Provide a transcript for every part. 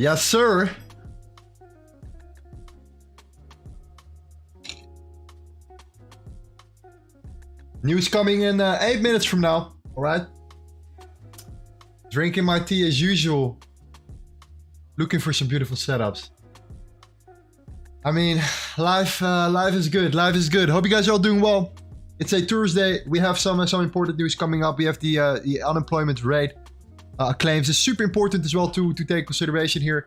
Yes, sir. News coming in 8 minutes from now. All right. Drinking my tea as usual. Looking for some beautiful setups. I mean, life is good. Life is good. Hope you guys are all doing well. It's a Thursday. We have some important news coming up. We have the unemployment rate claims. It's super important as well to take consideration here.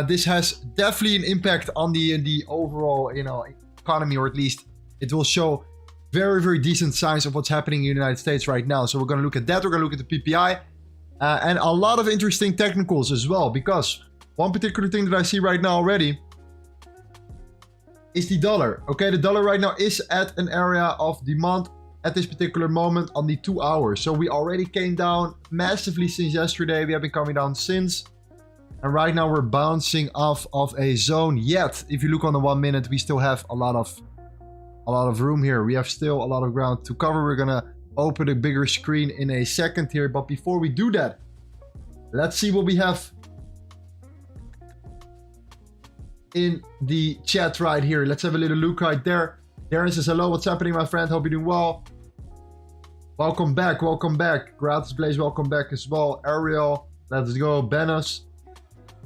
This has definitely an impact on the overall economy, or at least it will show very decent signs of what's happening in the United States right now. So we're going to look at that. We're going to look at the PPI and a lot of interesting technicals as well, because one particular thing that I see right now already is the dollar. Okay, the dollar right now is at an area of demand at this particular moment on the 2 hours. So we already came down massively since yesterday. We have been coming down since, and right now we're bouncing off of a zone. Yet if you look on the 1 minute, we still have a lot of room here. We have still a lot of ground to cover. We're gonna open a bigger screen in a second here, but before we do that, let's see what we have in the chat right here. Let's have a little look right there. Darren says, hello, what's happening, my friend? Hope you're doing well. Welcome back, welcome back. Gratis Blaze, welcome back as well. Ariel, let's go. Benos,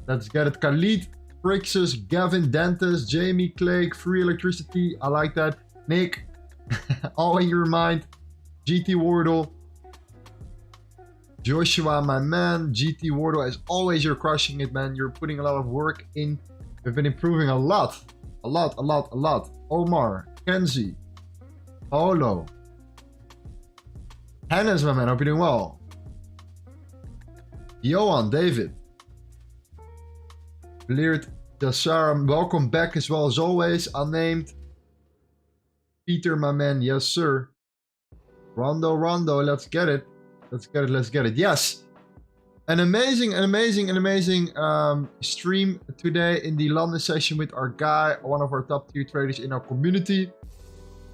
let's get it. Khalid, Frixus, Gavin, Dentis, Jamie, Clegg, Free Electricity, I like that. Nick, all in your mind. GT Wardle, Joshua, my man. GT Wardle, as always, you're crushing it, man. You're putting a lot of work in. We've been improving a lot. A lot. Omar, Kenzie, Paulo, Hannes, my man. Hope you're doing well. Johan, David, Leerd, Jassar, welcome back as well as always. Unnamed. Peter, my man. Yes, sir. Rondo, let's get it. Let's get it. Yes. An amazing stream today in the London session with our guy, one of our top tier traders in our community.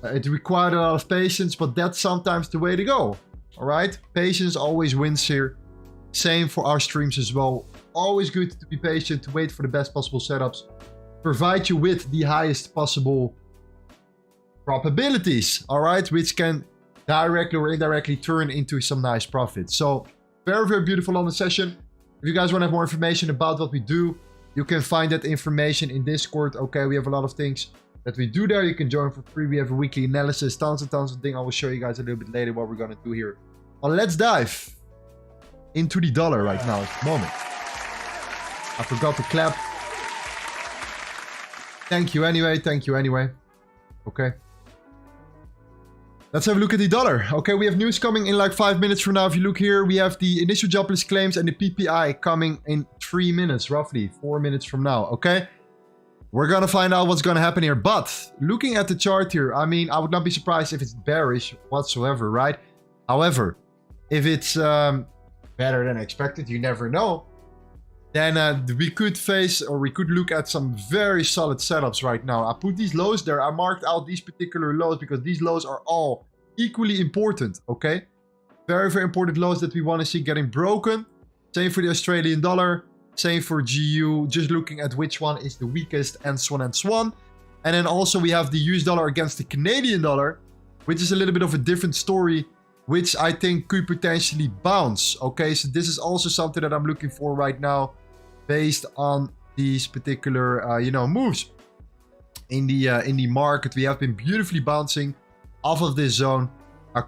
It required a lot of patience, but that's sometimes the way to go. All right, patience always wins here. Same for our streams as well. Always good to be patient, to wait for the best possible setups, provide you with the highest possible probabilities. All right, which can directly or indirectly turn into some nice profits. So very beautiful on the session. If you guys want to have more information about what we do, you can find that information in Discord. Okay, we have a lot of things that we do there. You can join for free. We have a weekly analysis, tons and tons of things. I will show you guys a little bit later what we're going to do here. Well, let's dive into the dollar right now at the moment. I forgot to clap. Thank you anyway. Okay. Let's have a look at the dollar. Okay, we have news coming in like 5 minutes from now. If you look here, we have the initial jobless claims and the PPI coming in 3 minutes, roughly 4 minutes from now. Okay, we're gonna find out what's gonna happen here. But looking at the chart here, I mean, I would not be surprised if it's bearish whatsoever, right? However, if it's better than expected, you never know, then we could face, or we could look at some very solid setups right now. I put these lows there. I marked out these particular lows because these lows are all equally important, okay? Very important lows that we want to see getting broken. Same for the Australian dollar. Same for GU. Just looking at which one is the weakest, and so on and so on. And then also we have the US dollar against the Canadian dollar, which is a little bit of a different story, which I think could potentially bounce, okay? So this is also something that I'm looking for right now, based on these particular, moves in the market. We have been beautifully bouncing off of this zone.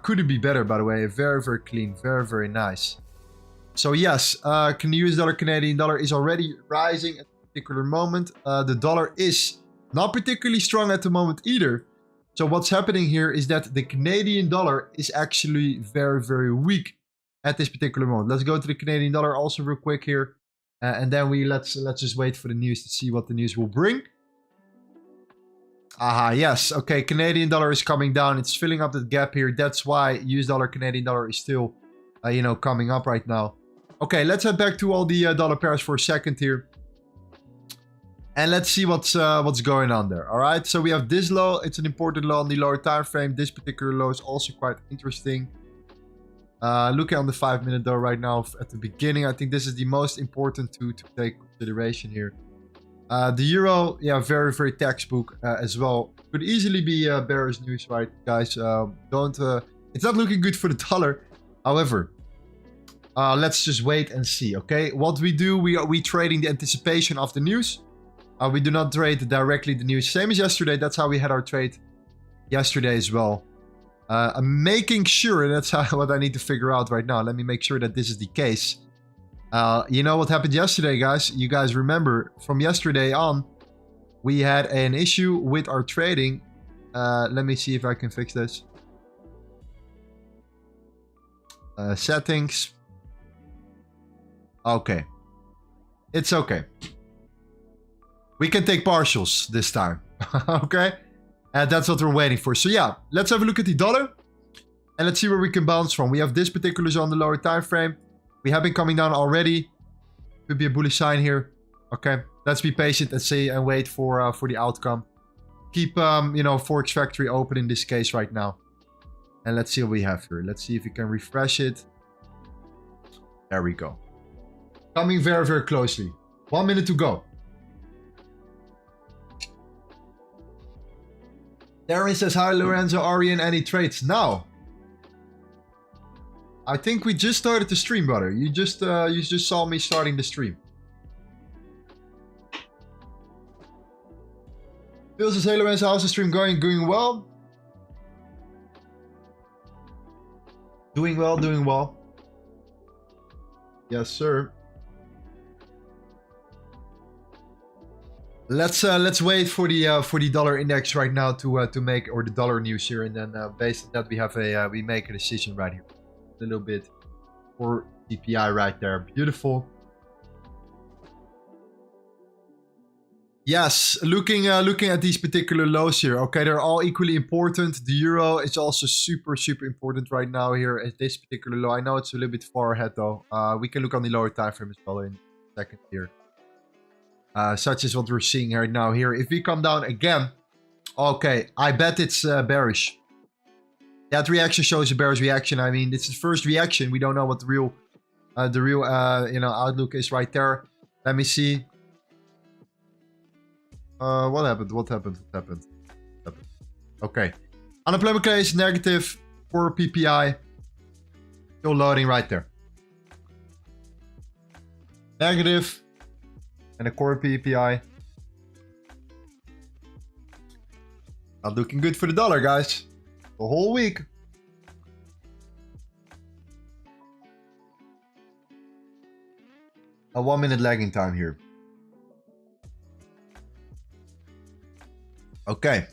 Couldn't be better, by the way. Very clean, very nice. So yes, US dollar, Canadian dollar is already rising at a particular moment. The dollar is not particularly strong at the moment either. So what's happening here is that the Canadian dollar is actually very weak at this particular moment. Let's go to the Canadian dollar also real quick here. And then let's just wait for the news to see what the news will bring. Yes. Okay, Canadian dollar is coming down. It's filling up the gap here. That's why US dollar, Canadian dollar is still, coming up right now. Okay, let's head back to all the dollar pairs for a second here. And let's see what's going on there. All right, so we have this low. It's an important low on the lower time frame. This particular low is also quite interesting. Looking on the 5 minute though right now at the beginning, I think this is the most important to take consideration here. The euro, yeah, very, very textbook as well. Could easily be bearish news, right, guys? It's not looking good for the dollar. However, let's just wait and see, okay? What we do, we trading the anticipation of the news. We do not trade directly the news. Same as yesterday. That's how we had our trade yesterday as well. I'm making sure, that's what I need to figure out right now. Let me make sure that this is the case. You know what happened yesterday, guys? You guys remember from yesterday on, we had an issue with our trading. Let me see if I can fix this. Settings. Okay. It's okay. We can take partials this time. Okay? And that's what we're waiting for. So yeah, let's have a look at the dollar. And let's see where we can bounce from. We have this particular zone on the lower time frame. We have been coming down already. Could be a bullish sign here. Okay, let's be patient and see and wait for the outcome. Keep you know, Forex Factory open in this case right now. And let's see what we have here. Let's see if we can refresh it. There we go. Coming very, very closely. 1 minute to go. Darren says, hi Lorenzo, are you in any trades now? I think we just started the stream, brother. You just saw me starting the stream. Phil says, hey Lorenzo, how's the stream going? Going well? Doing well, doing well. Yes, sir. Let's wait for the dollar index right now to make, or the dollar news here, and then based on that we make a decision right here. A little bit for DPI right there. Beautiful. Yes, looking at these particular lows here. Okay, they're all equally important. The euro is also super, super important right now here at this particular low. I know it's a little bit far ahead though. We can look on the lower time frame as well in a second here. Such as what we're seeing right now here. If we come down again, okay, I bet it's bearish. That reaction shows a bearish reaction. I mean, it's the first reaction. We don't know what the real you know, outlook is right there. Let me see. What happened? Okay. Unemployment case negative for PPI. Still loading right there. Negative. And a core PPI. Not looking good for the dollar, guys. The whole week. A 1 minute lagging time here. Okay.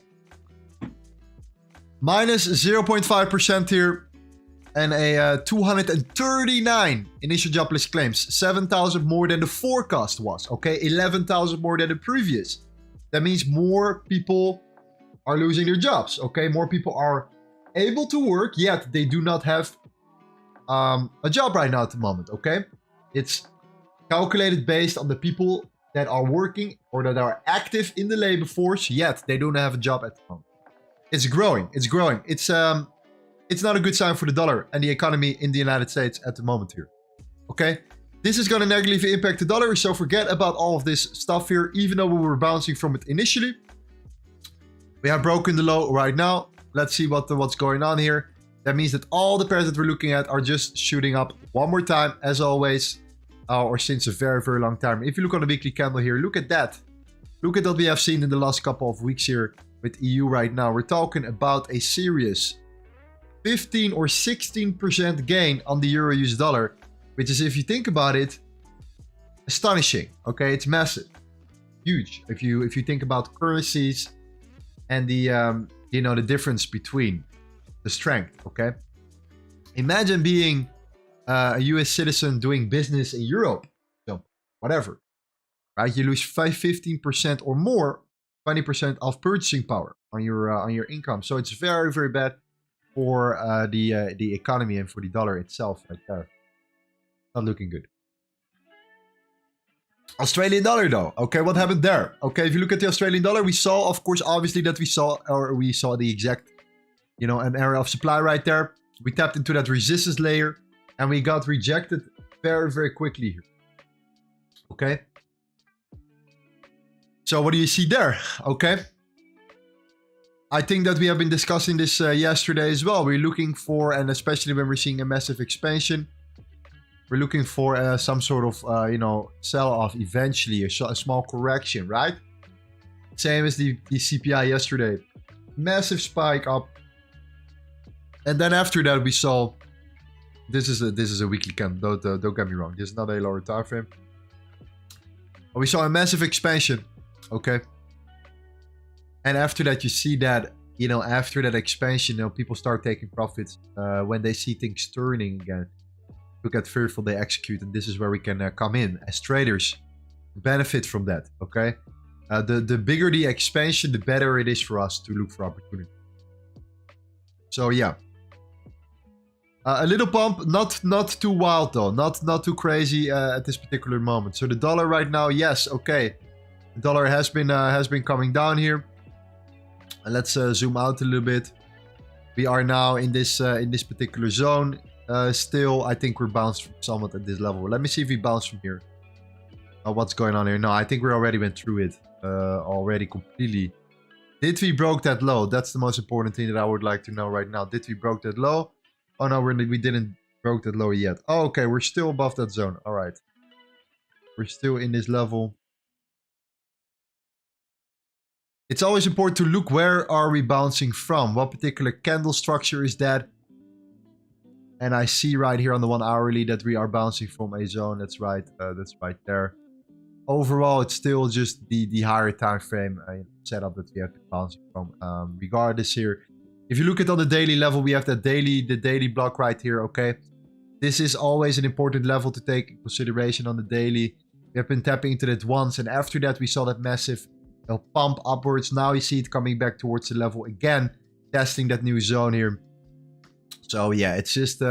Minus 0.5% here. And a 239 initial jobless claims. 7,000 more than the forecast was. Okay, 11,000 more than the previous. That means more people are losing their jobs. Okay, more people are able to work, yet they do not have a job right now at the moment. Okay, it's calculated based on the people that are working or that are active in the labor force, yet they don't have a job at the moment. It's growing. It's growing. It's not a good sign for the dollar and the economy in the United States at the moment here. Okay, this is going to negatively impact the dollar, so forget about all of this stuff here. Even though we were bouncing from it initially, we have broken the low right now. Let's see what's going on here. That means that all the pairs that we're looking at are just shooting up one more time, as always, or since a very, very long time. If you look on the weekly candle here, look at that. Look at what we have seen in the last couple of weeks here with EU right now. We're talking about a serious 15 or 16% gain on the euro US dollar, which is, if you think about it, astonishing. Okay, it's massive, huge. If you think about currencies and the you know, the difference between the strength. Okay, imagine being a US citizen doing business in Europe, so whatever, right? You lose 15% or more, 20% of purchasing power on your income. So it's very, very bad for the economy and for the dollar itself right there. Not looking good. Australian dollar though. Okay, what happened there? Okay, if you look at the Australian dollar, we saw, of course, obviously that we saw the exact, you know, an area of supply right there. We tapped into that resistance layer and we got rejected very, very quickly here. Okay. So what do you see there? Okay. I think that we have been discussing this yesterday as well. We're looking for, and especially when we're seeing a massive expansion, we're looking for some sort of, you know, sell-off eventually, a small correction, right? Same as the CPI yesterday. Massive spike up. And then after that, we saw, this is a weekly candle, don't get me wrong. This is not a lower time frame. But we saw a massive expansion, okay? And after that, you see that, you know, after that expansion, you know, people start taking profits when they see things turning again. Look at fearful, they execute, and this is where we can come in as traders, benefit from that. Okay, the bigger the expansion, the better it is for us to look for opportunity. So yeah, a little pump, not too wild though, not too crazy at this particular moment. So the dollar right now, yes, okay, the dollar has been coming down here. Let's zoom out a little bit. We are now in this particular zone. Still, I think we're bounced from somewhat at this level. Let me see if we bounce from here. What's going on here? No, I think we already went through it already completely. Did we broke that low? That's the most important thing that I would like to know right now. Did we broke that low? Oh no, we didn't broke that low yet. Oh, okay, we're still above that zone. All right, we're still in this level. It's always important to look where are we bouncing from. What particular candle structure is that? And I see right here on the 1 hourly that we are bouncing from a zone. That's right there. Overall, it's still just the higher time frame setup that we have been bouncing from. Regardless here, if you look at on the daily level, we have the daily block right here. Okay, this is always an important level to take in consideration on the daily. We have been tapping into that once, and after that we saw that massive pump upwards. Now you see it coming back towards the level again, testing that new zone here. So yeah, it's just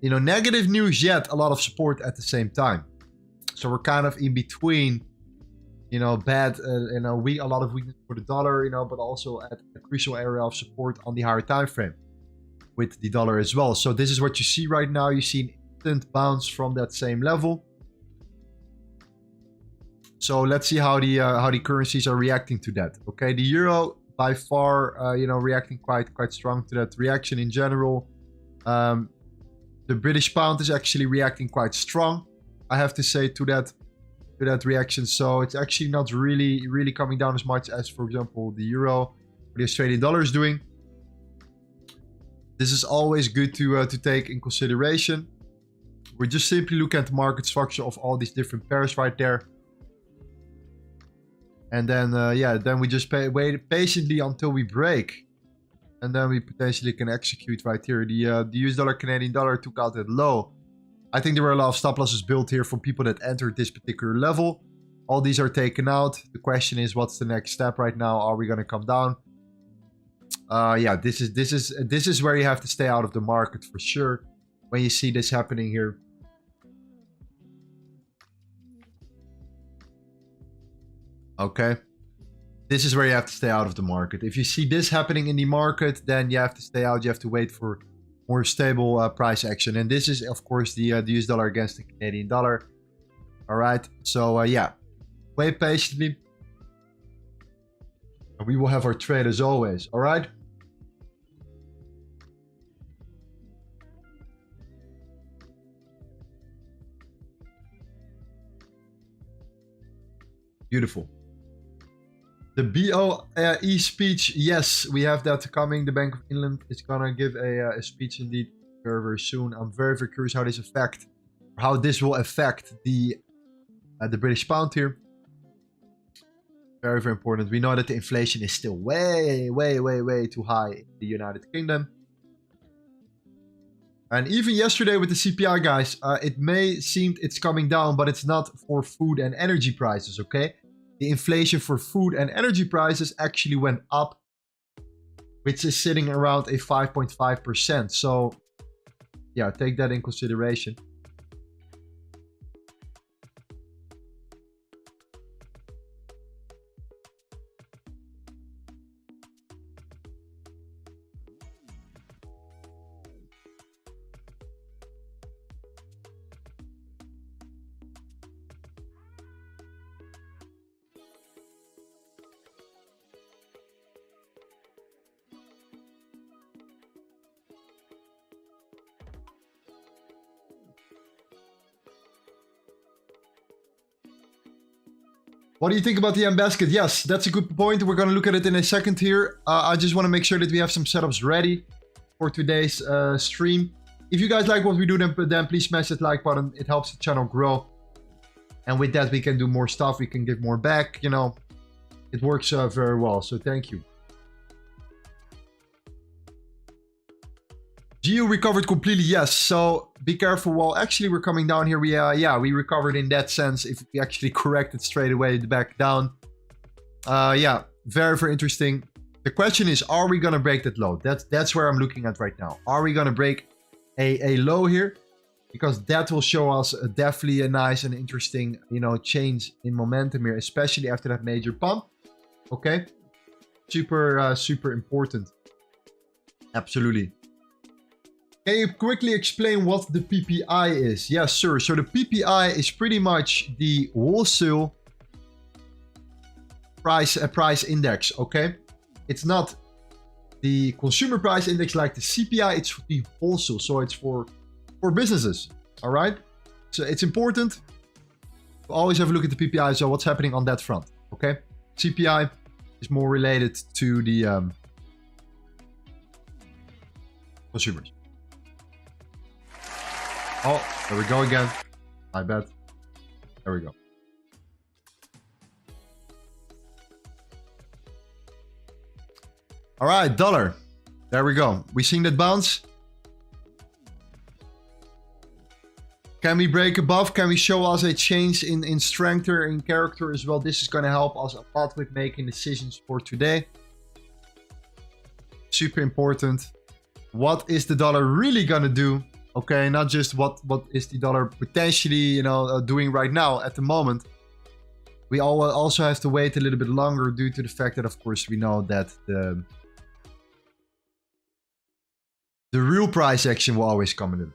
you know, negative news yet a lot of support at the same time. So we're kind of in between, you know, bad, you know, a lot of weakness for the dollar, you know, but also at a crucial area of support on the higher time frame with the dollar as well. So this is what you see right now. You see an instant bounce from that same level. So let's see how the currencies are reacting to that. Okay, the euro by far, you know, reacting quite strong to that reaction in general. The British pound is actually reacting quite strong, I have to say, to that reaction. So it's actually not really coming down as much as, for example, the euro or the Australian dollar is doing. This is always good to take in consideration. We're just simply looking at the market structure of all these different pairs right there. And then, yeah, then we just wait patiently until we break. And then we potentially can execute right here. The US dollar, Canadian dollar took out that low. I think there were a lot of stop losses built here from people that entered this particular level. All these are taken out. The question is, what's the next step right now? Are we going to come down? Yeah, this is where you have to stay out of the market for sure when you see this happening here. Okay, this is where you have to stay out of the market. If you see this happening in the market, then you have to stay out. You have to wait for more stable price action. And this is, of course, the US dollar against the Canadian dollar. All right, so yeah, wait patiently. And we will have our trade as always. All right. Beautiful. The BOE speech, yes, we have that coming. The Bank of England is gonna give a speech indeed very, very soon. I'm very, very curious how this will affect the British pound here. Very, very important. We know that the inflation is still way, way, way, way too high in the United Kingdom. And even yesterday with the CPI, guys, it may seem it's coming down, but it's not for food and energy prices, okay? The inflation for food and energy prices actually went up, which is sitting around a 5.5%. So, yeah, take that in consideration. What do you think about the M basket? Yes, that's a good point. We're going to look at it in a second here. I just want to make sure that we have some setups ready for today's stream. If you guys like what we do, then please smash that like button. It helps the channel grow. And with that, we can do more stuff. We can give more back. You know, it works very well. So thank you. GU recovered completely, yes. So be careful. Well, actually, we're coming down here. We recovered in that sense. If we actually corrected straight away back down. Yeah, very, very interesting. The question is, are we going to break that low? That's where I'm looking at right now. Are we going to break a low here? Because that will show us definitely a nice and interesting, you know, change in momentum here, especially after that major pump. Okay. Super important. Absolutely. Can you quickly explain what the PPI is? Yes, sir. So the PPI is pretty much the wholesale price index, okay? It's not the consumer price index like the CPI, it's the wholesale. So it's for businesses, all right? So it's important to always have a look at the PPI, so what's happening on that front, okay? CPI is more related to the consumers. Oh, there we go again. I bet. There we go. All right, dollar. There we go. We seen that bounce. Can we break above? Can we show us a change in strength or in character as well? This is going to help us a lot with making decisions for today. Super important. What is the dollar really going to do? Okay, not just what is the dollar potentially, you know, doing right now at the moment. We also have to wait a little bit longer due to the fact that, of course, we know that the real price action will always come in.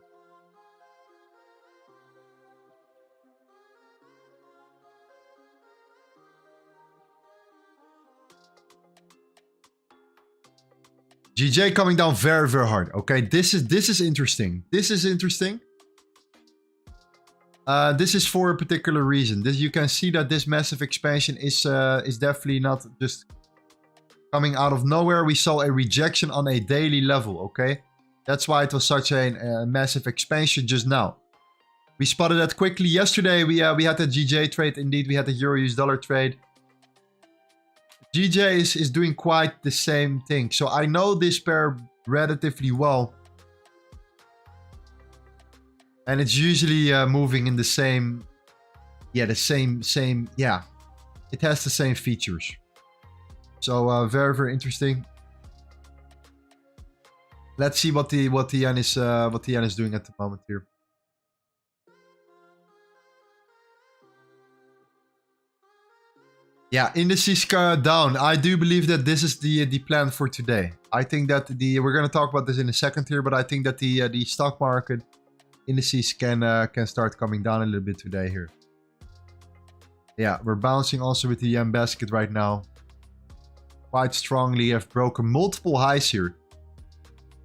GJ coming down very, very hard. Okay, this is interesting. This is interesting. This is for a particular reason. You can see that this massive expansion is definitely not just coming out of nowhere. We saw a rejection on a daily level. Okay, that's why it was such a massive expansion just now. We spotted that quickly yesterday. We had the GJ trade. Indeed, we had the euro-US-dollar trade. GJ is doing quite the same thing. So I know this pair relatively well. And it's usually moving in the same... Yeah, the same... Yeah, it has the same features. So very, very interesting. Let's see what the yen is doing at the moment here. Yeah, indices down. I do believe that this is the plan for today. I think that we're going to talk about this in a second here, but I think that the stock market indices can start coming down a little bit today here. Yeah, we're bouncing also with the yen basket right now. Quite strongly, have broken multiple highs here.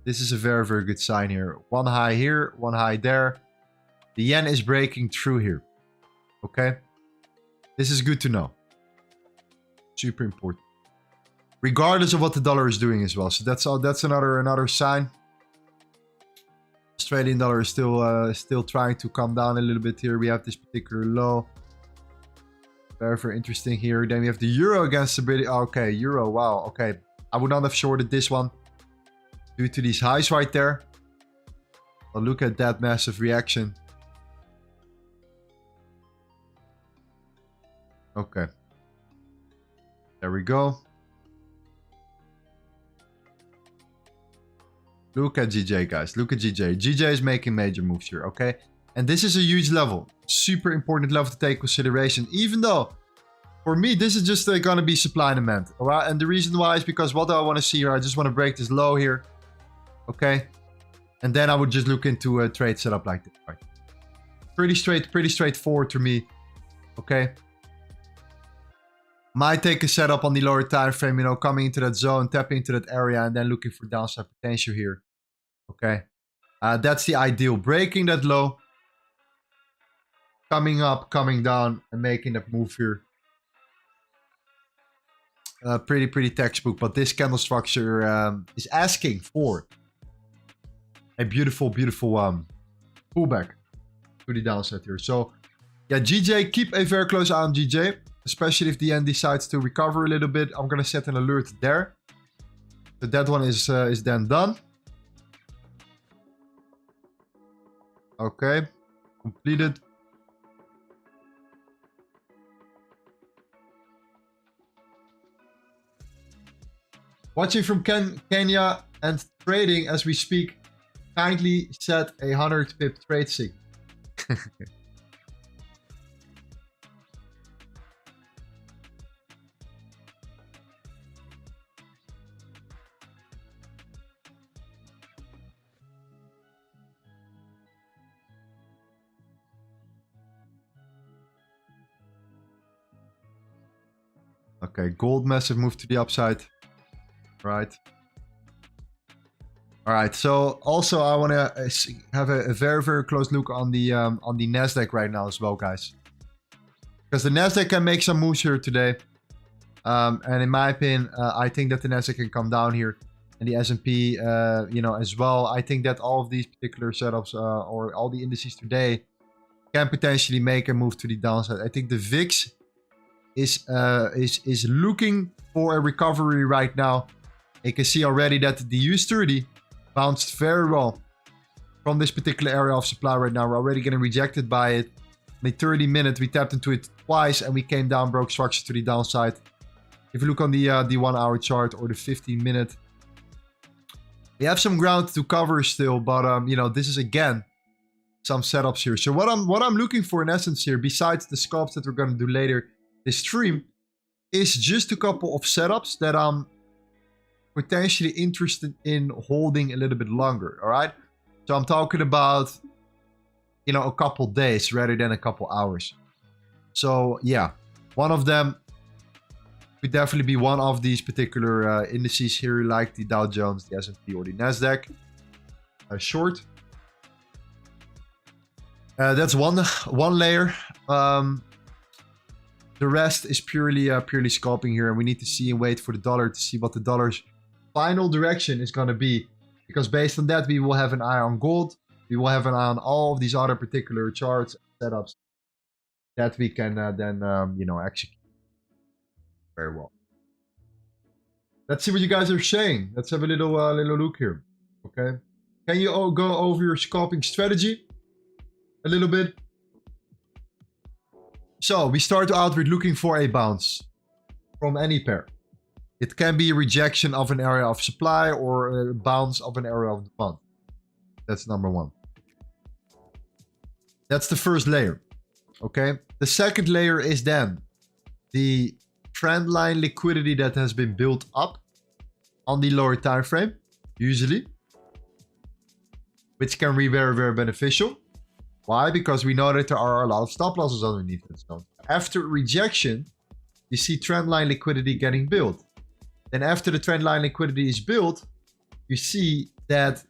This is a very, very good sign here. One high here, one high there. The yen is breaking through here. Okay, this is good to know. Super important, regardless of what the dollar is doing as well. So that's another sign. Australian dollar is still trying to come down a little bit here. We have this particular low. Very, very interesting here. Then we have the euro against the British. Okay, euro. Wow. Okay, I would not have shorted this one due to these highs right there. But look at that massive reaction. Okay. There we go. Look at GJ, guys. Look at GJ. GJ is making major moves here, okay? And this is a huge level. Super important level to take consideration. Even though, for me, this is just going to be supply and demand. All right? And the reason why is because what do I want to see here? I just want to break this low here. Okay? And then I would just look into a trade setup like this. Right? Pretty straightforward to me. Okay? Might take a setup on the lower time frame, you know, coming into that zone, tapping into that area, and then looking for downside potential here. Okay, that's the ideal. Breaking that low, coming up, coming down, and making that move here. pretty textbook, but this candle structure is asking for a beautiful pullback to the downside here. So yeah, GJ, keep a very close eye on GJ, especially if the yen decides to recover a little bit. I'm gonna set an alert there. So that one is then done. Okay, completed. Watching from Kenya and trading as we speak. Kindly set a 100 pip trade sig. Okay, gold massive move to the upside. Right. All right. So also I want to have a very close look on the Nasdaq right now as well, guys, because the Nasdaq can make some moves here today. And in my opinion, I think that the Nasdaq can come down here, and the S&P, you know, as well. I think that all of these particular setups or all the indices today can potentially make a move to the downside. I think the VIX is looking for a recovery right now. You can see already that the USD bounced very well from this particular area of supply right now. We're already getting rejected by it. In the 30 minute, we tapped into it twice and we came down, broke structure to the downside. If you look on the 1 hour chart or the 15 minute, we have some ground to cover still, but you know, this is again some setups here. So what I'm looking for in essence here, besides the scalps that we're going to do later this stream, is just a couple of setups that I'm potentially interested in holding a little bit longer. All right, so I'm talking about, you know, a couple days rather than a couple hours. So yeah, one of them could definitely be one of these particular indices here, like the Dow Jones, the S&P, or the Nasdaq. Short. That's one layer. The rest is purely scalping here, and we need to see and wait for the dollar to see what the dollar's final direction is going to be, because based on that we will have an eye on gold. We will have an eye on all of these other particular charts setups that we can then you know, execute very well. Let's see what you guys are saying. Let's have a little look here. Okay, can you all go over your scalping strategy a little bit? So we start out with looking for a bounce from any pair. It can be a rejection of an area of supply or a bounce of an area of demand. That's number one. That's the first layer. Okay. The second layer is then the trend line liquidity that has been built up on the lower time frame, usually, which can be very beneficial. Why? Because we know that there are a lot of stop losses underneath it. So after rejection, you see trend line liquidity getting built. Then after the trend line liquidity is built, you see that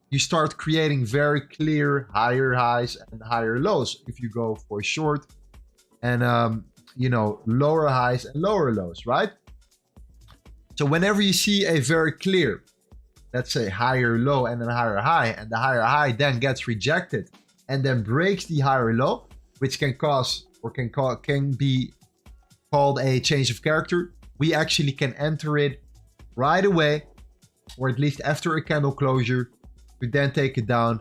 you start creating very clear higher highs and higher lows if you go for a short, and you know, lower highs and lower lows, right? So whenever you see a very clear, let's say, higher low and then higher high, and the higher high then gets rejected and then breaks the higher low, which can cause or can be called a change of character, we actually can enter it right away, or at least after a candle closure. We then take it down,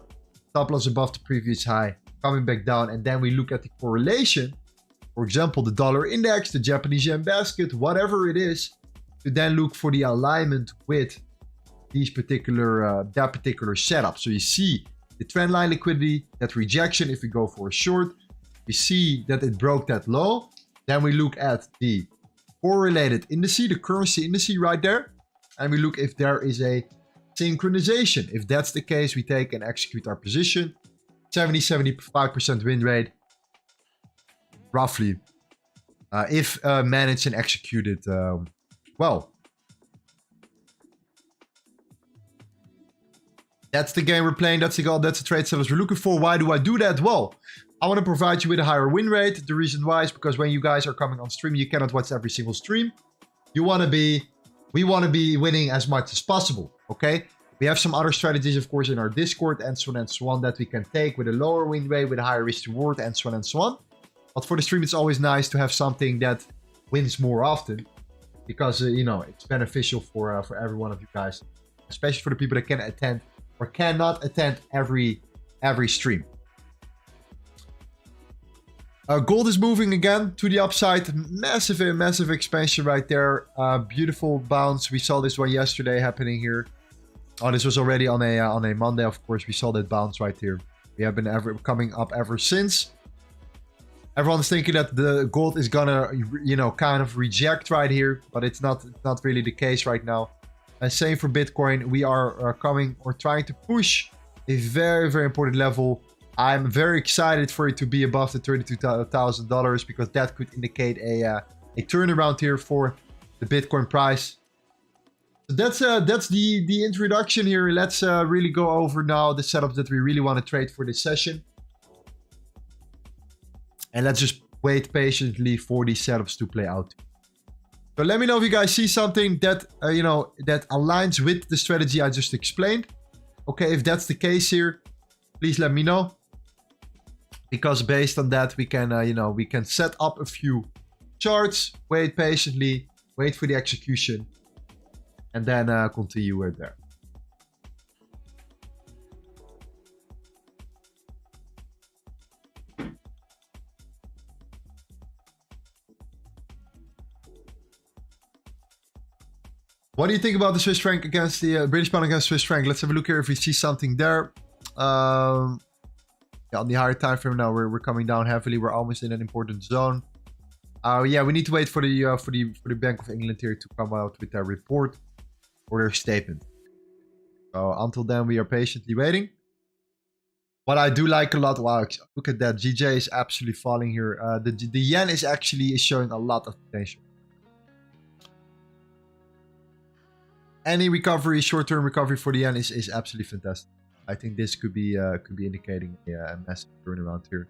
stop loss above the previous high, coming back down, and then we look at the correlation. For example, the dollar index, the Japanese yen basket, whatever it is, to then look for the alignment with these particular that particular setup. So you see the trend line liquidity, that rejection if we go for a short, we see that it broke that low. Then we look at the correlated indice, the currency indice right there, and we look if there is a synchronization. If that's the case, we take and execute our position. 75% win rate, roughly, if managed and executed well. That's the game we're playing. That's the goal. That's the trade sellers we're looking for. Why do I do that? Well, I want to provide you with a higher win rate. The reason why is because when you guys are coming on stream, you cannot watch every single stream. we want to be winning as much as possible. Okay. We have some other strategies, of course, in our Discord and so on that we can take with a lower win rate, with a higher risk reward, and so on and so on. But for the stream, it's always nice to have something that wins more often, because you know, it's beneficial for every one of you guys, especially for the people that can attend or cannot attend every stream. Gold is moving again to the upside. Massive expansion right there. Beautiful bounce. We saw this one yesterday happening here. Oh, this was already on a Monday, of course. We saw that bounce right here. We have been coming up ever since. Everyone's thinking that the gold is gonna, you know, kind of reject right here, but it's not really the case right now. And same for Bitcoin. We are coming or trying to push a very important level. I'm very excited for it to be above the $32,000, because that could indicate a turnaround here for the Bitcoin price. So that's the introduction here. Let's really go over now the setups that we really want to trade for this session. And let's just wait patiently for these setups to play out. So let me know if you guys see something that, you know, that aligns with the strategy I just explained. Okay, if that's the case here, please let me know. Because based on that, we can, you know, we can set up a few charts, wait patiently, wait for the execution, and then continue with there. What do you think about the Swiss franc against the British pound against Swiss franc? Let's have a look here if we see something there. Yeah, on the higher time frame now, we're coming down heavily. We're almost in an important zone. Yeah, we need to wait for the Bank of England here to come out with their report or their statement. So until then, we are patiently waiting. What I do like a lot, wow, look at that. GJ is absolutely falling here. The yen is actually showing a lot of potential. Any recovery, short-term recovery for the yen is absolutely fantastic. I think this could be indicating a massive turnaround here.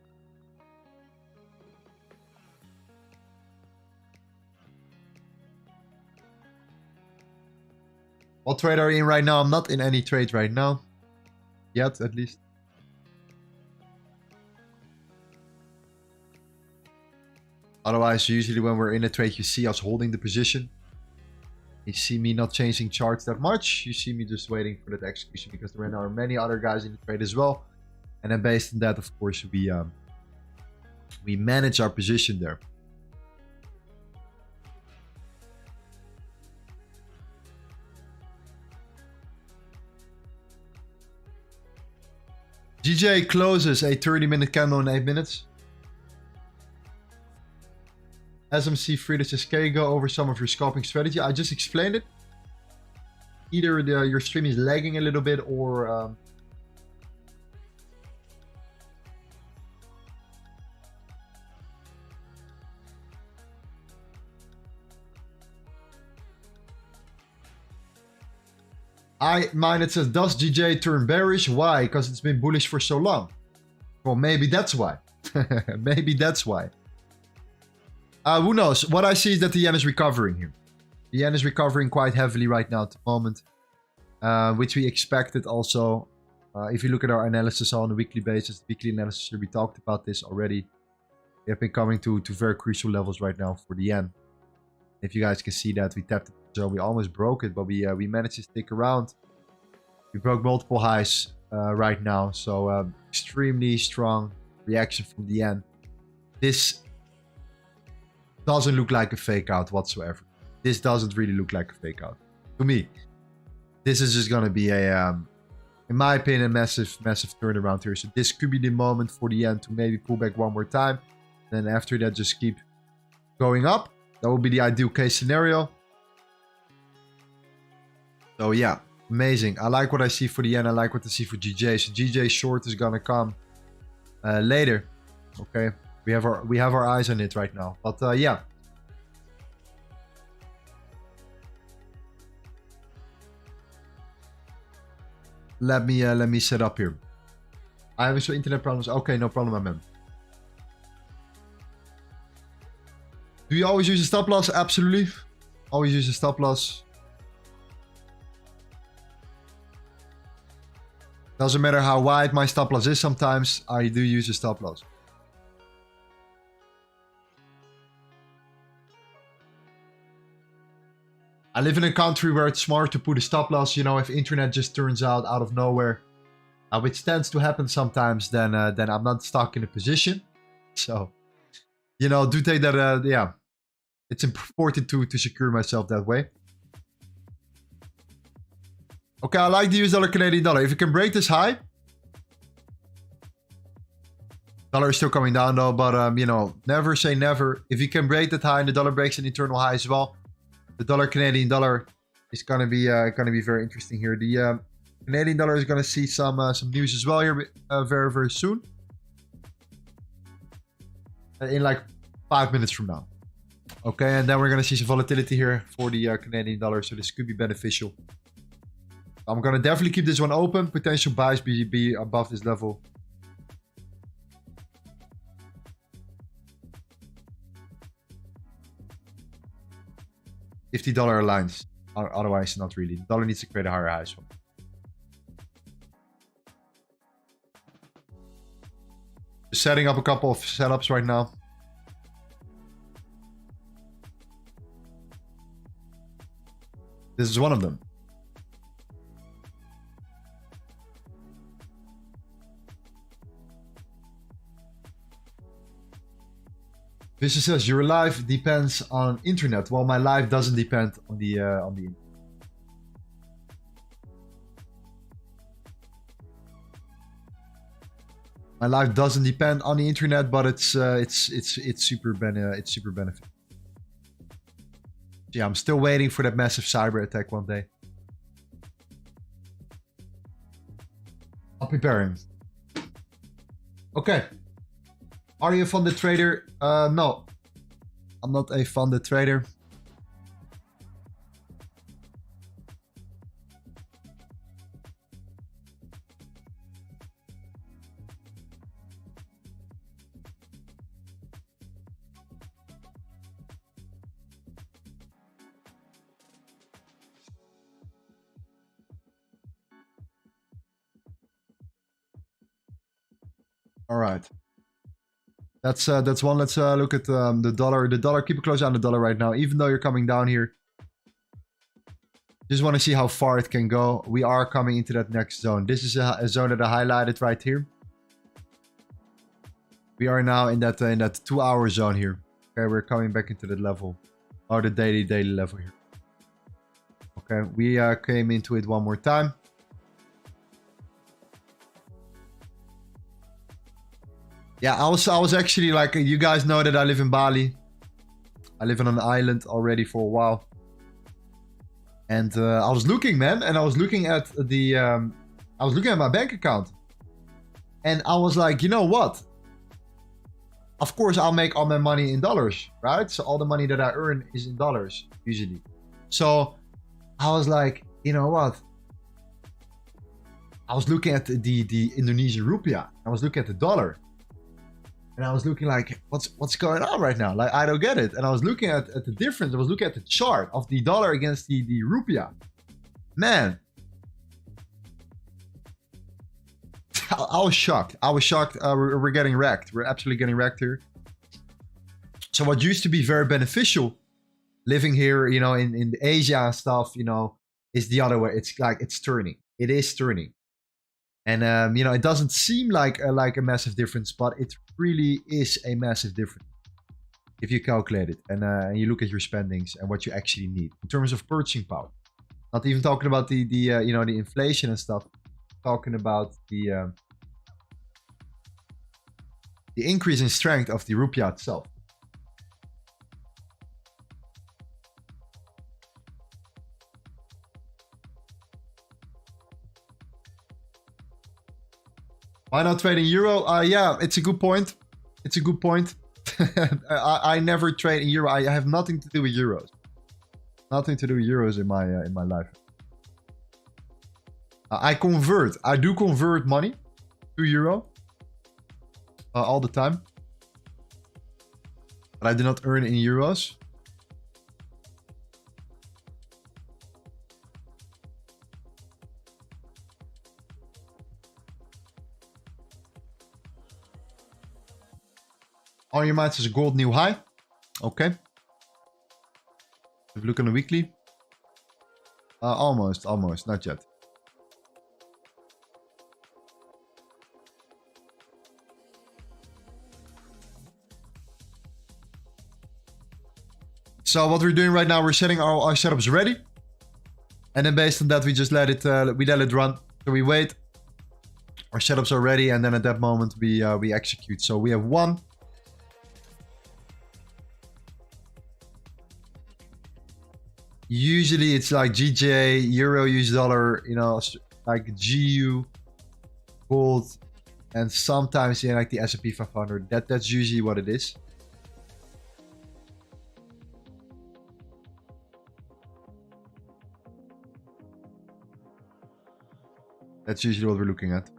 What trade are you in right now? I'm not in any trade right now. Yet, at least. Otherwise, usually when we're in a trade, you see us holding the position. You see me not changing charts that much. You see me just waiting for that execution, because there are many other guys in the trade as well. And then based on that, of course, we manage our position there. GJ closes a 30-minute candle in 8 minutes. SMC Frida says, can you go over some of your scalping strategy? I just explained it. Either your stream is lagging a little bit, or it says, does GJ turn bearish? Why? Because it's been bullish for so long. Well, maybe that's why. Maybe that's why. Who knows? What I see is that the yen is recovering here. The yen is recovering quite heavily right now at the moment, which we expected also. If you look at our analysis on a weekly basis, weekly analysis here, we talked about this already. We have been coming to very crucial levels right now for the yen. If you guys can see that, we tapped it, so we almost broke it, but we managed to stick around. We broke multiple highs right now, so extremely strong reaction from the yen. This doesn't look like a fake out whatsoever. This doesn't really look like a fake out to me. This is just going to be a, in my opinion, a massive turnaround here. So this could be the moment for the yen to maybe pull back one more time. Then after that, just keep going up. That would be the ideal case scenario. So yeah, amazing. I like what I see for the yen. I like what I see for GJ. So GJ short is going to come later. Okay. We have our eyes on it right now, but yeah. Let me set up here. I have some internet problems. Okay, no problem, man. Do you always use a stop loss? Absolutely. Always use a stop loss. Doesn't matter how wide my stop loss is sometimes, I do use a stop loss. I live in a country where it's smart to put a stop loss, you know, if internet just turns out of nowhere, which tends to happen sometimes, then I'm not stuck in a position. So, you know, do take that, yeah. It's important to secure myself that way. Okay, I like the US dollar, Canadian dollar. If it can break this high. Dollar is still coming down though, but you know, never say never. If you can break that high and the dollar breaks an internal high as well, the dollar, Canadian dollar is gonna be very interesting here. The Canadian dollar is gonna see some news as well here very, very soon. In like 5 minutes from now. Okay, and then we're gonna see some volatility here for the Canadian dollar, so this could be beneficial. I'm gonna definitely keep this one open. Potential buys be above this level. If the dollar aligns, otherwise not really. The dollar needs to create a higher high as well. Just setting up a couple of setups right now. This is one of them. Vicious says your life depends on internet. Well, my life doesn't depend on the internet. My life doesn't depend on the internet, but it's super beneficial. Yeah, I'm still waiting for that massive cyber attack one day. I'm preparing. Okay. Are you a funded trader? No. I'm not a funded trader. All right. That's one. Let's look at the dollar. The dollar, keep a close eye on the dollar right now. Even though you're coming down here, just want to see how far it can go. We are coming into that next zone. This is a zone that I highlighted right here. We are now in that 2-hour zone here. Okay, we're coming back into that level, or the daily level here. Okay, we came into it one more time. Yeah, I was actually like, you guys know that I live in Bali. I live on an island already for a while. And I was looking, man, and I was looking at the, I was looking at my bank account. And I was like, you know what? Of course, I'll make all my money in dollars, right? So all the money that I earn is in dollars, usually. So I was like, you know what? I was looking at the Indonesian rupiah. I was looking at the dollar. And I was looking like, what's going on right now? Like, I don't get it. And I was looking at the difference. I was looking at the chart of the dollar against the rupiah. Man. I was shocked. I was shocked. We're getting wrecked. We're absolutely getting wrecked here. So what used to be very beneficial living here, you know, in Asia and stuff, you know, is the other way. It's like, it's turning. It is turning. And, you know, it doesn't seem like a massive difference, but it really is a massive difference if you calculate it and you look at your spendings and what you actually need in terms of purchasing power. Not even talking about the you know, the inflation and stuff. Talking about the increase in strength of the rupiah itself. Why not trading euro? Yeah, it's a good point. It's a good point. I never trade in euro. I have nothing to do with euros. Nothing to do with euros in my life. I convert. I do convert money to euro all the time, but I do not earn in euros. On your mind says gold new high. Okay. If you look on the weekly. Almost, not yet. So what we're doing right now, we're setting our setups ready. And then based on that, we just let it run. So we wait. Our setups are ready, and then at that moment we execute. So we have one. Usually it's like GJ, Euro, US dollar, you know, like GU, gold, and sometimes like the S&P 500. That's usually what it is. That's usually what we're looking at.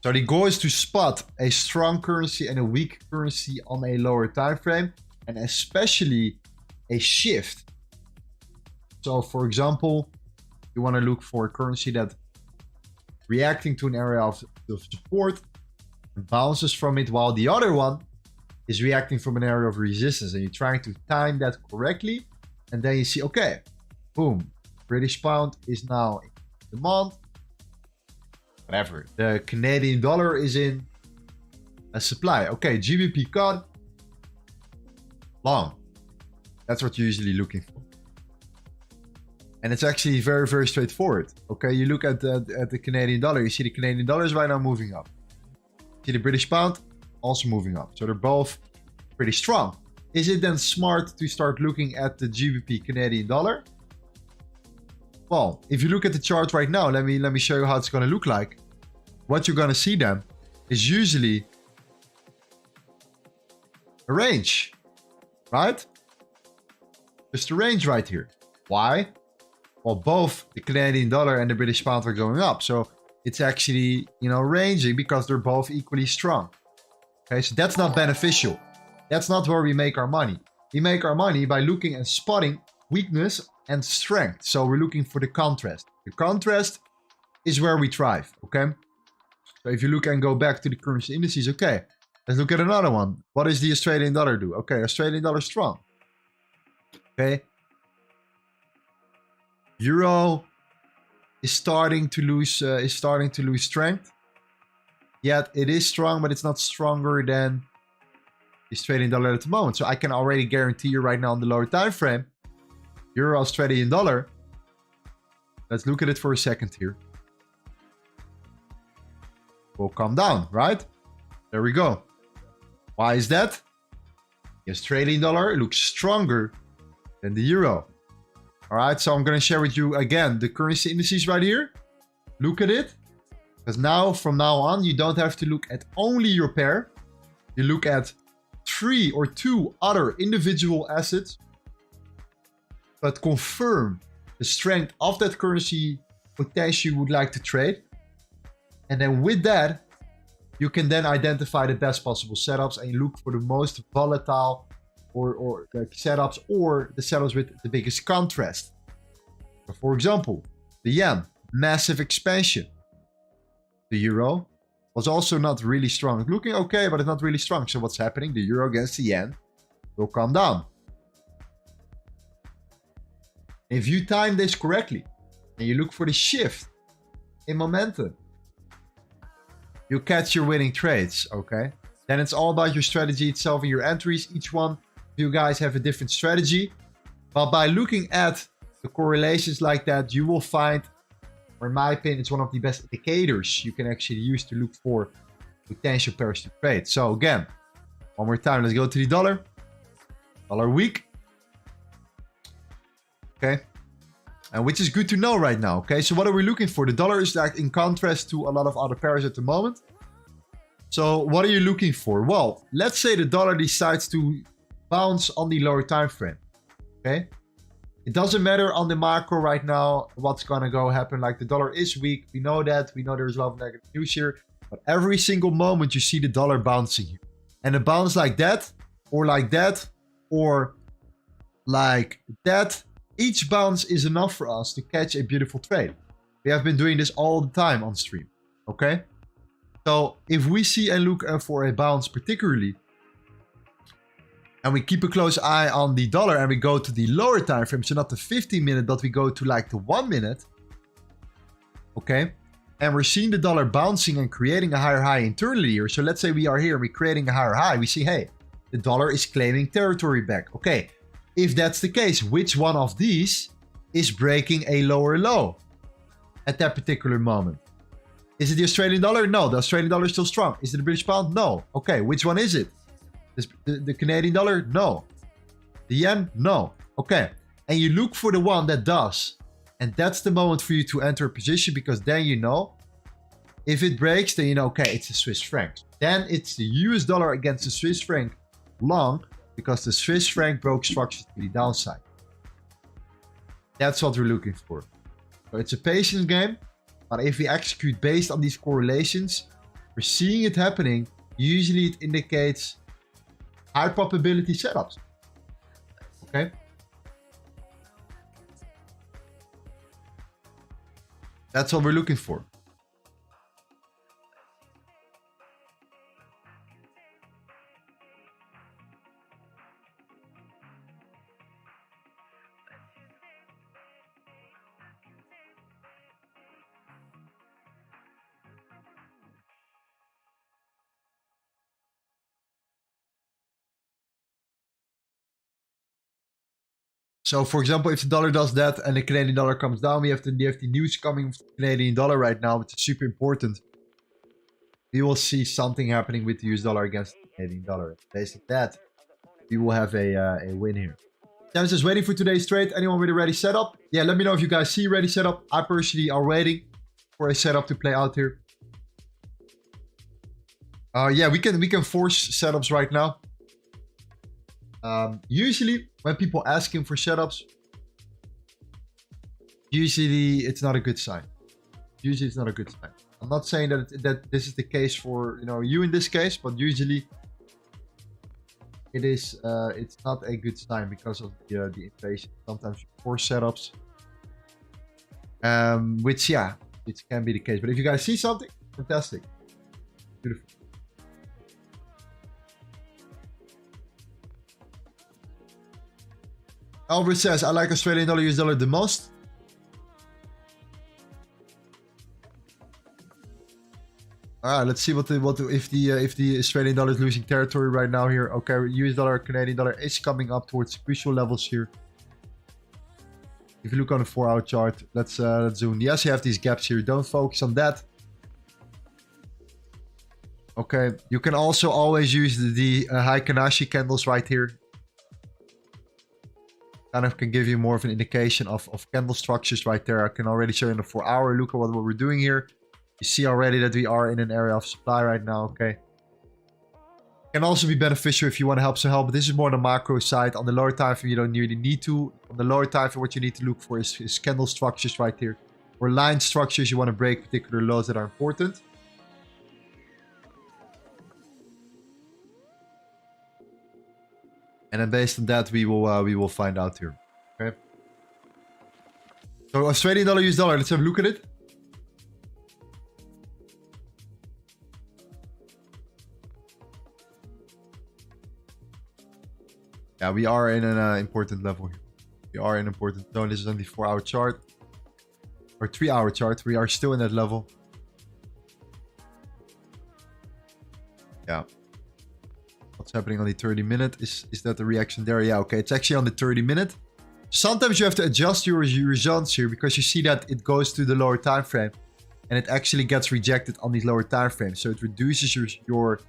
So the goal is to spot a strong currency and a weak currency on a lower time frame, and especially a shift. So for example, you want to look for a currency that reacting to an area of support and bounces from it, while the other one is reacting from an area of resistance, and you're trying to time that correctly. And then you see, okay, boom, British pound is now in demand. Whatever. The Canadian dollar is in a supply. Okay, GBP cut. Long. That's what you're usually looking for. And it's actually very, very straightforward. Okay, you look at the Canadian dollar. You see the Canadian dollar is right now moving up. You see the British pound also moving up. So they're both pretty strong. Is it then smart to start looking at the GBP Canadian dollar? Well, if you look at the chart right now, let me show you how it's going to look like. What you're going to see then is usually a range, right? Just a range right here. Why? Well, both the Canadian dollar and the British pound are going up. So it's actually, you know, ranging because they're both equally strong. Okay, so that's not beneficial. That's not where we make our money. We make our money by looking and spotting weakness and strength. So we're looking for the contrast. The contrast is where we thrive, okay? So if you look and go back to the currency indices, okay, let's look at another one. What does the Australian dollar do? Okay, Australian dollar strong. Okay. Euro is starting to lose strength. Yet it is strong, but it's not stronger than the Australian dollar at the moment. So I can already guarantee you right now on the lower time frame, Euro Australian dollar. Let's look at it for a second here. Will come down, right? There we go. Why is that? The Australian dollar looks stronger than the euro. All right, so I'm going to share with you again the currency indices right here. Look at it. Because now, from now on, you don't have to look at only your pair. You look at 3 or 2 other individual assets, but confirm the strength of that currency potential you would like to trade. And then with that, you can then identify the best possible setups and look for the most volatile or setups or the setups with the biggest contrast. So for example, the yen, massive expansion. The euro was also not really strong. It's looking okay, but it's not really strong. So what's happening? The euro against the yen will come down. If you time this correctly and you look for the shift in momentum, you catch your winning trades, okay? Then it's all about your strategy itself and your entries. Each one of you guys have a different strategy. But by looking at the correlations like that, you will find, or in my opinion, it's one of the best indicators you can actually use to look for potential pairs to trade. So again, one more time, let's go to the dollar. Dollar week. Okay. And which is good to know right now, okay? So what are we looking for? The dollar is like in contrast to a lot of other pairs at the moment. So what are you looking for? Well, let's say the dollar decides to bounce on the lower time frame, okay? It doesn't matter on the macro right now what's gonna go happen. Like the dollar is weak. We know that. We know there's a lot of negative news here. But every single moment you see the dollar bouncing here. And a bounce like that, or like that, or like that. Each bounce is enough for us to catch a beautiful trade. We have been doing this all the time on stream. Okay? So if we see and look for a bounce particularly, and we keep a close eye on the dollar and we go to the lower time frame, so not the 15 minute, but we go to like the 1 minute. Okay? And we're seeing the dollar bouncing and creating a higher high internally here. So let's say we are here and we're creating a higher high. We see, hey, the dollar is claiming territory back. Okay. If that's the case, which one of these is breaking a lower low at that particular moment? Is it the Australian dollar? No, the Australian dollar is still strong. Is it the British pound? No. Okay, which one is it? The Canadian dollar? No. The yen? No. Okay. And you look for the one that does. And that's the moment for you to enter a position, because then you know if it breaks, then you know, okay, it's the Swiss franc. Then it's the US dollar against the Swiss franc long, because the Swiss franc broke structure to the downside. That's what we're looking for. So it's a patience game, but if we execute based on these correlations, we're seeing it happening. Usually it indicates high probability setups. Okay. That's what we're looking for. So, for example, if the dollar does that and the Canadian dollar comes down, we have the news coming from the Canadian dollar right now, which is super important. We will see something happening with the US dollar against the Canadian dollar. Based on that, we will have a win here. Sam says, waiting for today's trade. Anyone with a ready setup? Yeah, let me know if you guys see ready setup. I personally are waiting for a setup to play out here. Yeah, we can force setups right now. Usually when people asking for setups, usually it's not a good sign. Usually it's not a good sign. I'm not saying that this is the case for, you know, you in this case, but usually it is. It's not a good sign because of the inflation. Sometimes you force setups, which yeah, it can be the case. But if you guys see something, fantastic, beautiful. Albert says, I like Australian dollar, US dollar the most. Alright, let's see if the Australian dollar is losing territory right now here. Okay, US dollar, Canadian dollar is coming up towards crucial levels here. If you look on the 4-hour chart, let's zoom. Yes, you have these gaps here. Don't focus on that. Okay, you can also always use the high Kanashi candles right here. Kind of can give you more of an indication of candle structures right there. I can already show you in the 4-hour. Look at what we're doing here. You see already that we are in an area of supply right now. Okay. Can also be beneficial if you want to help some help. But this is more on the macro side. On the lower time frame, you don't really need to. On the lower time frame, what you need to look for is candle structures right here. Or line structures. You want to break particular lows that are important. And then based on that, we will find out here. Okay. So Australian dollar, US dollar. Let's have a look at it. Yeah, we are in an important level here. We are in an important zone. This is on the 4-hour chart. Or 3-hour chart. We are still in that level. Yeah. What's happening on the 30-minute? Is that the reaction there? Yeah, okay. It's actually on the 30-minute. Sometimes you have to adjust your results here because you see that it goes to the lower time frame and it actually gets rejected on these lower time frames. So it reduces your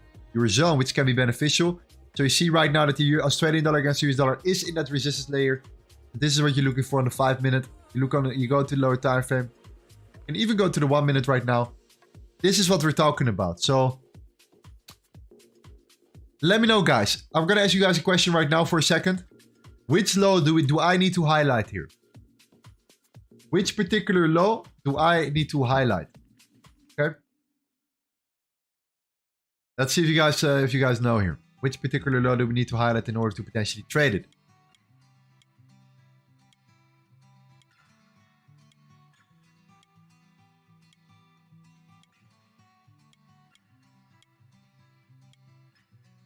zone, which can be beneficial. So you see right now that the Australian dollar against the US dollar is in that resistance layer. This is what you're looking for on the 5-minute. You go to the lower time frame. You can even go to the 1-minute right now. This is what we're talking about. So let me know, guys. I'm gonna ask you guys a question right now for a second. Which low do I need to highlight here? Which particular low do I need to highlight? Okay. Let's see if you guys know here. Which particular low do we need to highlight in order to potentially trade it?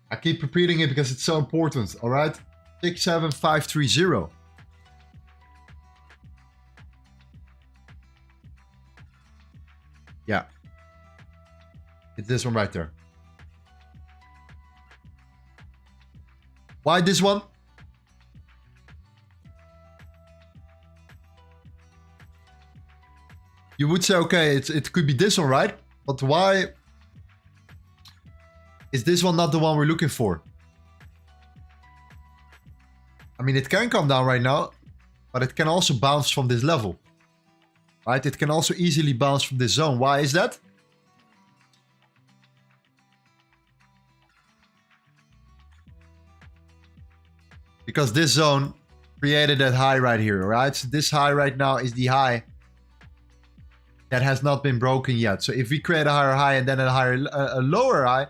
I keep repeating it because it's so important, all right? 67530. Yeah. It's this one right there. Why this one? You would say, okay, it could be this one, right? But why is this one not the one we're looking for? I mean, it can come down right now, but it can also bounce from this level. Right? It can also easily bounce from this zone. Why is that? Because this zone created that high right here, right? So this high right now is the high that has not been broken yet. So if we create a higher high and then a lower high,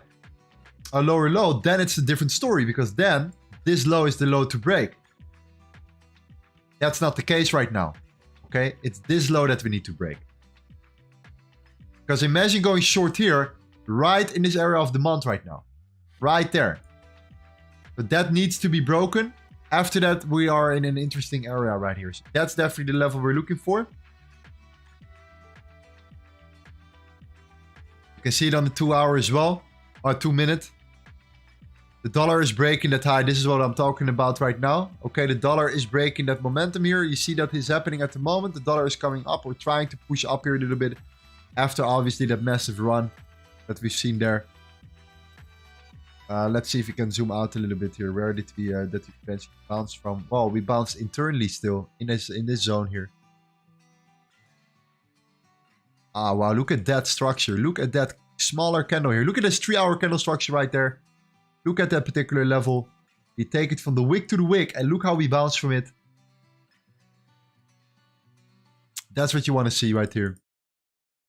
a lower low, then it's a different story, because then this low is the low to break. That's not the case right now. Okay, it's this low that we need to break. Because imagine going short here, right in this area of the month right now. Right there. But that needs to be broken. After that, we are in an interesting area right here. So that's definitely the level we're looking for. You can see it on the 2 hour as well, or 2 minute. The dollar is breaking that high. This is what I'm talking about right now. Okay, the dollar is breaking that momentum here. You see that is happening at the moment. The dollar is coming up. We're trying to push up here a little bit after obviously that massive run that we've seen there. Let's see if we can zoom out a little bit here. Where did we eventually bounce from? Well, we bounced internally still in this zone here. Ah, wow, look at that structure. Look at that smaller candle here. Look at this 3 hour candle structure right there. Look at that particular level. We take it from the wick to the wick and look how we bounce from it. That's what you want to see right here.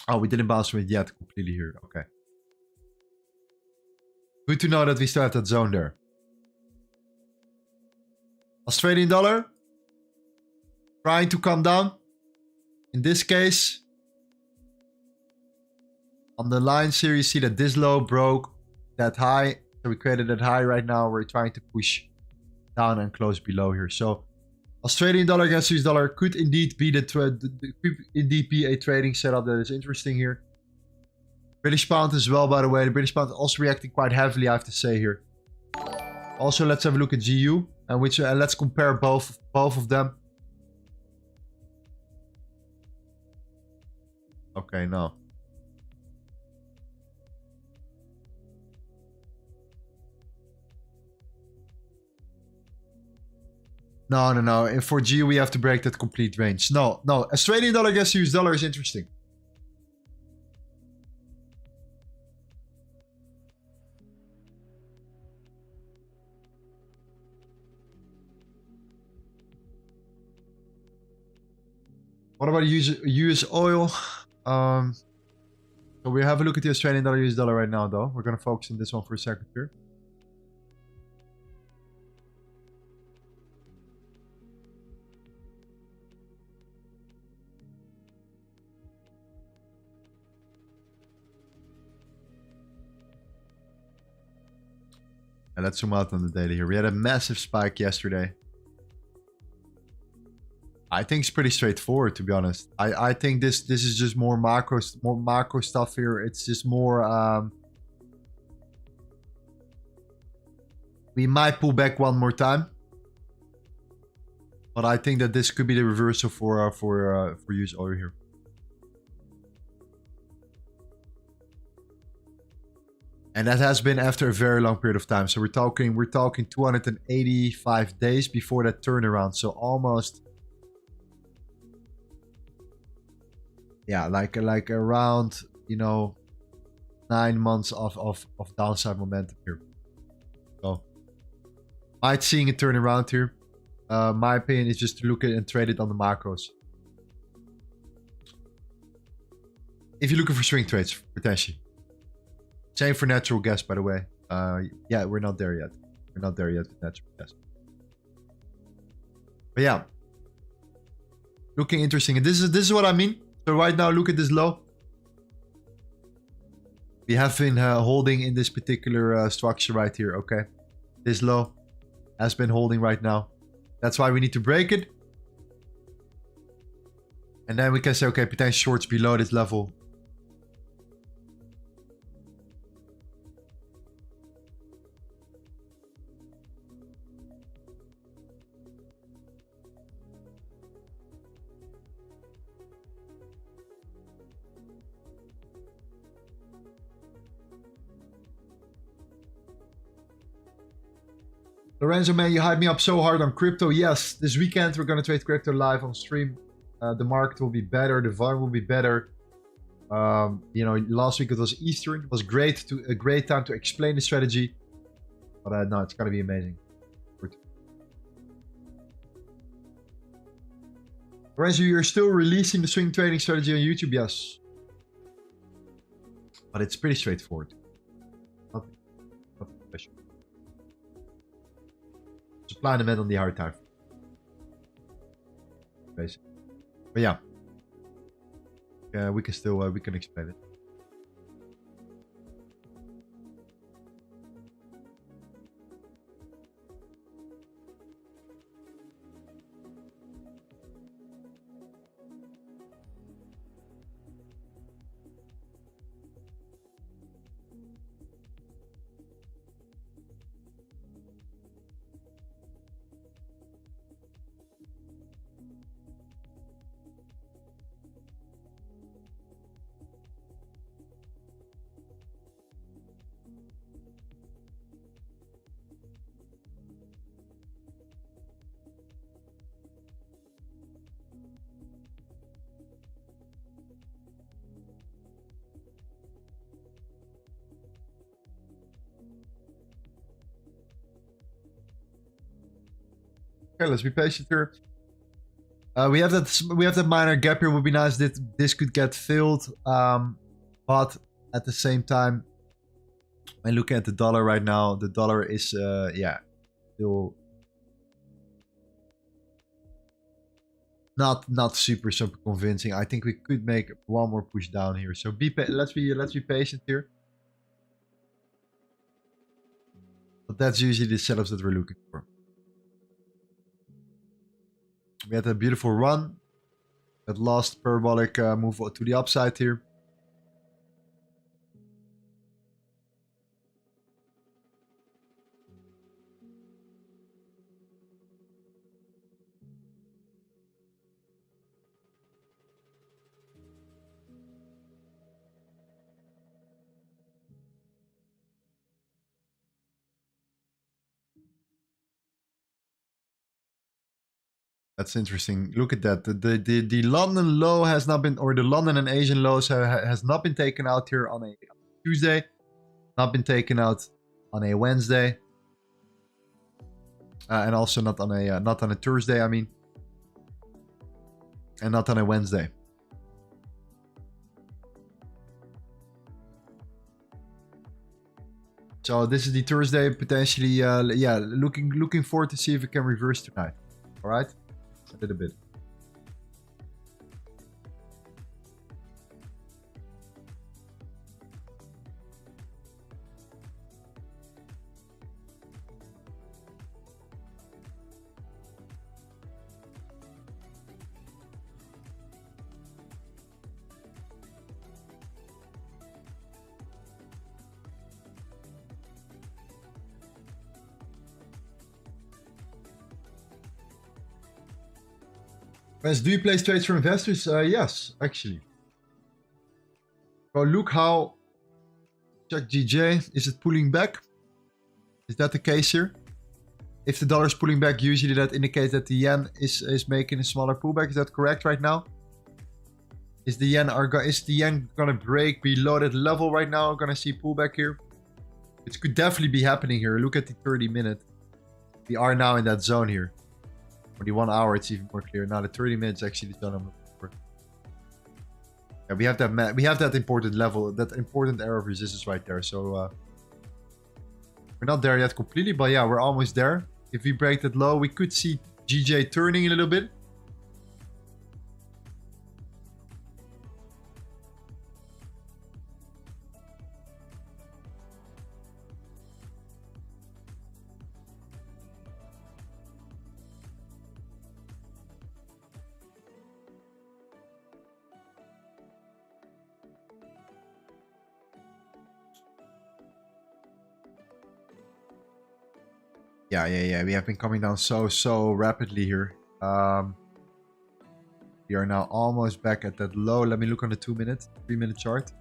Oh, we didn't bounce from it yet completely here. Okay. Good to know that we still have that zone there. Australian dollar. Trying to come down. In this case, on the lines here, you see that this low broke that high. So we created that high right now. We're trying to push down and close below here. So Australian dollar against US dollar could indeed be could indeed be a trading setup that is interesting here. British pound as well, by the way. The British pound also reacting quite heavily, I have to say here. Also, let's have a look at GU and let's compare both of them. Okay, no. No. And for GU, we have to break that complete range. No. Australian dollar against US dollar is interesting. What about US oil? So we have a look at the Australian dollar, US dollar right now, though. We're going to focus on this one for a second here. And let's zoom out on the daily here. We had a massive spike yesterday. I think it's pretty straightforward, to be honest. I think this is just more macro stuff here. It's just more. We might pull back one more time, but I think that this could be the reversal for US oil here. And that has been after a very long period of time. So we're talking 285 days before that turnaround. So almost. Yeah, like around, 9 months of downside momentum here. So, might seeing a turnaround here. My opinion is just to look at it and trade it on the macros. If you're looking for swing trades, potentially. Same for natural gas, by the way. Yeah, we're not there yet. We're not there yet with natural gas. But yeah. Looking interesting. And this is what I mean. So right now, look at this low. We have been holding in this particular structure right here, okay? This low has been holding right now. That's why we need to break it. And then we can say, okay, potential shorts below this level. Lorenzo, man, you hyped me up so hard on crypto. Yes, this weekend we're going to trade crypto live on stream. The market will be better. The volume will be better. You know, last week it was Easter. It was a great time to explain the strategy. But no, it's going to be amazing. Lorenzo, you're still releasing the swing trading strategy on YouTube? Yes. But it's pretty straightforward. Nothing special. Supply and demand on the hard time. Basically. But yeah. We can still we can explain it. Okay, let's be patient here. We have that minor gap here. Would be nice that this could get filled, but at the same time, when looking at the dollar right now, the dollar is yeah, still not super convincing. I think we could make one more push down here. So let's be patient here. But that's usually the setups that we're looking for. We had a beautiful run. That last parabolic move to the upside here. That's interesting. Look at that. The London low has not been, or the London and Asian lows has not been taken out here on a Tuesday. Not been taken out on a Wednesday. And also not on a Thursday, I mean. And not on a Wednesday. So this is the Thursday, potentially, yeah, looking forward to see if it can reverse tonight. All right. A little bit. Guys, do you place trades for investors? Yes, actually. So look how check GJ, is it pulling back? Is that the case here? If the dollar is pulling back, usually that indicates that the yen is making a smaller pullback. Is that correct right now? Is the yen gonna break below that level right now? Gonna see pullback here? It could definitely be happening here. Look at the 30-minute. We are now in that zone here. For the 1 hour, it's even more clear. Now the 30 minutes actually the zone I'm looking for. Yeah, we have that important level, that important area of resistance right there. So we're not there yet completely, but yeah, we're almost there. If we break that low, we could see GJ turning a little bit. Yeah. We have been coming down so rapidly here. We are now almost back at that low. Let me look on the 3-minute chart.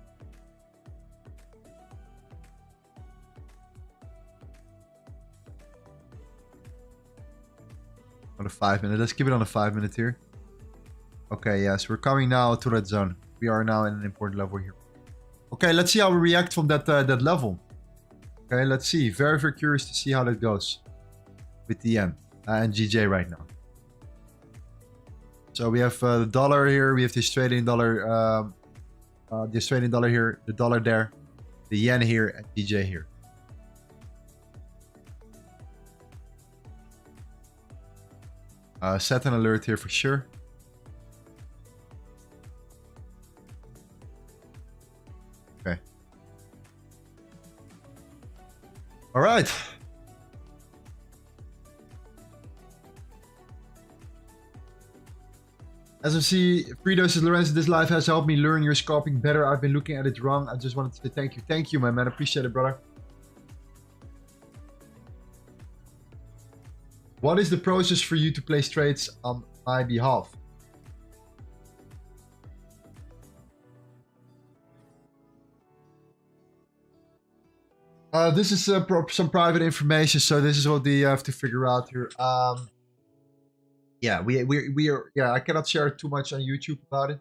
On the 5-minute. Let's keep it on the 5-minute here. Okay, yes, we're coming now to that zone. We are now in an important level here. Okay, let's see how we react from that level. Okay, let's see. Very curious to see how that goes with the yen and GJ right now. So we have the dollar here, we have the Australian dollar, here, the dollar there, the yen here, and GJ here. Set an alert here for sure. Okay. All right. As I see, Frito says, Lorenzo, this live has helped me learn your scalping better. I've been looking at it wrong. I just wanted to say thank you. Thank you, my man. Appreciate it, brother. What is the process for you to place trades on my behalf? This is some private information, so this is what we have to figure out here. Yeah, we are. Yeah, I cannot share too much on YouTube about it.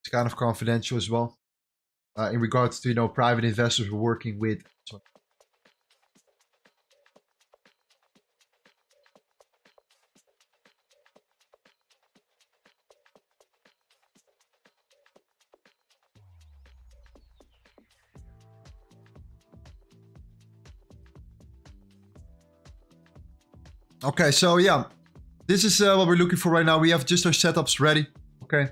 It's kind of confidential as well. In regards to private investors we're working with. Okay, so yeah, this is what we're looking for right now. We have just our setups ready. Okay.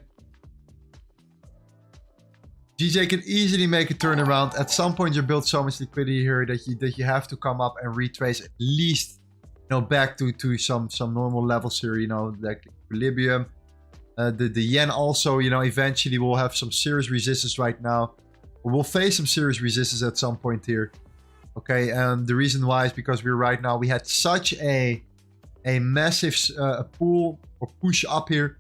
GJ can easily make a turnaround. At some point, you build so much liquidity here that you have to come up and retrace at least, back to some normal levels here. Like equilibrium. The yen also, eventually will have some serious resistance right now. We'll face some serious resistance at some point here. Okay, and the reason why is because we had such a massive pull or push up here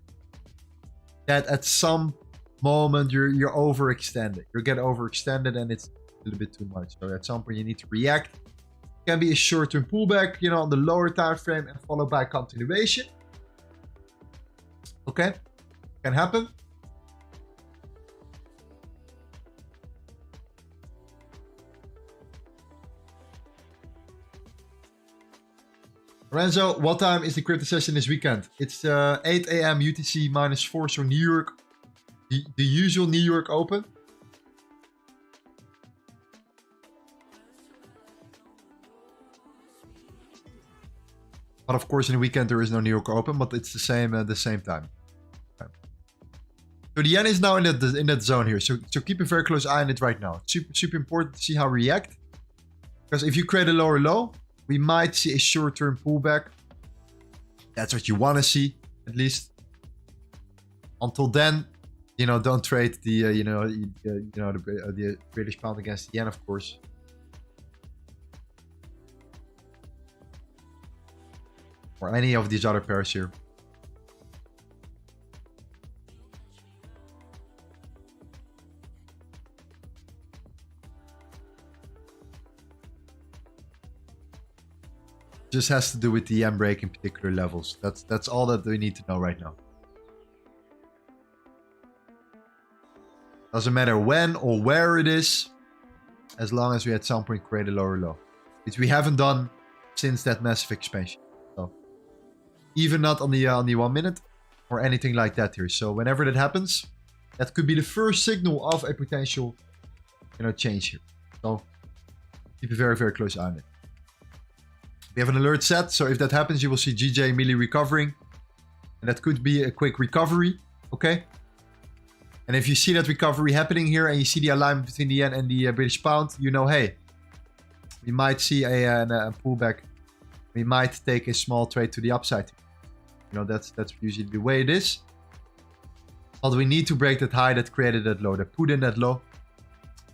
that at some moment you're overextended. You get overextended and it's a little bit too much. So at some point you need to react. It can be a short-term pullback, on the lower time frame and followed by continuation. Okay, can happen. Lorenzo, what time is the crypto session this weekend? It's 8 a.m. UTC -4, so New York, the usual New York open. But of course, in the weekend there is no New York open, but it's the same time. Okay. So the yen is now in that zone here. So keep a very close eye on it right now. It's super important to see how we react, because if you create a lower low, we might see a short-term pullback. That's what you want to see, at least. Until then, don't trade the British pound against the yen, of course. Or any of these other pairs here. Just has to do with the yen break in particular levels. That's all that we need to know right now. Doesn't matter when or where it is, as long as we at some point create a lower low. which we haven't done since that massive expansion. So even not on the 1 minute or anything like that here. So whenever that happens, that could be the first signal of a potential, change here. So keep a very, very close eye on it. We have an alert set, so if that happens, you will see GJ immediately recovering. And that could be a quick recovery, okay? And if you see that recovery happening here and you see the alignment between the yen and the British pound, hey, we might see a pullback. We might take a small trade to the upside. That's usually the way it is. But we need to break that high that created that low, that put in that low.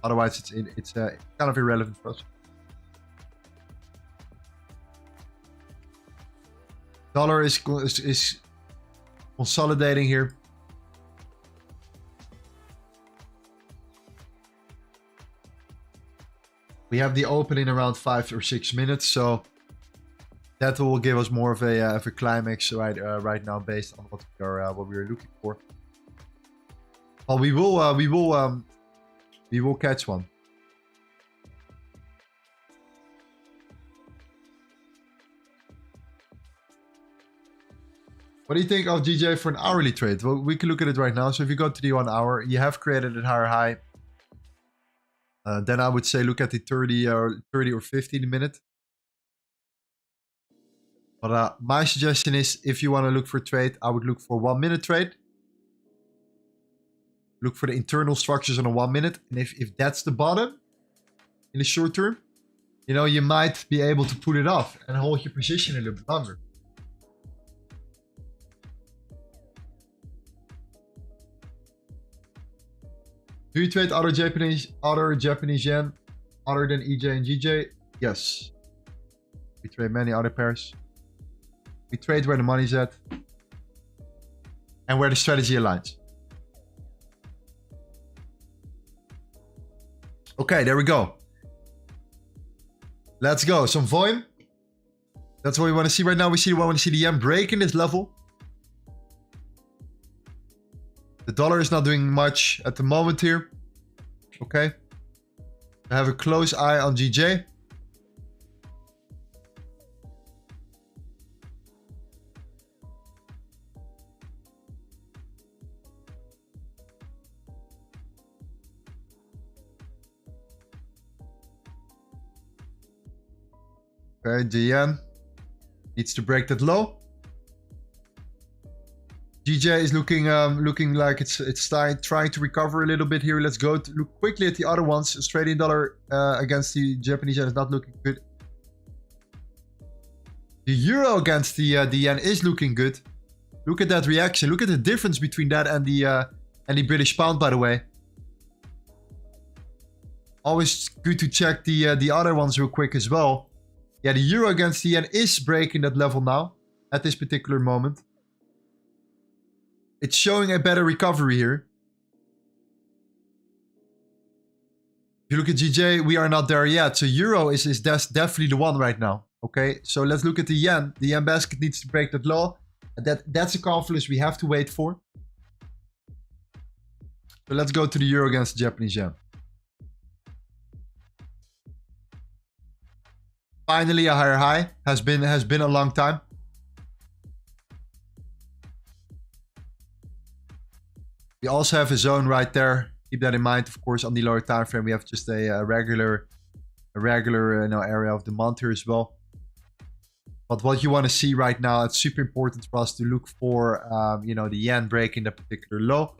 Otherwise, it's kind of irrelevant for us. Dollar is consolidating here. We have the opening around 5 or 6 minutes, so that will give us more of a climax right now based on what we are looking for. Well, we will catch one. What do you think of GJ for an hourly trade? Well, we can look at it right now. So if you go to the 1 hour, you have created a higher high. Then I would say look at the 30 or 50 minute. But my suggestion is, if you want to look for a trade, I would look for 1 minute trade. Look for the internal structures on a 1 minute. And if that's the bottom in the short term, you might be able to put it off and hold your position a little bit longer. Do you trade other Japanese yen other than EJ and GJ? Yes. We trade many other pairs. We trade where the money's at and where the strategy aligns. Okay, there we go. Let's go. Some volume. That's what we want to see right now. We want to see the yen break in this level. The dollar is not doing much at the moment here. Okay. I have a close eye on GJ. Okay, the yen needs to break that low. GJ is looking like it's trying to recover a little bit here. Let's go to look quickly at the other ones. Australian dollar against the Japanese yen is not looking good. The euro against the yen is looking good. Look at that reaction. Look at the difference between that and the British pound, by the way. Always good to check the other ones real quick as well. Yeah, the euro against the yen is breaking that level now at this particular moment. It's showing a better recovery here. If you look at GJ, we are not there yet. So euro is definitely the one right now. Okay, so let's look at the yen. The yen basket needs to break that low. That's a confluence we have to wait for. So let's go to the euro against the Japanese yen. Finally, a higher high. Has been a long time. We also have a zone right there. Keep that in mind, of course. On the lower time frame, we have just a regular area of demand here as well. But what you want to see right now, it's super important for us to look for, the yen breaking that particular low.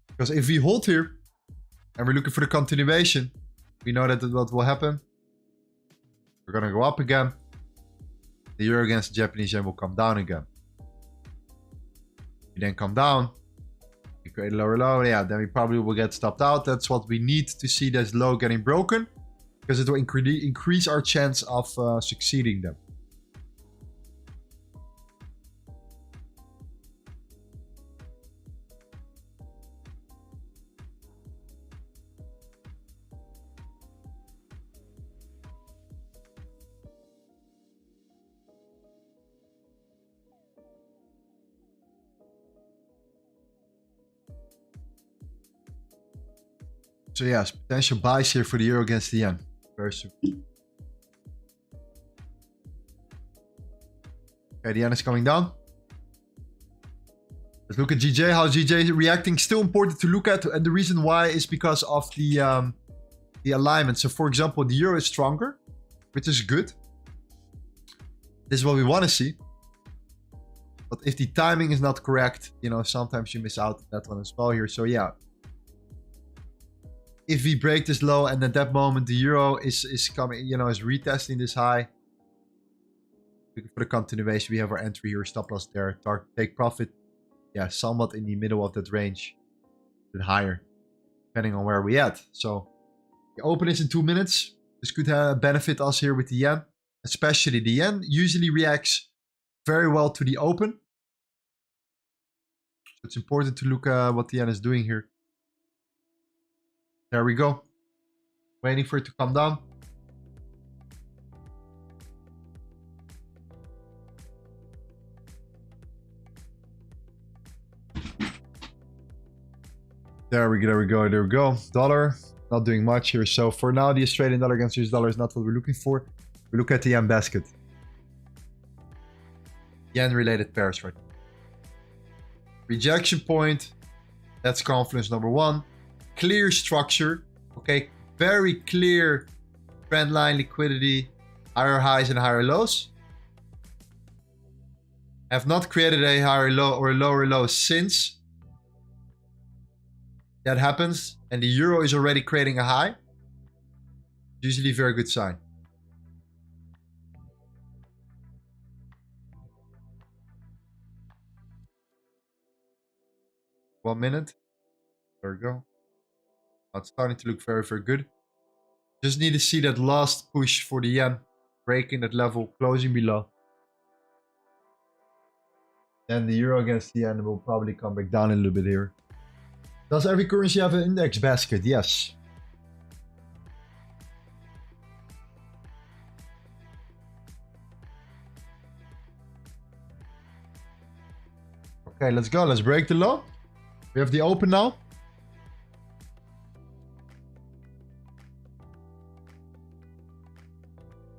Because if we hold here and we're looking for the continuation, we know that what will happen. We're going to go up again. The euro against the Japanese yen will come down again. We then come down. We create a lower low. Yeah, then we probably will get stopped out. That's what we need to see, this low getting broken. Because it will increase our chance of succeeding them. So yes, potential buys here for the euro against the yen. Very super. Okay, the yen is coming down. Let's look at GJ. How GJ is reacting. Still important to look at. And the reason why is because of the alignment. So for example, the euro is stronger, which is good. This is what we want to see. But if the timing is not correct, you know, sometimes you miss out on that one as well here. So yeah. If we break this low and at that moment the euro is coming, you know, is retesting this high. For the continuation, we have our entry here, stop loss there, take profit. Yeah, somewhat in the middle of that range, a bit higher, depending on where we at. So the open is in 2 minutes. This could benefit us here with the yen, especially the yen usually reacts very well to the open. So it's important to look at what the yen is doing here. There we go. Waiting for it to come down. There we go. Dollar, not doing much here. So for now, the Australian dollar against US dollar is not what we're looking for. We look at the yen basket. Yen-related pairs right now. Rejection point. That's confluence number 1. Clear structure. Okay, very clear trend line liquidity. Higher highs and higher lows. Have not created a higher low or a lower low since that happens, and the euro is already creating a high. Usually a very good sign. One minute. There we go. It's starting to look very, very good. Just need to see that last push for the yen. Breaking that level, closing below. Then the euro against the yen will probably come back down a little bit here. Does every currency have an index basket? Yes. Okay, let's go. Let's break the low. We have the open now.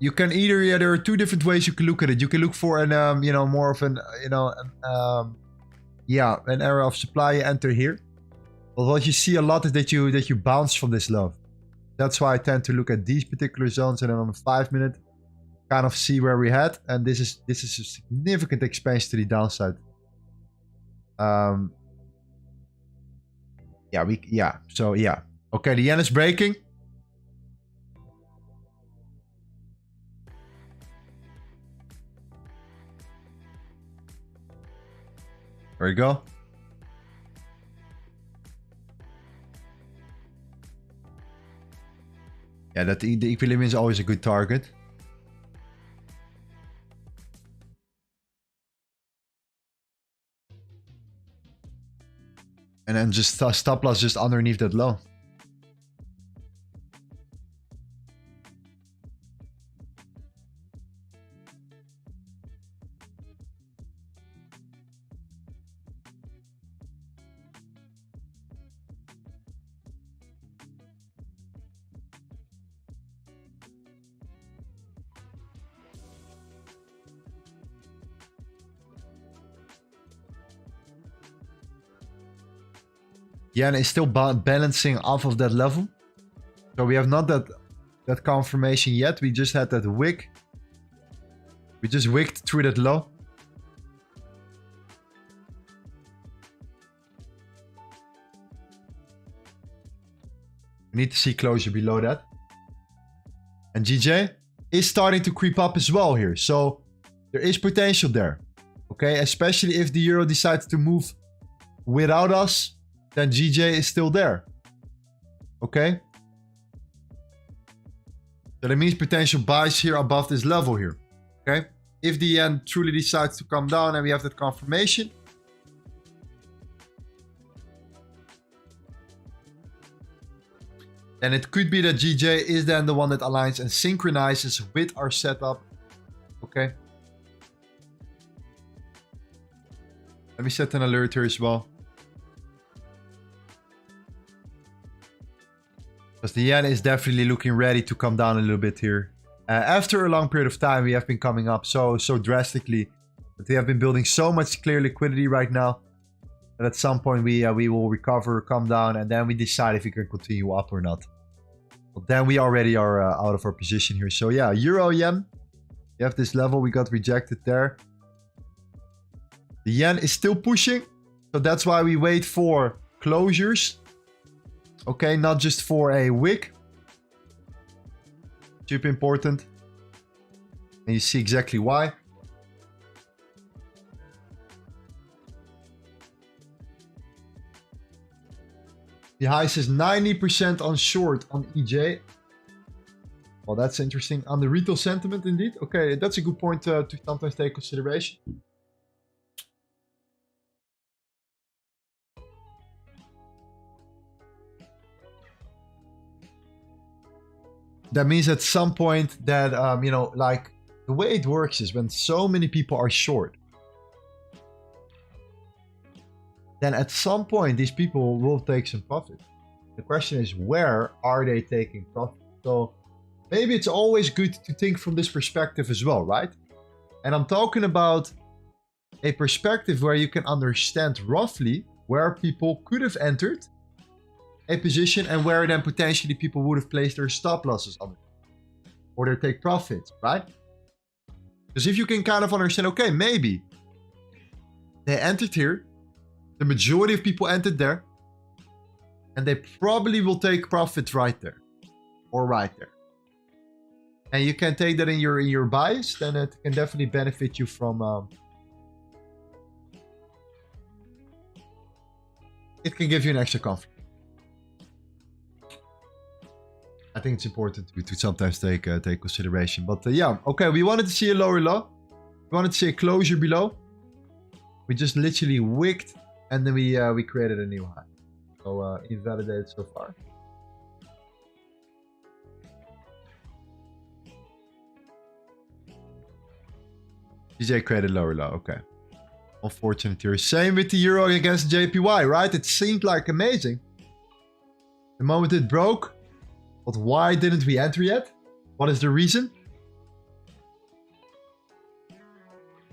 You can either, yeah, there are 2 different ways you can look at it. You can look for an, you know, more of an, you know, yeah, an area of supply. You enter here. But what you see a lot is that you bounce from this low. That's why I tend to look at these particular zones and then on the 5 minute, kind of see where we had. And this is a significant expansion to the downside. So yeah. Okay, the yen is breaking. There we go. Yeah, that the equilibrium is always a good target. And then just stop loss just underneath that low. Yen is still balancing off of that level. So we have not that confirmation yet. We just had that wick. We just wicked through that low. We need to see closure below that. And GJ is starting to creep up as well here. So there is potential there. Okay, especially if the euro decides to move without us. Then GJ is still there. Okay? So that means potential buys here above this level here. Okay? If the yen truly decides to come down and we have that confirmation. Then it could be that GJ is then the one that aligns and synchronizes with our setup. Okay? Let me set an alert here as well. Because the yen is definitely looking ready to come down a little bit here. After a long period of time, we have been coming up so drastically. But we have been building so much clear liquidity right now that at some point we will recover, come down, and then we decide if we can continue up or not. But then we already are out of our position here. So yeah, euro yen. You have this level, we got rejected there. The yen is still pushing, so that's why we wait for closures. Okay, not just for a wick. Super important. And you see exactly why. The high says 90% on short on EJ. Well, that's interesting. On the retail sentiment, indeed. Okay, that's a good point to sometimes take consideration. That means at some point that, you know, like the way it works is when so many people are short, then at some point these people will take some profit. The question is, where are they taking profit? So maybe it's always good to think from this perspective as well, right? And I'm talking about a perspective where you can understand roughly where people could have entered a position and where then potentially people would have placed their stop losses on it or their take profits, right? Because if you can kind of understand, okay, maybe they entered here, the majority of people entered there, and they probably will take profit right there or right there. And you can take that in your bias, then it can definitely benefit you from it can give you an extra confidence. I think it's important to sometimes take consideration. But yeah, okay, we wanted to see a lower low. We wanted to see a closure below. We just literally wicked, and then we created a new high. So invalidated so far. DJ created lower low, okay. Unfortunate here. Same with the euro against JPY, right? It seemed like amazing. The moment it broke. But why didn't we enter yet? What is the reason?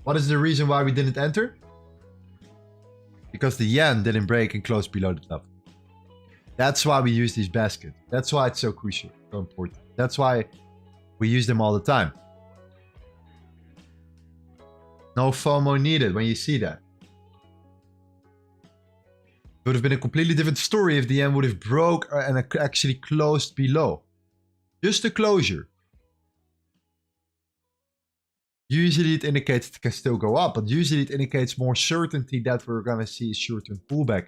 What is the reason why we didn't enter? Because the yen didn't break and close below the level. That's why we use these baskets. That's why it's so crucial, so important. That's why we use them all the time. No FOMO needed when you see that. It would have been a completely different story if the yen would have broke and actually closed below. Just a closure. Usually it indicates it can still go up, but usually it indicates more certainty that we're going to see a short-term pullback,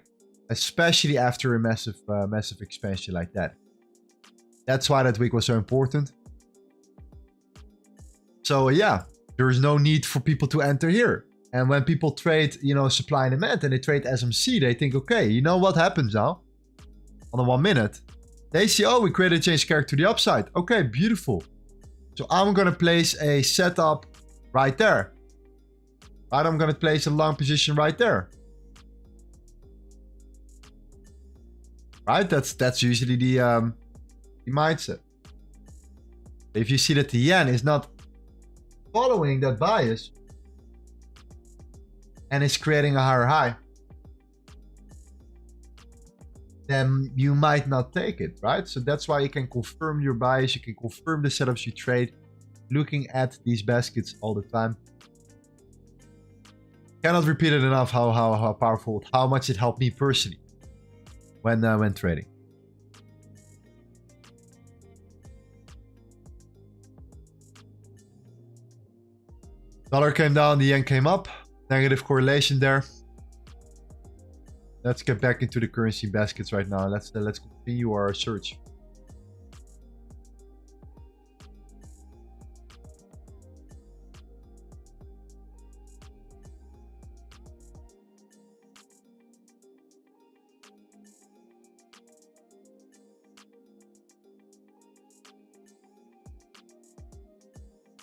especially after a massive expansion like that. That's why that week was so important. So yeah, there is no need for people to enter here. And when people trade, you know, supply and demand, and they trade SMC, they think, okay, you know what happens now? On the 1 minute, they see, oh, we created a change character to the upside. Okay, beautiful. So I'm going to place a setup right there. Right, I'm going to place a long position right there. Right, that's usually the mindset. If you see that the yen is not following that bias, and it's creating a higher high, then you might not take it, right? So that's why you can confirm your bias, you can confirm the setups you trade, looking at these baskets all the time. Cannot repeat it enough how powerful, how much it helped me personally when trading. Dollar came down, the yen came up. Negative correlation there. Let's get back into the currency baskets right now. Let's continue our search.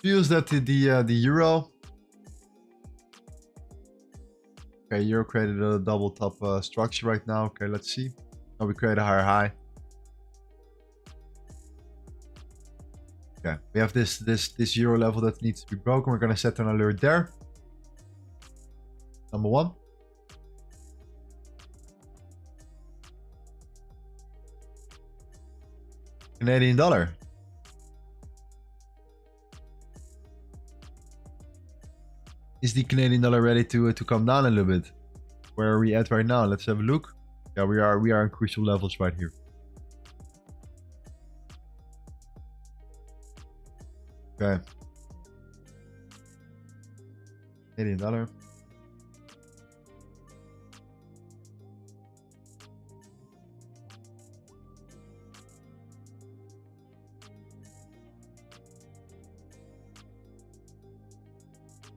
Feels that the euro. Okay, euro created a double top structure right now. Okay, let's see. Now we create a higher high. Okay, we have this euro level that needs to be broken. We're gonna set an alert there. Number one. Canadian dollar. Is the Canadian dollar ready to come down a little bit? Where are we at right now? Let's have a look. Yeah, we are in crucial levels right here. Okay. Canadian dollar.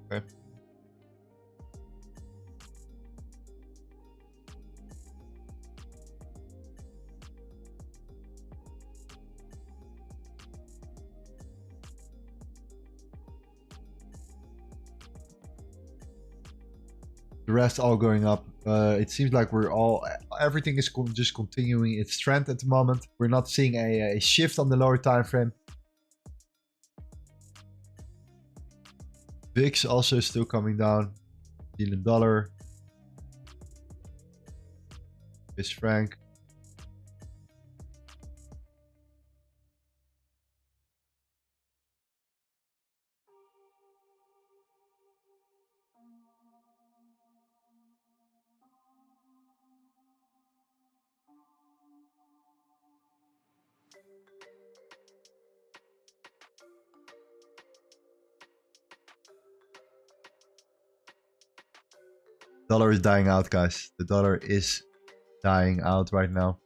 Okay. The rest all going up. It seems like everything is just continuing its trend at the moment. We're not seeing a shift on the lower time frame. VIX also still coming down. New Zealand dollar. Swiss franc. Dollar is dying out, guys. The dollar is dying out right now.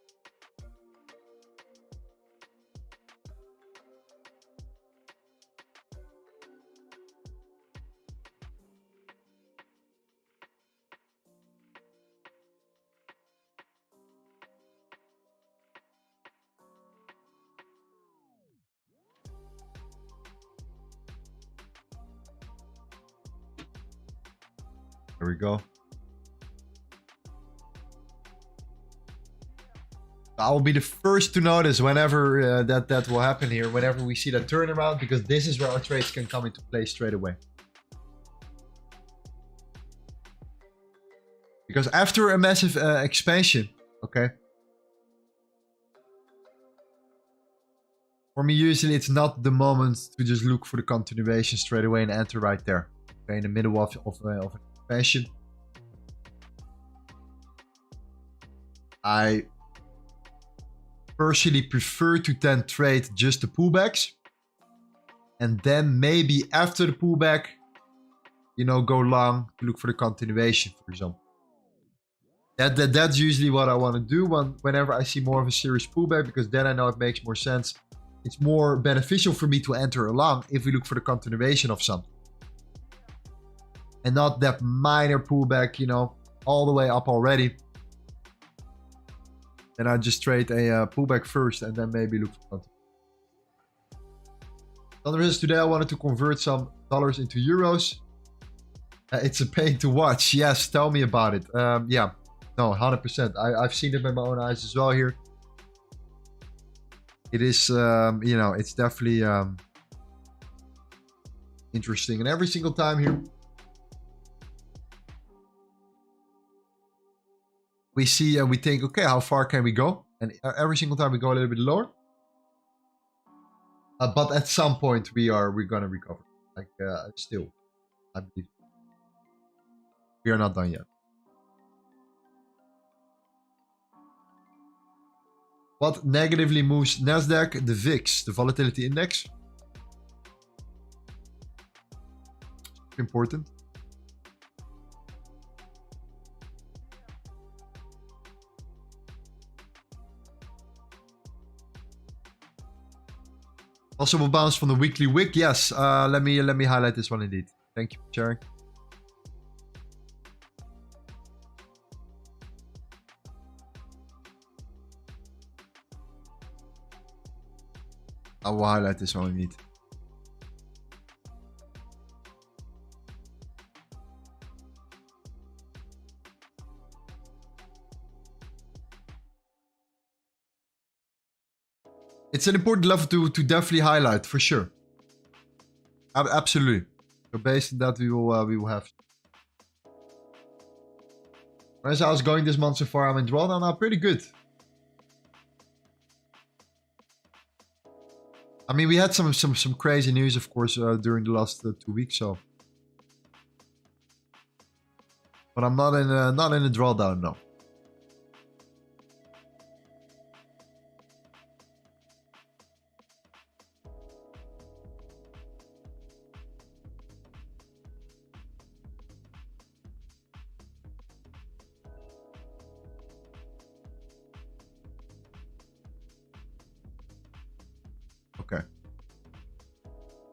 There we go. I will be the first to notice whenever that will happen here, whenever we see that turnaround, because this is where our trades can come into play straight away. Because after a massive expansion, okay, for me usually it's not the moment to just look for the continuation straight away and enter right there. Okay, in the middle of an expansion, I personally prefer to then trade just the pullbacks, and then maybe after the pullback, you know, go long to look for the continuation, for example. That's usually what I want to do whenever I see more of a serious pullback, because then I know it makes more sense. It's more beneficial for me to enter a long if we look for the continuation of something, and not that minor pullback, you know, all the way up already. Then I just trade a pullback first and then maybe look for continuation. Nonetheless, today I wanted to convert some dollars into euros. It's a pain to watch. Yes, tell me about it. Yeah, no, 100%. I've seen it with my own eyes as well here. It is, you know, it's definitely interesting. And every single time here, we see, we think, okay, how far can we go? And every single time we go a little bit lower. But at some point we're gonna recover. Like still, I believe we are not done yet. What negatively moves Nasdaq? The VIX, the volatility index. Important. Possible bounce from the weekly wick. Yes, let me highlight this one indeed. Thank you for sharing. I will highlight this one indeed. It's an important level to definitely highlight, for sure. Absolutely. So based on that, we will have. As I was going this month so far, I'm in drawdown now. Pretty good. I mean, we had some crazy news, of course, during the last 2 weeks, so. But I'm not in a drawdown, no. Okay.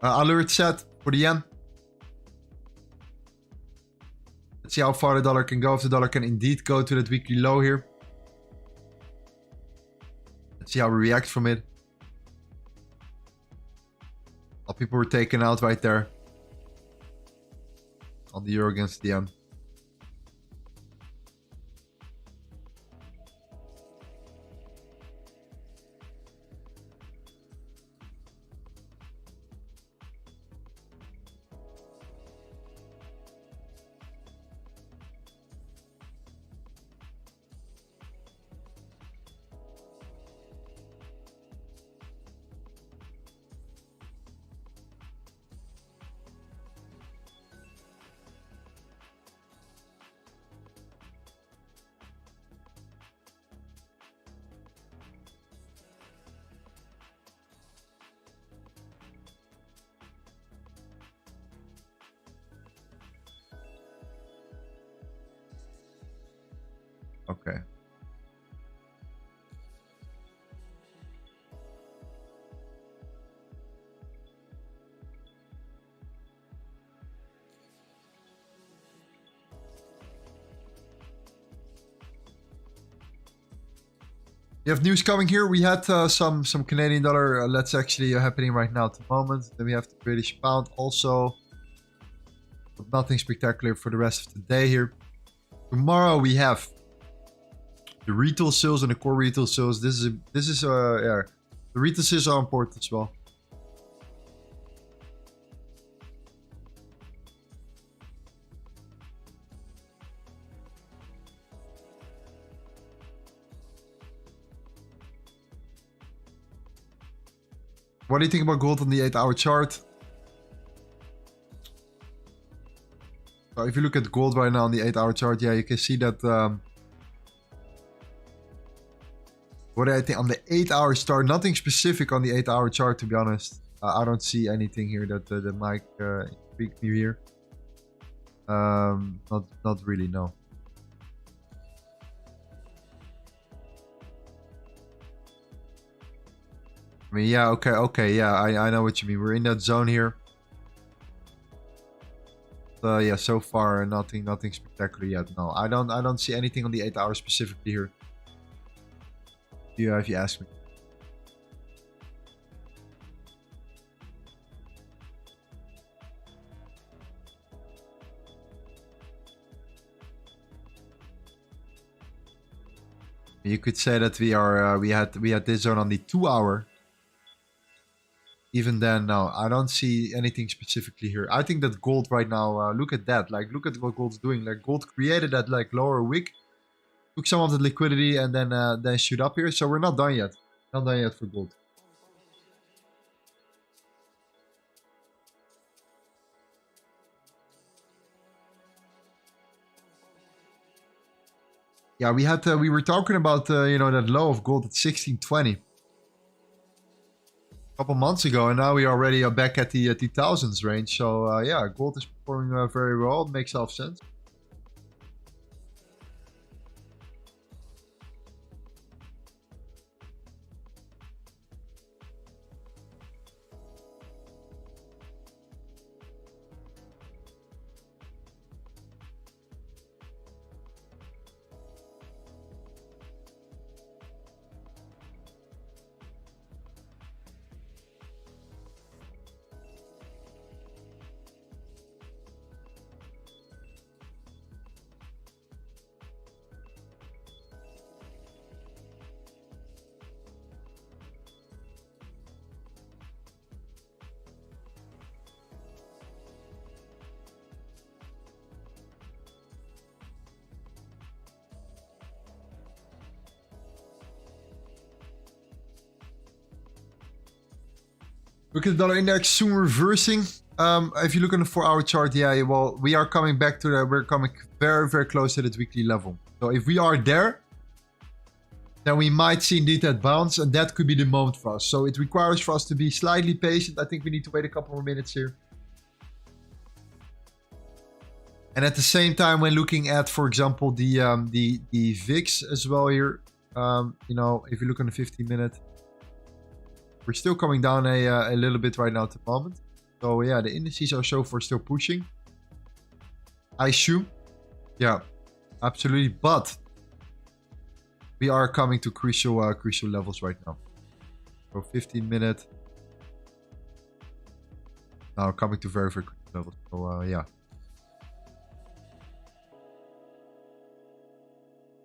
Alert set for the yen. Let's see how far the dollar can go. If the dollar can indeed go to that weekly low here. Let's see how we react from it. All people were taken out right there. On the euro against the yen. Okay. You have news coming here. We had some Canadian dollar. That's actually happening right now at the moment. Then we have the British pound also. But nothing spectacular for the rest of the day here. Tomorrow we have the retail sales and the core retail sales. This is yeah, the retail sales are important as well. What do you think about gold on the 8-hour chart? So if you look at gold right now on the 8-hour chart, yeah, you can see that. What do I think on the 8-hour chart? Nothing specific on the 8-hour chart, to be honest. I don't see anything here that might intrigue me here. Not really, no. I mean, yeah, okay, yeah, I know what you mean. We're in that zone here. Yeah, so far nothing spectacular yet. No, I don't see anything on the 8-hour specifically here. Yeah, if you ask me. You could say that we are we had this zone on the 2-hour. Even then, no, I don't see anything specifically here. I think that gold right now, look at that. Like, look at what gold's doing. Like, gold created that like lower wick, took some of the liquidity, and then shoot up here. So we're not done yet. Not done yet for gold. Yeah, we were talking about you know, that low of gold at 1620. Couple months ago, and now we already are back at the thousands range. So yeah, gold is performing very well. It makes a lot of sense. Look at the dollar index soon reversing. If you look on the 4-hour chart, yeah, well, we are coming back to that. We're coming very, very close to that weekly level. So if we are there, then we might see indeed that bounce, and that could be the moment for us. So it requires for us to be slightly patient. I think we need to wait a couple more minutes here. And at the same time, when looking at, for example, the VIX as well here, you know, if you look on the 15-minute, we're still coming down a little bit right now at the moment. So yeah, the indices are so far still pushing, I assume. Yeah, absolutely. But we are coming to crucial levels right now. So 15-minute. Now coming to very, very crucial levels. So yeah.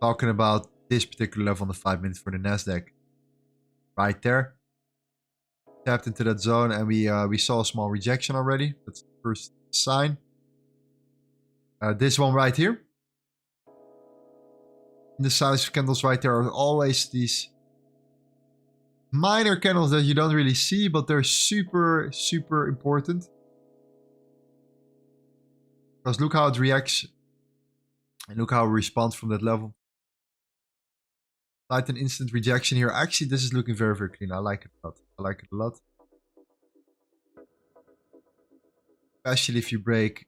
Talking about this particular level on the 5 minutes for the Nasdaq. Right there. Tapped into that zone, and we saw a small rejection already. That's the first sign. This one right here. In the size of candles right there are always these minor candles that you don't really see, but they're super, super important. Because look how it reacts. And look how it responds from that level. Slight and instant rejection here. Actually, this is looking very, very clean. I like it a lot. I like it a lot. Especially if you break.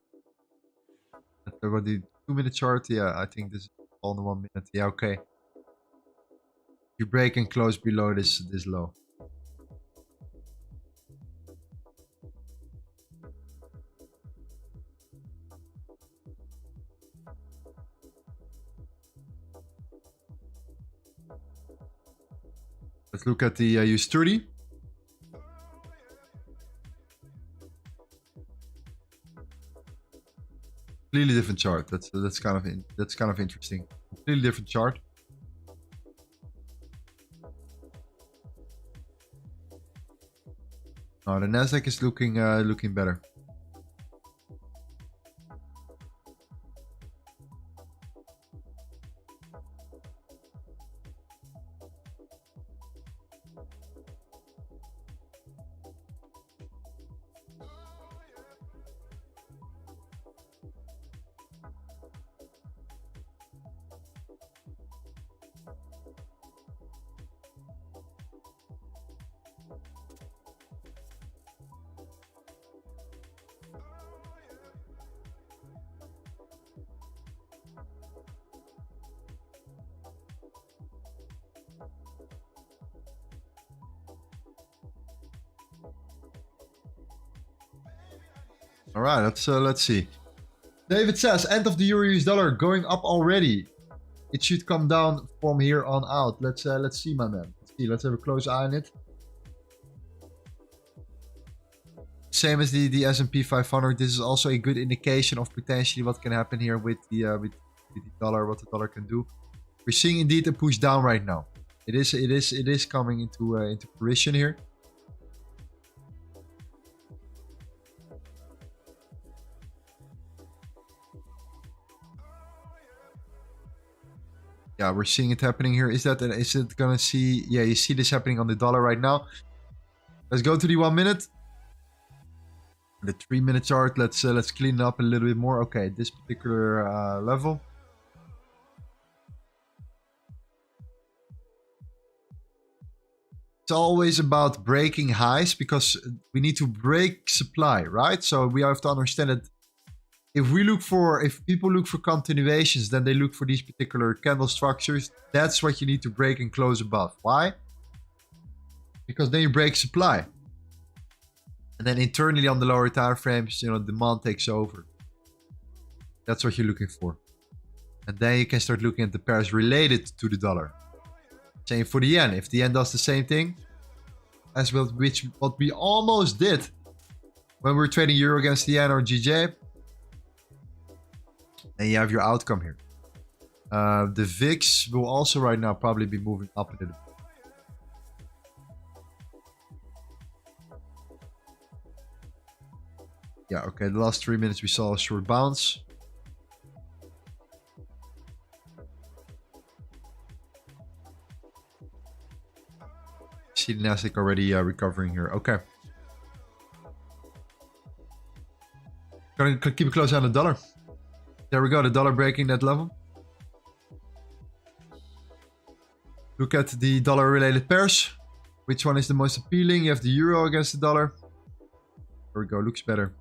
Let's go the 2-minute chart. Yeah, I think this is all in the 1 minute. Yeah, okay. You break and close below this low. Let's look at the USD. Completely different chart. That's kind of interesting. Completely different chart. Oh, the Nasdaq is looking better. All right, let's see. David says, end of the euro-US dollar going up already. It should come down from here on out. Let's see, my man. Let's see. Let's have a close eye on it. Same as the S&P 500. This is also a good indication of potentially what can happen here with the dollar, what the dollar can do. We're seeing indeed a push down right now. It is coming into fruition here. Yeah, we're seeing it happening here. Is it gonna see? Yeah, you see this happening on the dollar right now. Let's go to the 1 minute. The 3-minute chart. Let's clean it up a little bit more. Okay, this particular level. It's always about breaking highs because we need to break supply, right? So we have to understand that if people look for continuations, then they look for these particular candle structures. That's what you need to break and close above. Why? Because then you break supply. And then internally on the lower time frames, you know, demand takes over. That's what you're looking for. And then you can start looking at the pairs related to the dollar. Same for the yen. If the yen does the same thing as what we almost did when we were trading euro against the yen or GJ, then you have your outcome here. The VIX will also right now probably be moving up a little bit. Yeah, okay, the last 3 minutes we saw a short bounce. See the Nasdaq already recovering here. Okay. Gonna keep a close eye on the dollar. There we go, the dollar breaking that level. Look at the dollar related pairs. Which one is the most appealing? You have the euro against the dollar. There we go, looks better.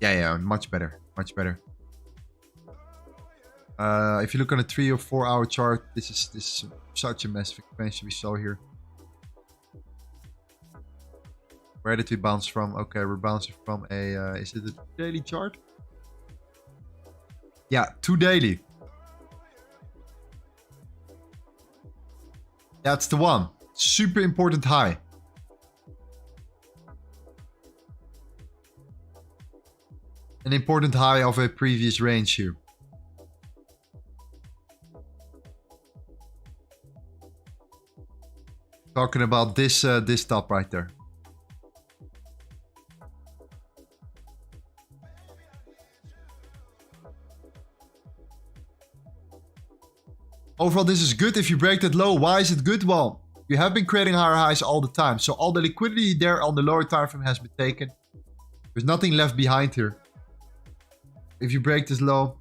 Yeah, much better, much better. If you look on a 3 or 4 hour chart, this is such a massive expansion we saw here. Where did we bounce from? Okay, we're bouncing from a, is it a daily chart? Yeah, 2 daily. That's the one. Super important high. An important high of a previous range here. Talking about this this top right there. Overall, this is good if you break that low. Why is it good? Well, you have been creating higher highs all the time. So all the liquidity there on the lower time frame has been taken. There's nothing left behind here. If you break this low.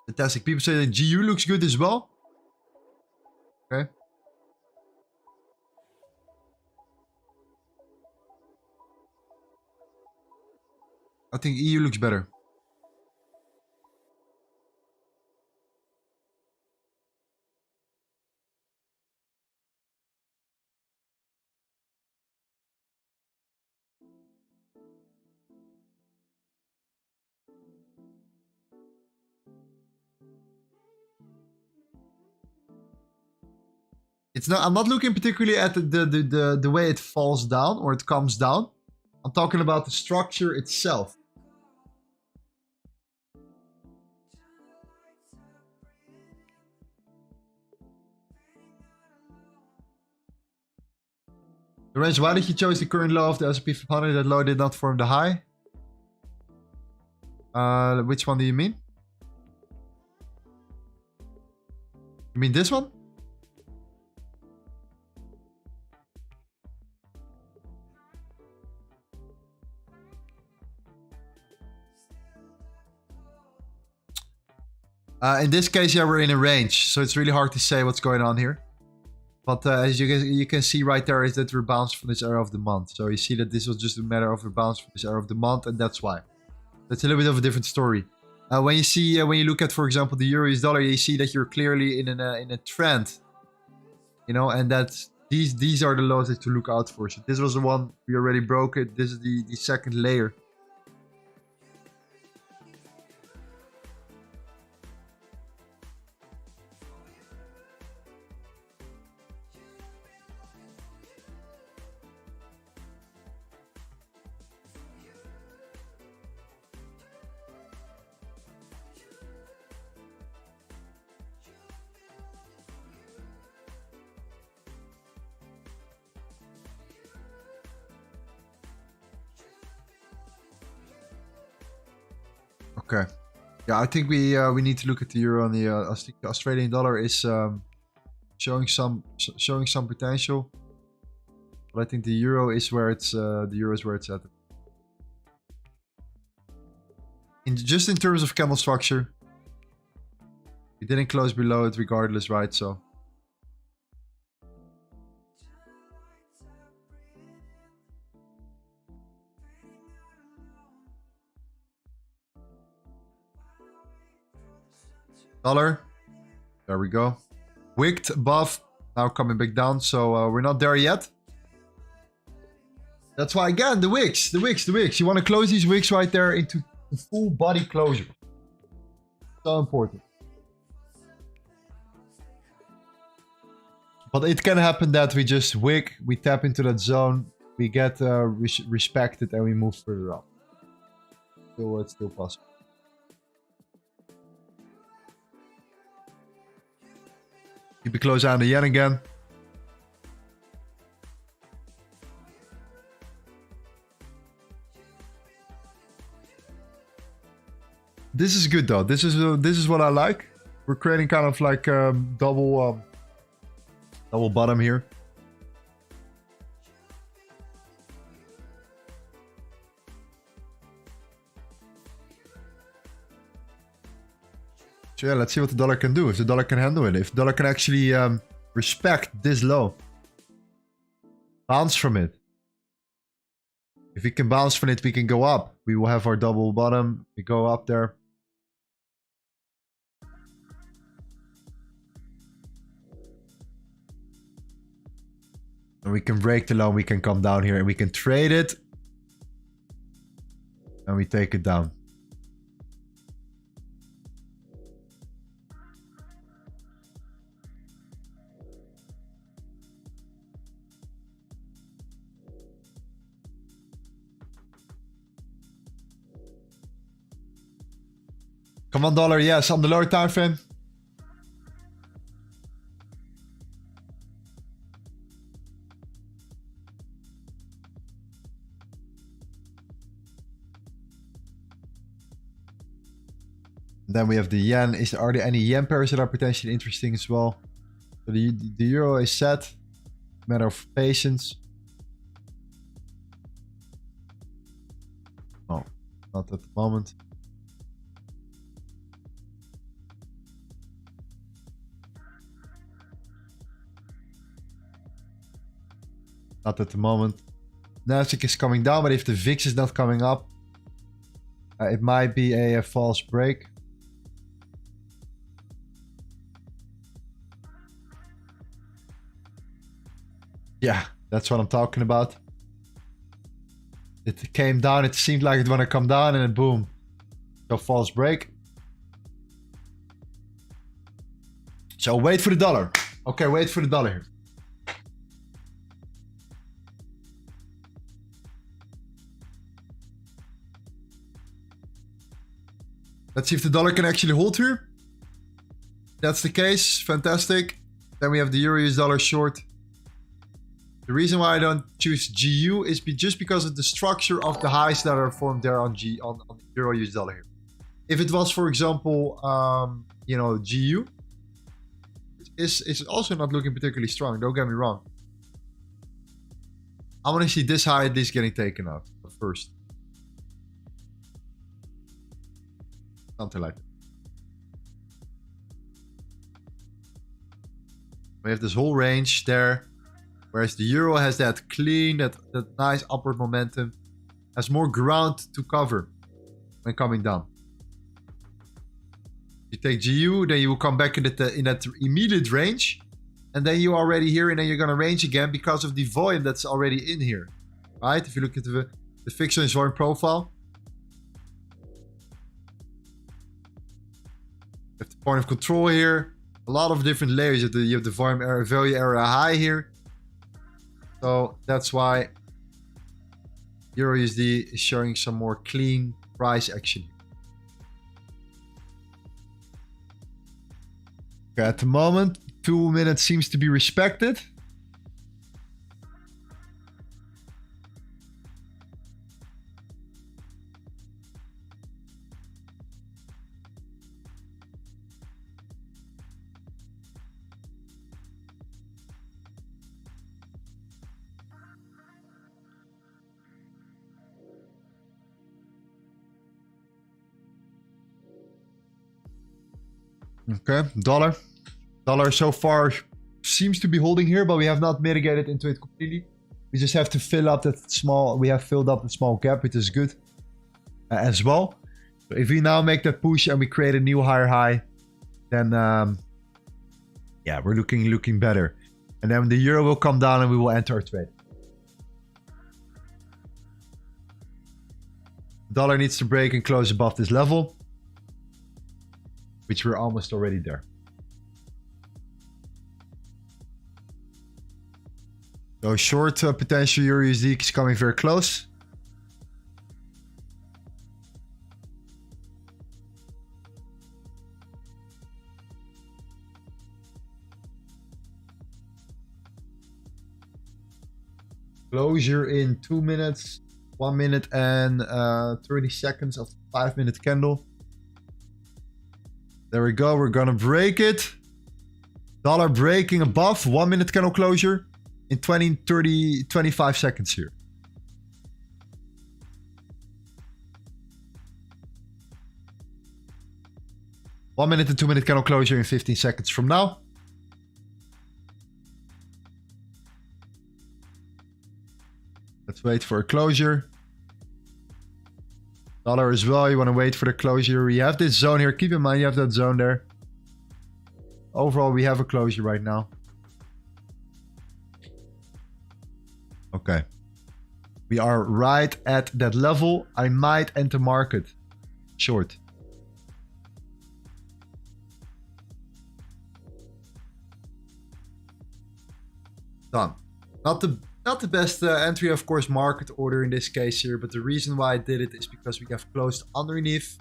Fantastic. People say that GU looks good as well. Okay. I think EU looks better. It's not. I'm not looking particularly at the way it falls down or it comes down. I'm talking about the structure itself. Lorenzo, why did you choose the current low of the S&P 500? That low did not form the high. Which one do you mean? You mean this one? In this case, yeah, we're in a range, so it's really hard to say what's going on here. But as you can see right there is that we're bounced from this area of the month. So you see that this was just a matter of a bounce from this area of the month, and that's why. That's a little bit of a different story. When you look at, for example, the euro US dollar, you see that you're clearly in a trend. You know, and that's these are the lows that to look out for. So this was the one we already broke it. This is the second layer. Okay. Yeah, I think we need to look at the euro and the Australian dollar is showing some potential, but I think the euro is where it's at. Just in terms of candle structure, we didn't close below it regardless, right? So. Dollar. There we go. Wicked above. Now coming back down. So we're not there yet. That's why, again, the wicks. You want to close these wicks right there into the full body closure. So important. But it can happen that we just wick. We tap into that zone. We get respected and we move further up. So it's still possible. Keep a close eye on the yen again. This is good though. This is what I like. We're creating kind of like double bottom here. So yeah, let's see what the dollar can do. If the dollar can handle it. If the dollar can actually respect this low. Bounce from it. If we can bounce from it, we can go up. We will have our double bottom. We go up there. And we can break the low. We can come down here and we can trade it. And we take it down. Come on, dollar. Yes, on the lower time frame. Then we have the yen. Are there any yen pairs that are potentially interesting as well? So the euro is set. Matter of patience. Oh, not at the moment. Not at the moment. Nasdaq is coming down, but if the VIX is not coming up, it might be a false break. Yeah, that's what I'm talking about. It came down. It seemed like it want to come down, and then boom. So false break. So wait for the dollar. Okay, wait for the dollar here. Let's see if the dollar can actually hold here. That's the case. Fantastic. Then we have the euro US dollar short. The reason why I don't choose GU is just because of the structure of the highs that are formed there on euro US dollar here. If it was, for example, you know, GU, it's also not looking particularly strong. Don't get me wrong. I want to see this high at least getting taken out first. Something like that. We have this whole range there. Whereas the euro has that clean, that nice upward momentum. Has more ground to cover when coming down. You take GU, then you will come back in that immediate range. And then you're already here, and then you're going to range again because of the volume that's already in here. Right? If you look at the fixed range volume profile. You have the point of control here. A lot of different layers. You have the volume area, value area high here. So that's why EURUSD is showing some more clean price action. Okay, at the moment, 2 minutes seems to be respected. Okay, dollar so far seems to be holding here, but we have not mitigated into it completely. We just have to fill up that small, we have filled up the small gap, which is good as well. So if we now make that push and we create a new higher high, then yeah, we're looking better. And then the euro will come down and we will enter our trade. Dollar needs to break and close above this level, which we're almost already there. So short potential EURUSD is coming very close. Closure in 2 minutes, 1 minute and 30 seconds of the 5-minute candle. There we go. We're gonna break it. Dollar breaking above 1 minute candle closure in 20, 30, 25 seconds here. One minute and 2 minute candle closure in 15 seconds from now. Let's wait for a closure. Dollar as well. You want to wait for the closure. We have this zone here. Keep in mind you have that zone there. Overall, we have a closure right now. Okay. We are right at that level. I might enter market short. Done. Not the best entry, of course, market order in this case here, but the reason why I did it is because we have closed underneath.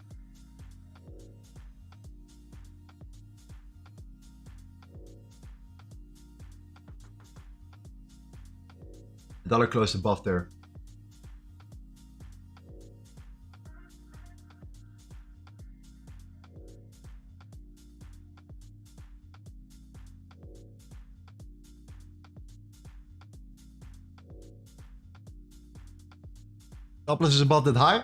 The dollar closed above there. Stop loss is above that high.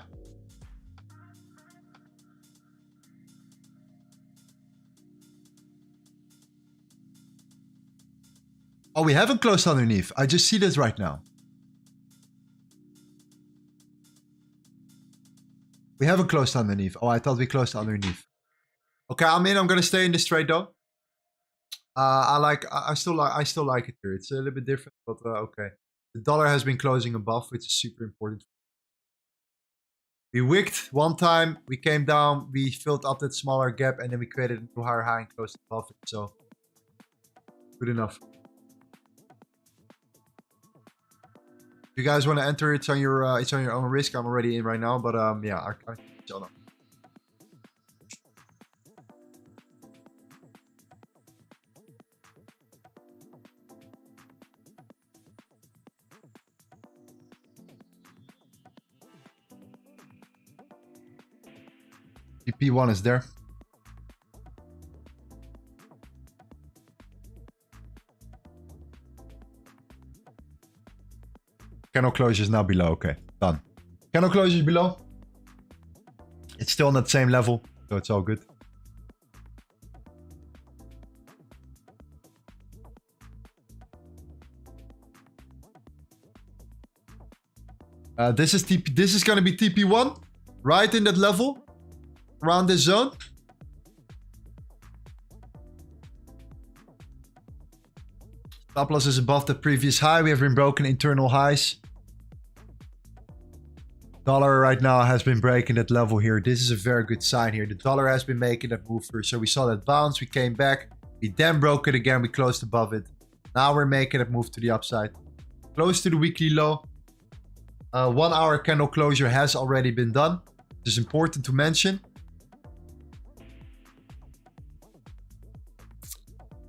Oh, we haven't closed underneath. I just see this right now. We haven't closed underneath. Oh, I thought we closed underneath. Okay, I'm in. I'm gonna stay in this trade though. I still like it here. It's a little bit different, but okay. The dollar has been closing above, which is super important. We wicked one time, we came down, we filled up that smaller gap, and then we created a new higher high and closed above it. So good enough. If you guys want to enter, it's on your own risk. I'm already in right now, but yeah, I don't know. GP1 is there. Candle closure is now below. Okay, done. Candle closure is below. It's still on that same level, so it's all good. This is going to be TP1, right in that level. Around this zone. Stop loss is above the previous high. We have been broken internal highs. Dollar right now has been breaking that level here. This is a very good sign here. The dollar has been making that move through. So we saw that bounce. We came back. We then broke it again. We closed above it. Now we're making that move to the upside. Close to the weekly low. 1 hour candle closure has already been done. This is important to mention.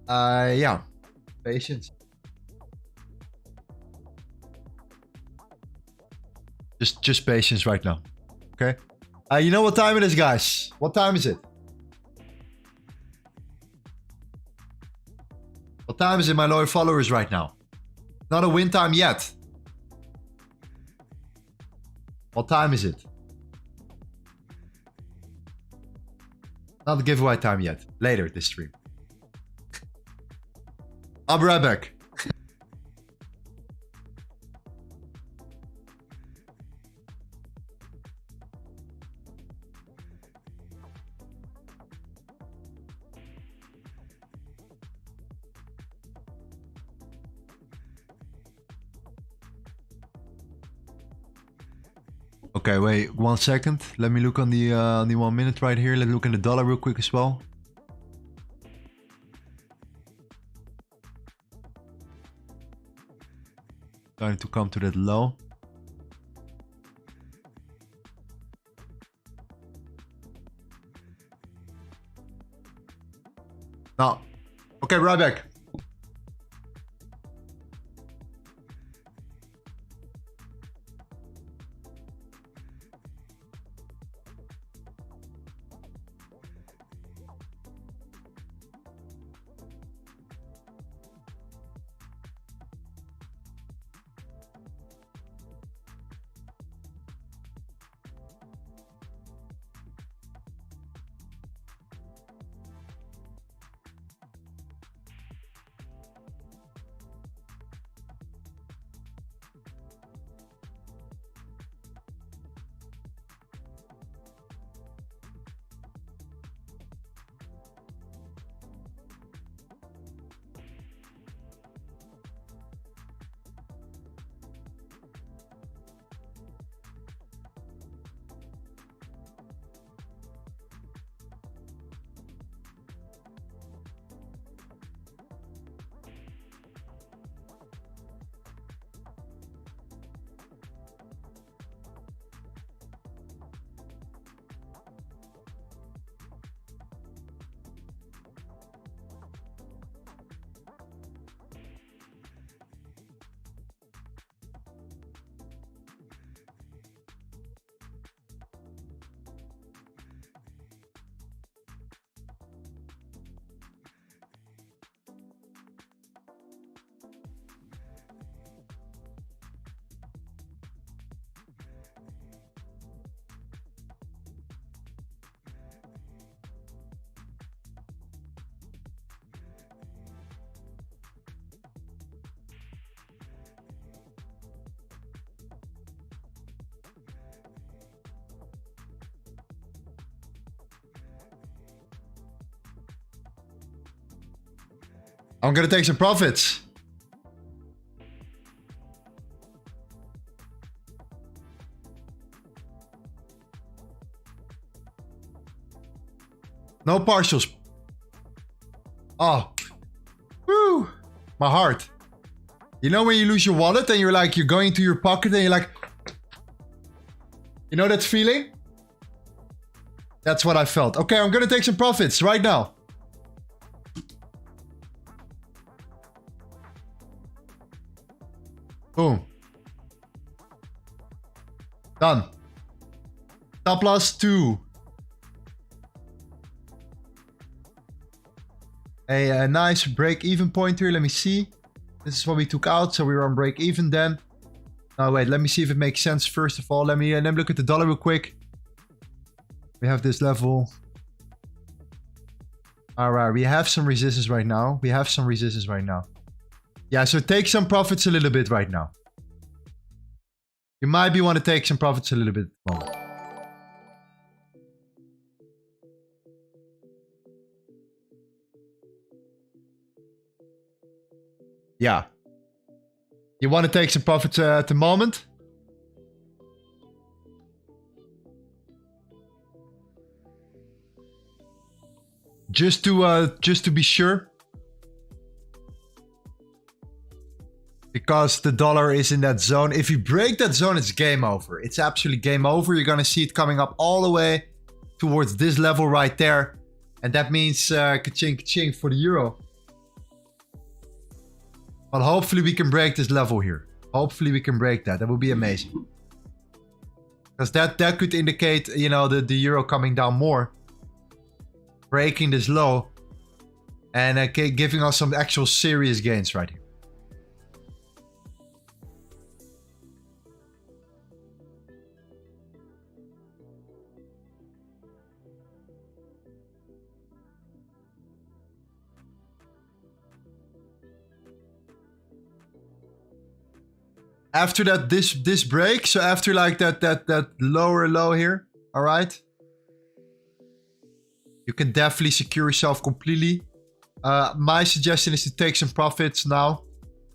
Yeah, patience. Just patience right now. Okay. You know what time it is, guys? What time is it? What time is it, my loyal followers, right now? Not a win time yet. What time is it? Not the giveaway time yet. Later this stream. I'll be right back. Okay, wait 1 second. Let me look on the 1 minute right here. Let's look at the dollar real quick as well. Trying to come to that low. Now, okay, right back. I'm gonna take some profits. No partials. Oh. Woo. My heart. You know when you lose your wallet and you're like, you're going to your pocket and you're like... You know that feeling? That's what I felt. Okay, I'm gonna take some profits right now. Boom. Done. Stop loss 2. A nice break-even point here. Let me see. This is what we took out, so we were on break-even then. Oh wait, let me see if it makes sense first of all. Let me look at the dollar real quick. We have this level. Alright, we have some resistance right now. Yeah, so take some profits a little bit right now. You might be want to take some profits a little bit at the moment. Yeah. You want to take some profits at the moment? Just to be sure. Because the dollar is in that zone. If you break that zone, it's game over. It's absolutely game over. You're going to see it coming up all the way towards this level right there. And that means ka-ching ka-ching for the euro. But hopefully we can break this level here. Hopefully we can break that. That would be amazing. Because that could indicate, you know, the euro coming down more. Breaking this low. And giving us some actual serious gains right here. After that, this break, so after like that lower low here, all right, you can definitely secure yourself completely. My suggestion is to take some profits now,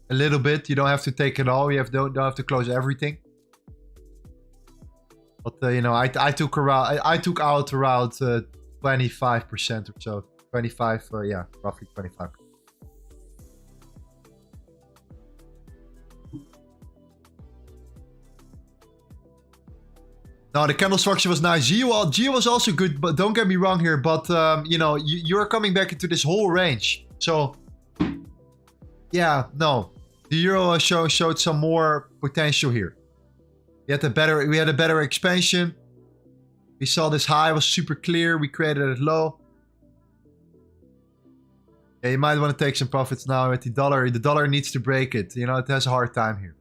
a little bit. You don't have to take it all. You don't have to close everything. But you know, I took out around 25% or so, 25, yeah, roughly 25. No, the candle structure was nice. GEO was also good, but don't get me wrong here. But, you know, you're coming back into this whole range. So, yeah, no. The euro showed some more potential here. We had a better expansion. We saw this high was super clear. We created it low. Yeah, you might want to take some profits now with the dollar. The dollar needs to break it. You know, it has a hard time here.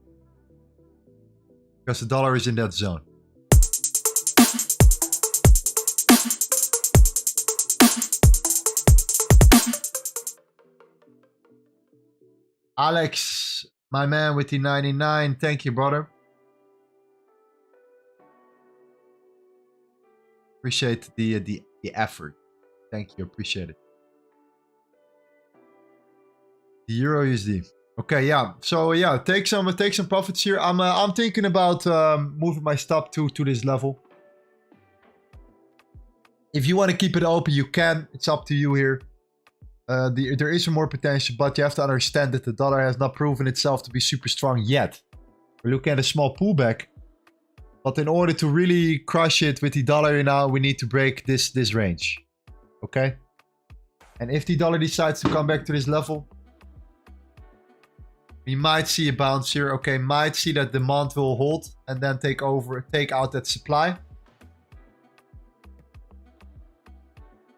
Because the dollar is in that zone. Alex, my man with the 99. Thank you, brother. Appreciate the effort. Thank you. Appreciate it. The euro USD. Okay, yeah. So yeah, take some profits here. I'm thinking about moving my stop to this level. If you want to keep it open, you can. It's up to you here. There is some more potential, but you have to understand that the dollar has not proven itself to be super strong yet. We're looking at a small pullback. But in order to really crush it with the dollar now, we need to break this range. Okay? And if the dollar decides to come back to this level, we might see a bounce here. Okay, might see that demand will hold and then take out that supply.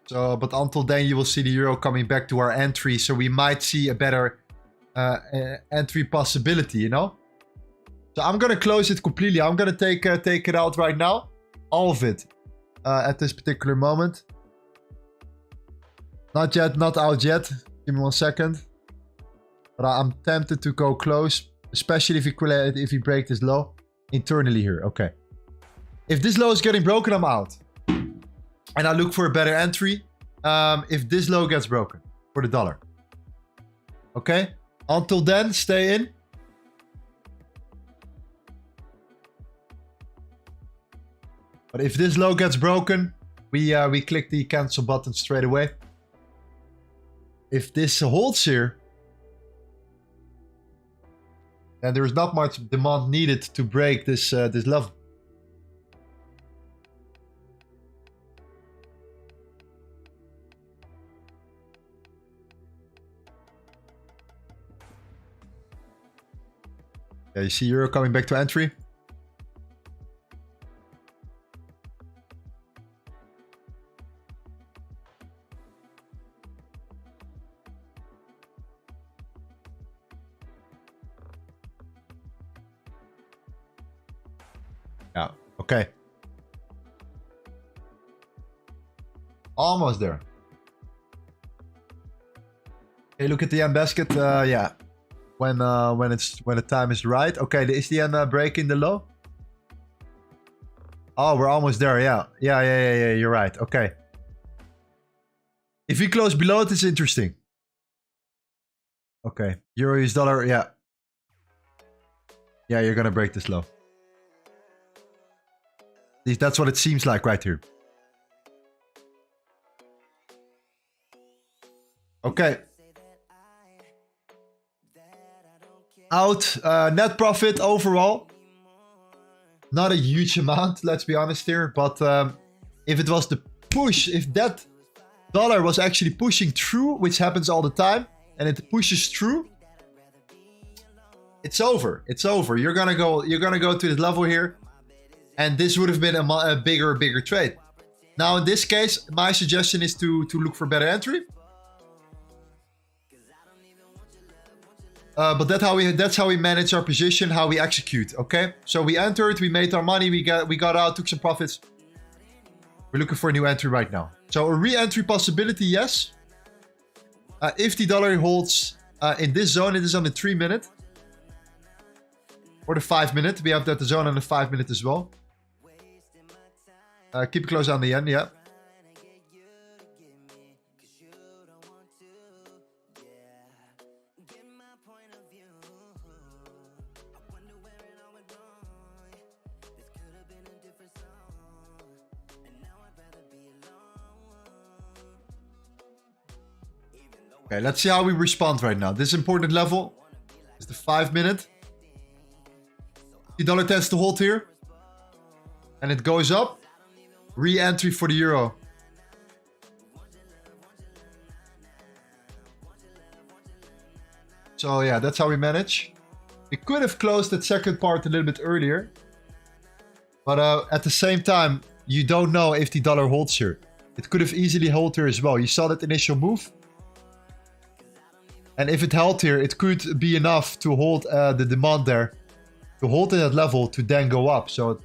So, but until then, you will see the euro coming back to our entry. So we might see a better entry possibility, you know? So I'm going to close it completely. I'm going to take it out right now. All of it at this particular moment. Not yet, not out yet. Give me 1 second. But I'm tempted to go close. Especially if you break this low internally here. Okay. If this low is getting broken, I'm out. And I look for a better entry if this low gets broken for the dollar. Okay? Until then, stay in. But if this low gets broken, we click the cancel button straight away. If this holds here, then there is not much demand needed to break this this level. Yeah, you see euro coming back to entry. Yeah, okay. Almost there. Okay, look at the end basket. Yeah, when the time is right. Okay, is the end breaking the low? Oh, we're almost there. Yeah, you're right. Okay. If we close below it, it's interesting. Okay, euro US dollar. Yeah, you're gonna break this low. At least that's what it seems like right here. Okay. Out net profit overall. Not a huge amount, let's be honest here. But if it was the push, if that dollar was actually pushing through, which happens all the time, and it pushes through, it's over. It's over. You're gonna go to this level here, and this would have been a bigger trade. Now in this case, my suggestion is to look for better entry. But that's how we manage our position, how we execute. Okay, so we entered, we made our money, we got out, took some profits. We're looking for a new entry right now. So a re-entry possibility, yes. If the dollar holds in this zone, it is on the 3-minute or the 5-minute. We have that the zone on the 5-minute as well. Keep it close on the end, yeah. Okay, let's see how we respond right now. This important level is the 5-minute. The dollar tends to hold here. And it goes up. Re-entry for the euro. So yeah, that's how we manage. We could have closed that second part a little bit earlier. But at the same time, you don't know if the dollar holds here. It could have easily held here as well. You saw that initial move. And if it held here, it could be enough to hold the demand there. To hold at that level to then go up. So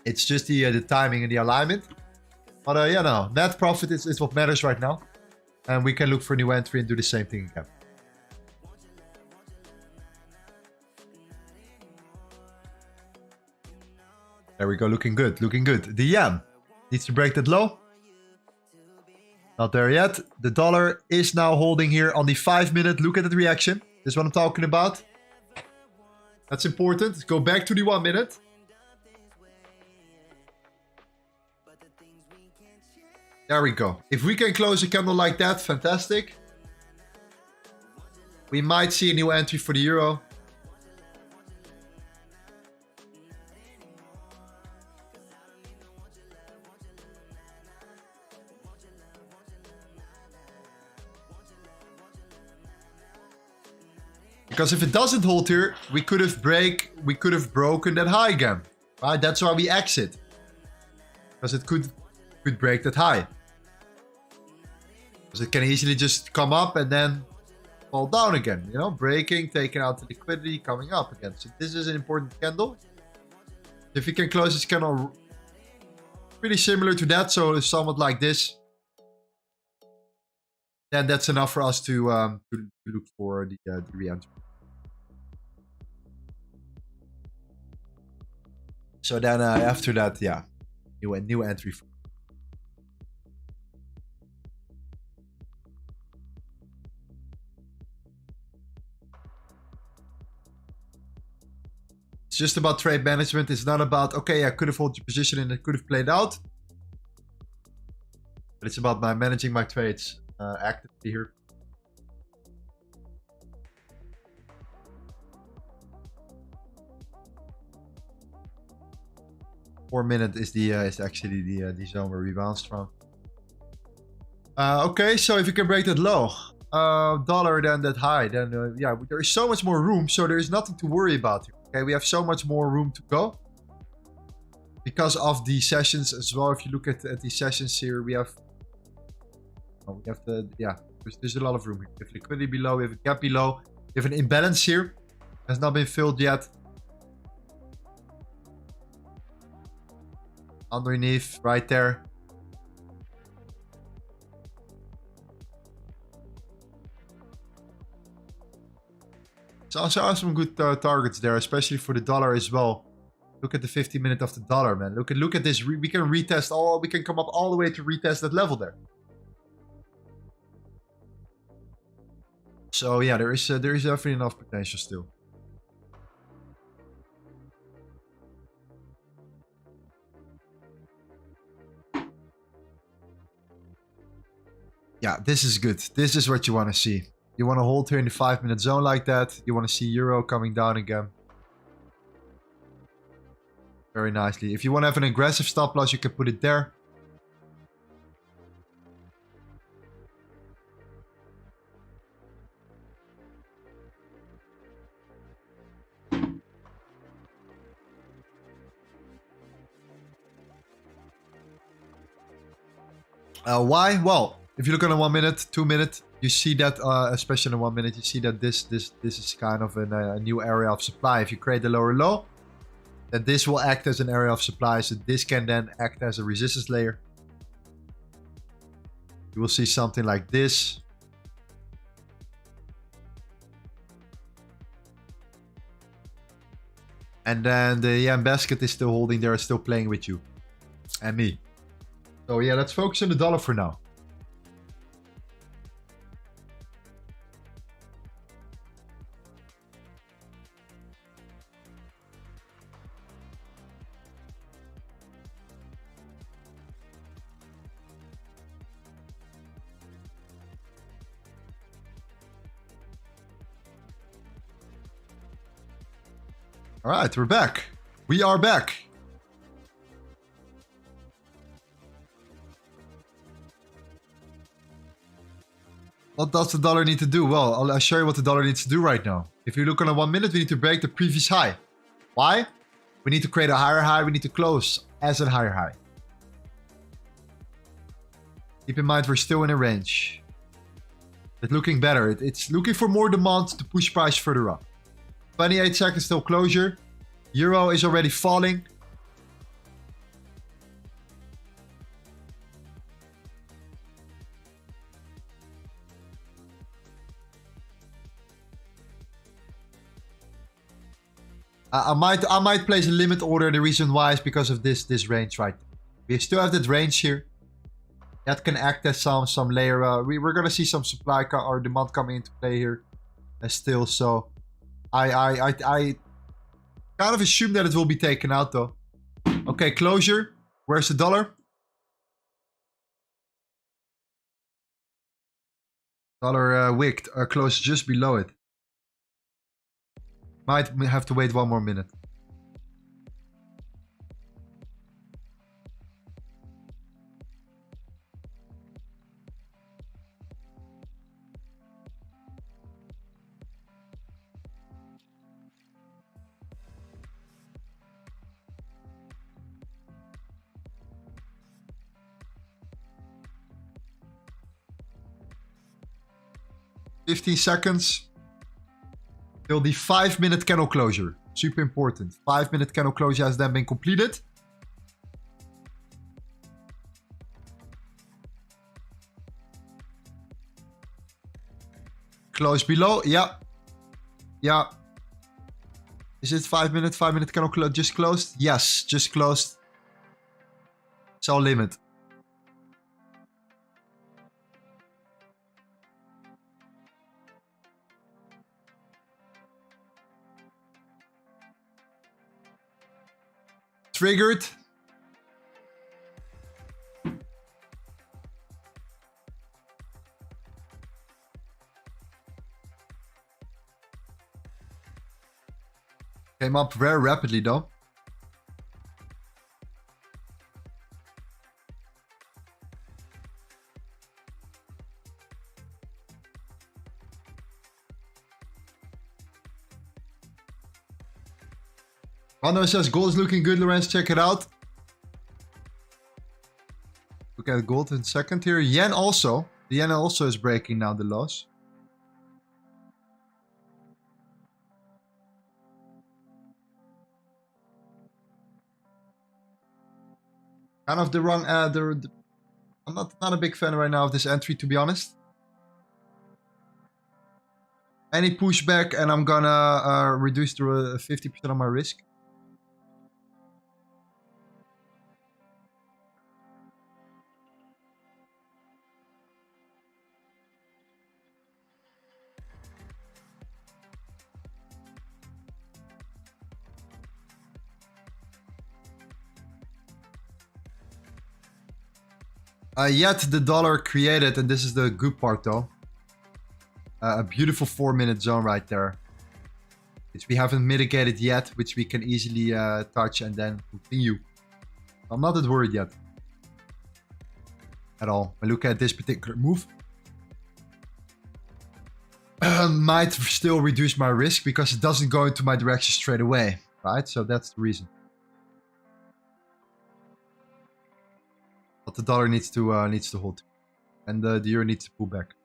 it's just the timing and the alignment. But yeah, no. Net profit is what matters right now. And we can look for a new entry and do the same thing again. There we go. Looking good. Looking good. The yen needs to break that low. Not there yet. The dollar is now holding here on the 5-minute. Look at that reaction. This is what I'm talking about. That's important. Go back to the 1-minute. There we go. If we can close a candle like that, fantastic. We might see a new entry for the euro. Because if it doesn't hold here, we could have broken that high again. Right? That's why we exit. Because it could break that high. Because it can easily just come up and then fall down again. You know, breaking, taking out the liquidity, coming up again. So this is an important candle. If you can close this candle pretty similar to that, so it's somewhat like this, then that's enough for us to look for the re-entry. So then after that, yeah, new entry. It's just about trade management. It's not about, okay, I could have held your position and it could have played out. But it's about managing my trades actively here. $4-minute is actually the zone where we bounced from. Okay, so if you can break that low, dollar then that high, then yeah, there is so much more room, so there is nothing to worry about here. Okay, we have so much more room to go because of the sessions as well. If you look at the sessions here, we have the, yeah, there's a lot of room here. We have liquidity below, we have a gap below, we have an imbalance here, has not been filled yet. Underneath, right there. So also have some good targets there, especially for the dollar as well. Look at the 50-minute of the dollar, man. Look at this. We can retest all. We can come up all the way to retest that level there. So yeah, there is definitely enough potential still. Yeah, this is good. This is what you want to see. You want to hold here in the 5-minute zone like that. You want to see euro coming down again. Very nicely. If you want to have an aggressive stop loss, you can put it there. Why? Well, if you look on a 1 minute, 2 minute, you see that, especially in a 1 minute, you see that this is kind of a new area of supply. If you create a lower low, then this will act as an area of supply. So this can then act as a resistance layer. You will see something like this. And then the yen basket is still holding there, still playing with you and me. So yeah, let's focus on the dollar for now. All right, we're back. We are back. What does the dollar need to do? Well, I'll show you what the dollar needs to do right now. If you look on a 1 minute, we need to break the previous high. Why? We need to create a higher high. We need to close as a higher high. Keep in mind, we're still in a range. It's looking better. It's looking for more demand to push price further up. 28 seconds till closure. Euro is already falling. I might place a limit order. The reason why is because of this range right there. We still have that range here. That can act as some layer. We're gonna see some supply or demand coming into play here, still. So I kind of assume that it will be taken out though. Okay, closure. Where's the dollar? Dollar wicked closed just below it. Might have to wait 1 more minute. $15 seconds. Till the 5-minute candle closure. Super important. 5-minute candle closure has then been completed. Close below. Yeah. Yeah. Is it 5 minute? 5-minute candle just closed? Yes, just closed. Sell limit. Triggered. Came up very rapidly though. Rando says gold is looking good, Lorenzo, check it out. Look at gold in a second here. Yen also. The yen also is breaking now the lows. Kind of the wrong, I'm not a big fan right now of this entry, to be honest. Any pushback and I'm gonna reduce to 50% of my risk. Yet the dollar created, and this is the good part though, a beautiful 4-minute zone right there, which we haven't mitigated yet, which we can easily touch and then continue. I'm not that worried yet at all. I look at this particular move. Might still reduce my risk because it doesn't go into my direction straight away, right? So that's the reason. But the dollar needs to hold, and the euro needs to pull back.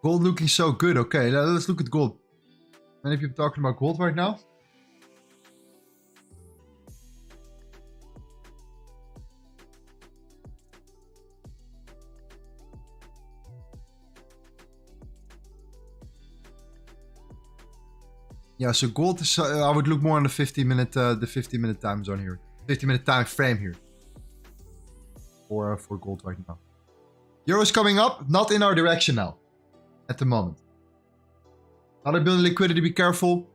Gold looking so good. Okay, let's look at gold. Many people talking about gold right now. Yeah, so gold is. I would look more on the 50-minute time zone here, 50-minute time frame here. For gold right now. Euro is coming up, not in our direction now. At the moment. Another building liquidity, be careful.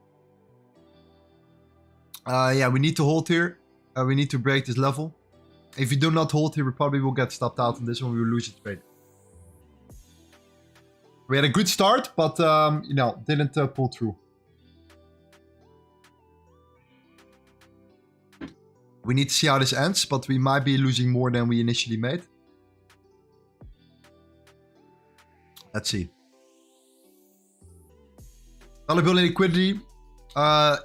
Yeah, we need to hold here. We need to break this level. If we do not hold here, we probably will get stopped out on this one. We will lose the trade. We had a good start, but you know, didn't pull through. We need to see how this ends, but we might be losing more than we initially made. Let's see. Dollar building liquidity.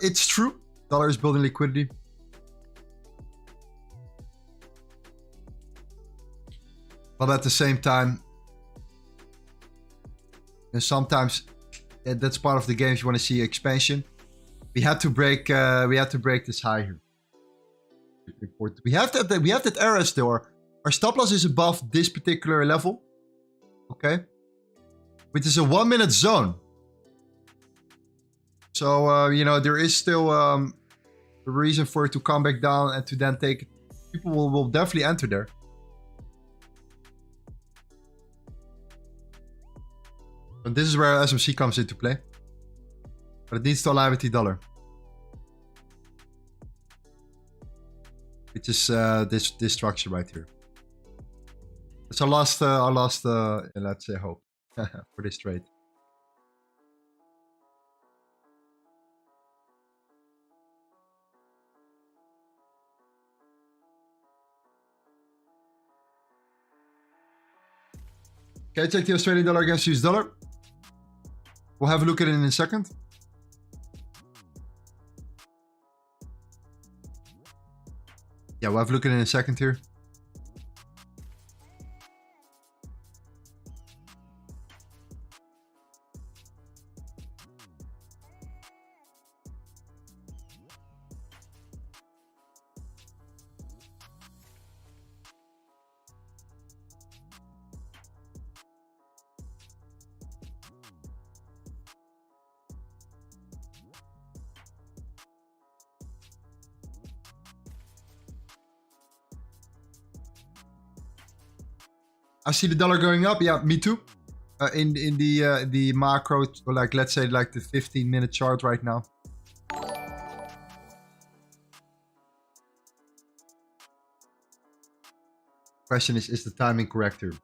It's true. Dollar is building liquidity. But at the same time, and sometimes that's part of the game. If you want to see expansion, we had to break. We had to break this high here. We have that. We have that area still. Our stop loss is above this particular level. Okay, which is a 1-minute zone. So, you know, there is still a reason for it to come back down and to then take it. People will definitely enter there. And this is where SMC comes into play. But it needs to align with the dollar. Which is this structure right here. It's our last let's say, hope for this trade. Okay, check the Australian dollar against US dollar. We'll have a look at it in a second. Yeah, we'll have a look at it in a second here. I see the dollar going up. Yeah, me too. In the macro, like let's say like the 15-minute chart right now. Question is the timing correct here?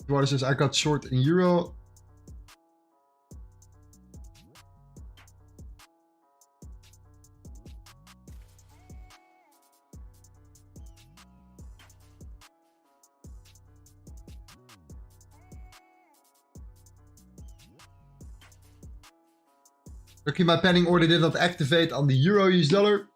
Eduardo says I got short in euro. Lucky my pending order did not activate on the euro US dollar.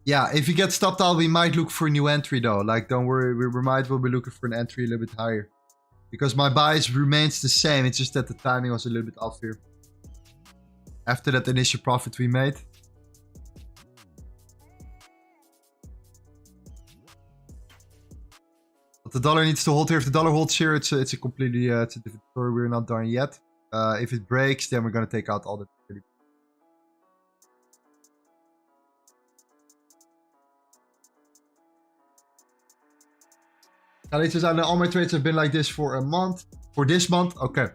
Yeah, if you get stopped out, we might look for a new entry though. Like, don't worry, we might well be looking for an entry a little bit higher. Because my bias remains the same, it's just that the timing was a little bit off here. After that initial profit we made. But the dollar needs to hold here. If the dollar holds here, it's a completely it's a different story. We're not done yet. If it breaks, then we're gonna take out all the. Khalid says, I know all my trades have been like this for a month. For this month, okay.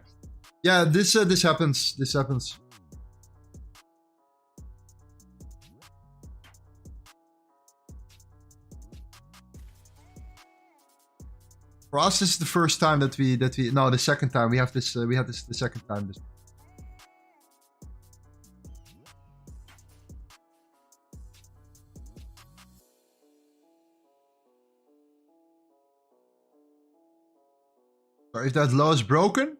Yeah, this happens. This happens. For us, this is the first time that we no, the second time we have this the second time. So if that low is broken,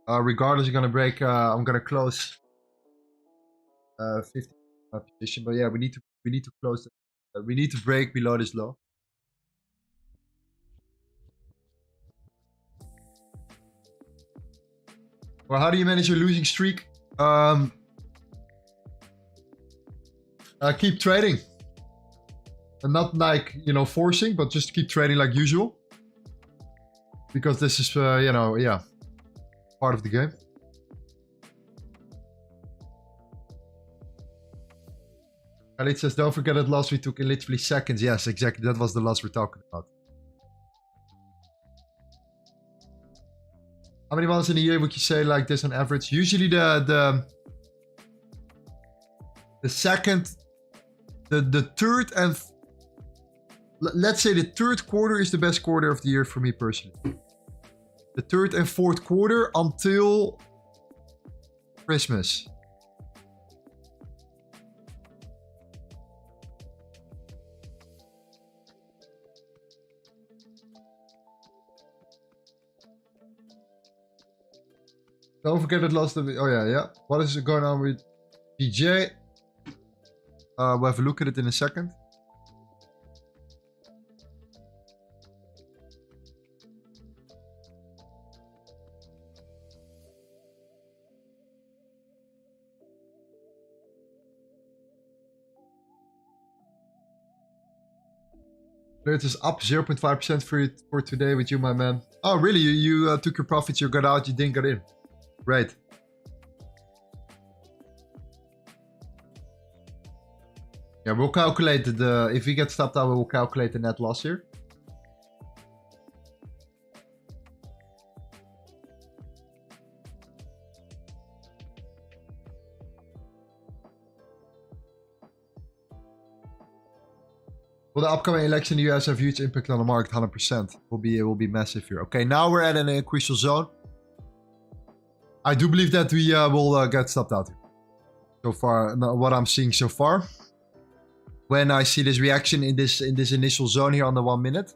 regardless, you're gonna break. I'm gonna close 50 position, but yeah, we need to close. We need to break below this low. Well, how do you manage your losing streak? Keep trading. And not like, you know, forcing, but just keep trading like usual. Because this is, you know, yeah, part of the game. Khalid says, don't forget that loss we took in literally seconds. Yes, exactly. That was the loss we're talking about. How many months in a year would you say like this on average? Usually the second, the third and let's say the third quarter is the best quarter of the year for me personally. The third and fourth quarter until Christmas. Don't forget that last. Oh yeah. What is going on with PJ? We'll have a look at it in a second. It is up 0.5% for today with you, my man. Oh, really? You took your profits, you got out, you didn't get in. Right. Yeah, we'll calculate the... If we get stopped out, we'll calculate the net loss here. Will the upcoming election in the US have huge impact on the market? 100%. Will be massive here. Okay, now we're at an crucial zone. I do believe that we will get stopped out here. So far, what I'm seeing so far. When I see this reaction in this initial zone here on the 1 minute.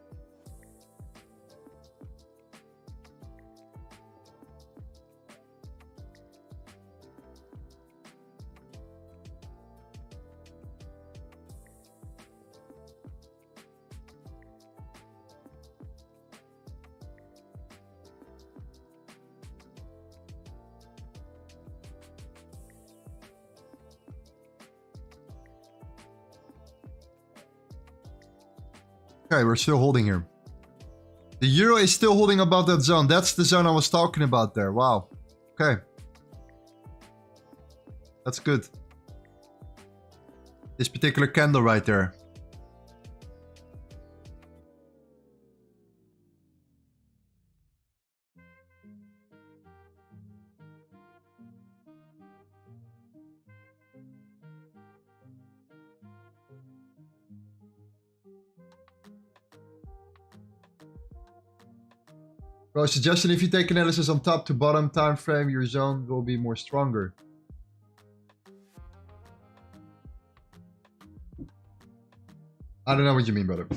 Okay, we're still holding here. The euro is still holding above that zone. That's the zone I was talking about there. Wow. Okay. That's good. This particular candle right there. Bro, suggestion, if you take analysis on top to bottom time frame, your zone will be more stronger. I don't know what you mean, brother. I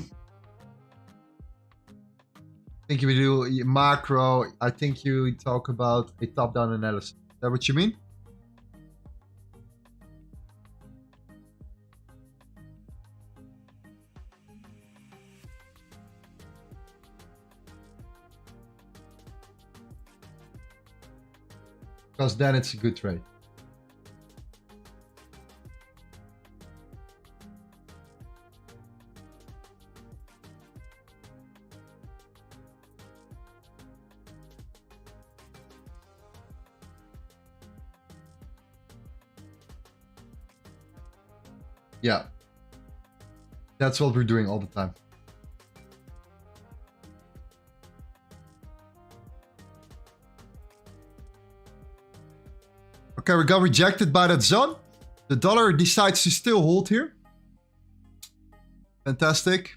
think if you do macro, I think you talk about a top-down analysis. Is that what you mean? Because then it's a good trade. Yeah. That's what we're doing all the time. Okay, we got rejected by that zone. The dollar decides to still hold here. Fantastic.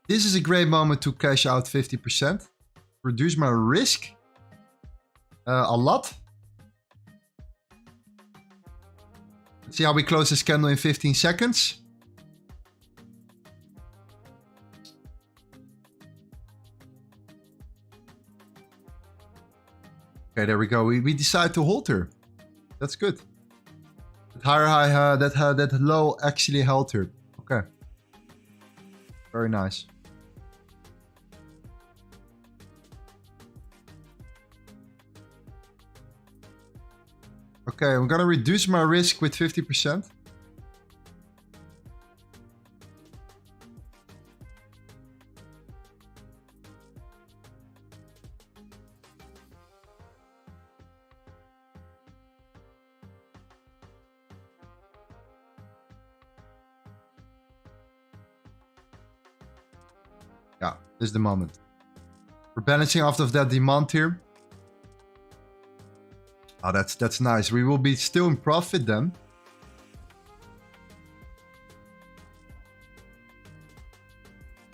This is a great moment to cash out 50%. Reduce my risk a lot. Let's see how we close this candle in 15 seconds. Okay, there we go. We decide to hold her. That's good. That higher high, that low actually held her. Okay. Very nice. Okay, I'm gonna reduce my risk with 50%. Yeah, this is the moment. We're balancing off of that demand here. Oh, that's nice. We will be still in profit then.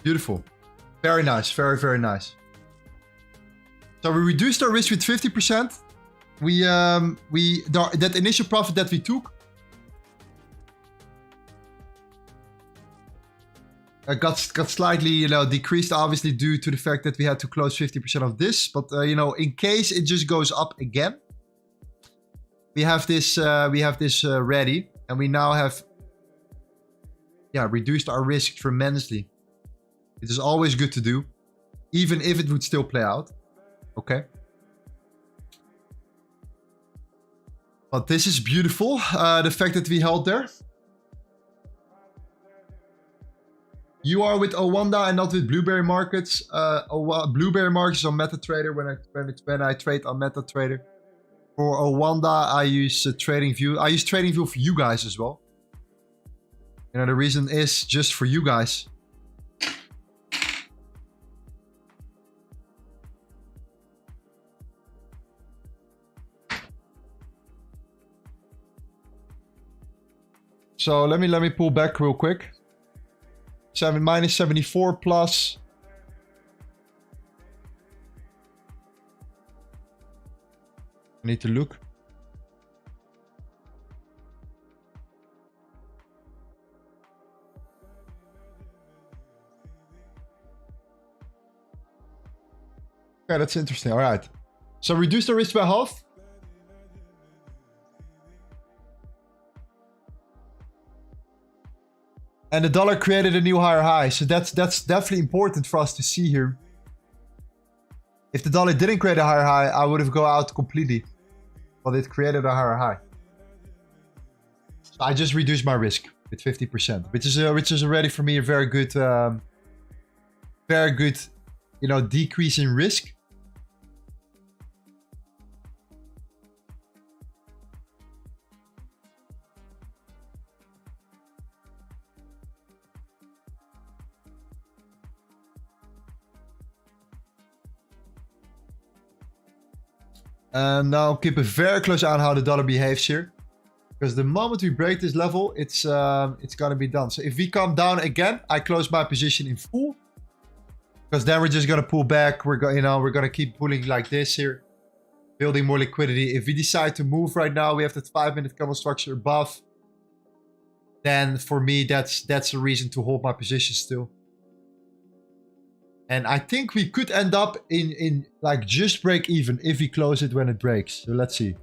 Beautiful. Very nice. Very, very nice. So we reduced our risk with 50%. That initial profit that we took got slightly, you know, decreased, obviously due to the fact that we had to close 50% of this. But you know, in case it just goes up again, we have this ready, and we now have, yeah, reduced our risk tremendously. It is always good to do, even if it would still play out. Okay. But this is beautiful. The fact that we held there. You are with Owanda and not with BlueBerryMarkets. BlueBerryMarkets on MetaTrader when I trade on MetaTrader. For Owanda, I use TradingView. I use TradingView for you guys as well. You know, the reason is just for you guys. So let me pull back real quick. Minus 74 plus. I need to look. Okay, that's interesting. All right. So reduce the risk by half. And the dollar created a new higher high. So that's definitely important for us to see here. If the dollar didn't create a higher high, I would have gone out completely. But it created a higher high. So I just reduced my risk with 50%, which is already for me a very good, you know, decrease in risk. And now keep a very close eye on how the dollar behaves here. Because the moment we break this level, it's gonna be done. So if we come down again, I close my position in full. Because then we're just gonna pull back. We're gonna keep pulling like this here. Building more liquidity. If we decide to move right now, we have that 5-minute candle structure above. Then for me, that's a reason to hold my position still. And I think we could end up in like just break even if we close it when it breaks. So let's see.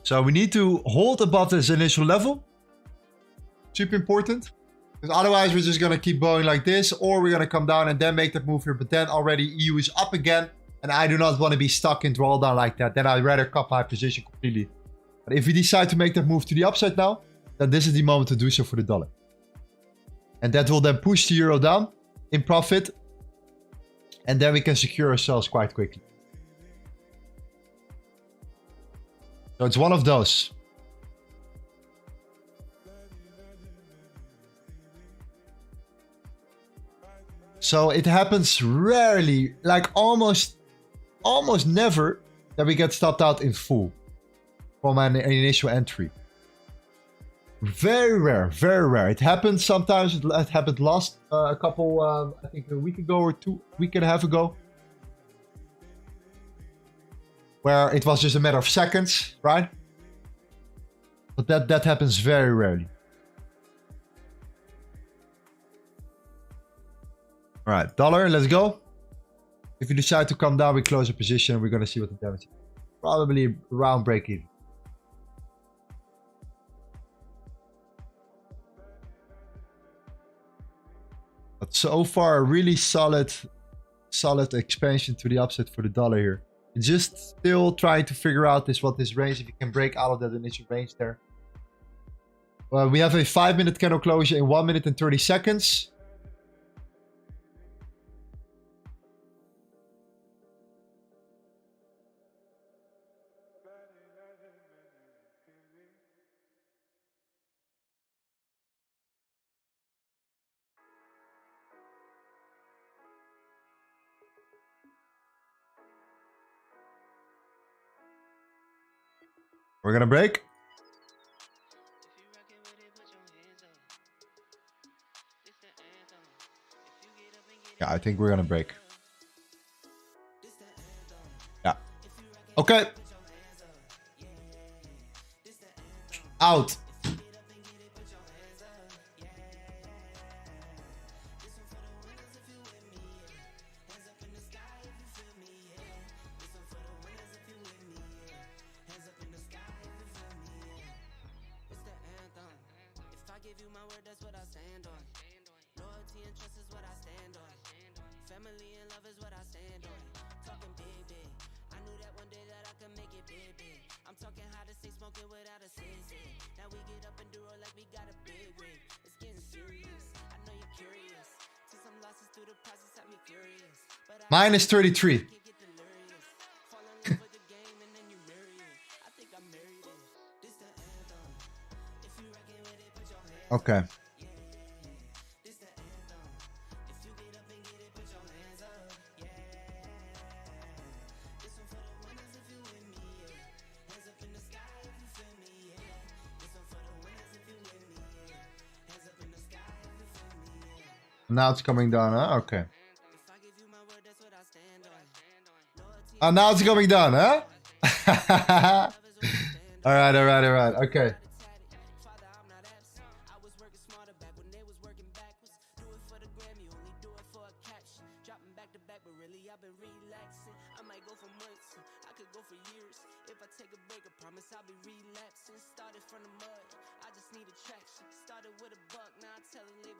So we need to hold above this initial level. Super important. Because otherwise we're just going to keep going like this. Or we're going to come down and then make that move here. But then already EU is up again. And I do not want to be stuck in drawdown like that. Then I'd rather cut my position completely. But if we decide to make that move to the upside now, then this is the moment to do so for the dollar. And that will then push the euro down in profit. And then we can secure ourselves quite quickly. So it's one of those. So it happens rarely, like almost never, that we get stopped out in full from an initial entry. Very rare, very rare. It happens sometimes. It happened last a couple, I think a week ago or week and a half ago, where it was just a matter of seconds, right? But that happens very rarely. All right, dollar, let's go. If you decide to come down, we close a position. We're going to see what the damage is. Probably around break even. But so far, a really solid expansion to the upside for the dollar here. Just still trying to figure out what this range, if you can break out of that initial range there. Well, we have a 5-minute candle closure in 1 minute and 30 seconds. We're gonna break. Yeah, I think we're gonna break. Yeah. Okay. Out. Minus 33. Okay. Now it's coming down, huh? Okay. Oh, now it's coming down, huh? All right. Okay.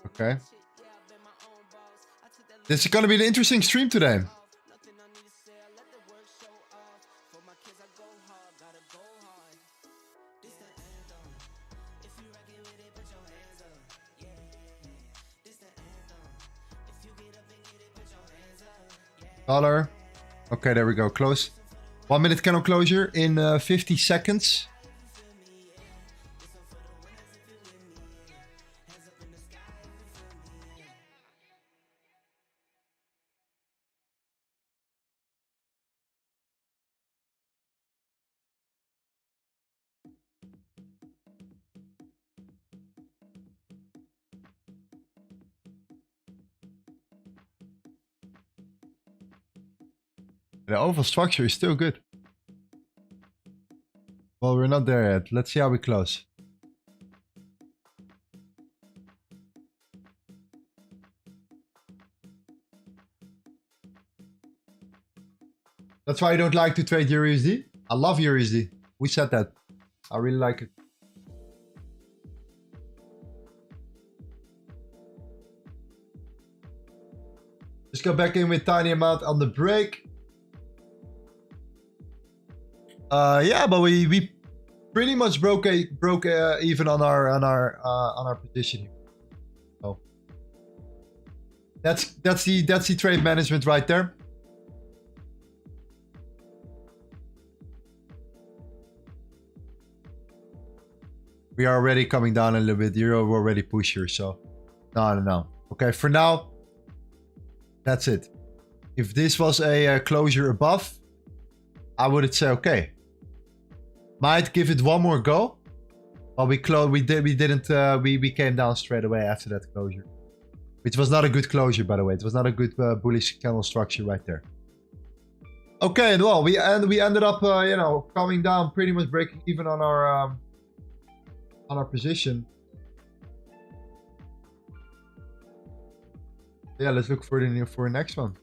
Okay. This is gonna be an interesting stream today. Dollar. Okay, there we go. Close. 1 minute candle closure in 50 seconds. The overall structure is still good. Well, we're not there yet. Let's see how we close. That's why I don't like to trade USD. I love USD. We said that. I really like it. Just go back in with tiny amount on the break. Yeah, but we pretty much broke even on our position here. So that's the trade management right there. We are already coming down a little bit. You're already push here, so no. Okay, for now, that's it. If this was a closure above, I would say okay. Might give it one more go, but we came down straight away after that closure, which was not a good closure, by the way. It was not a good bullish candle structure right there. Okay, well, we ended up you know, coming down, pretty much breaking even on our position. Yeah, let's look for the next one.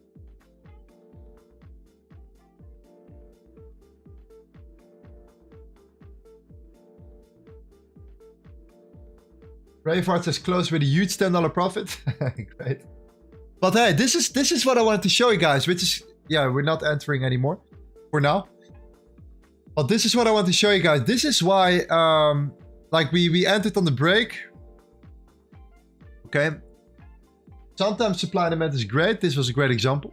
Braveheart says close with a huge $10 profit. Great. But hey, this is what I wanted to show you guys, which is, yeah, we're not entering anymore for now. But this is what I want to show you guys. This is why, like we entered on the break. Okay. Sometimes supply and demand is great. This was a great example.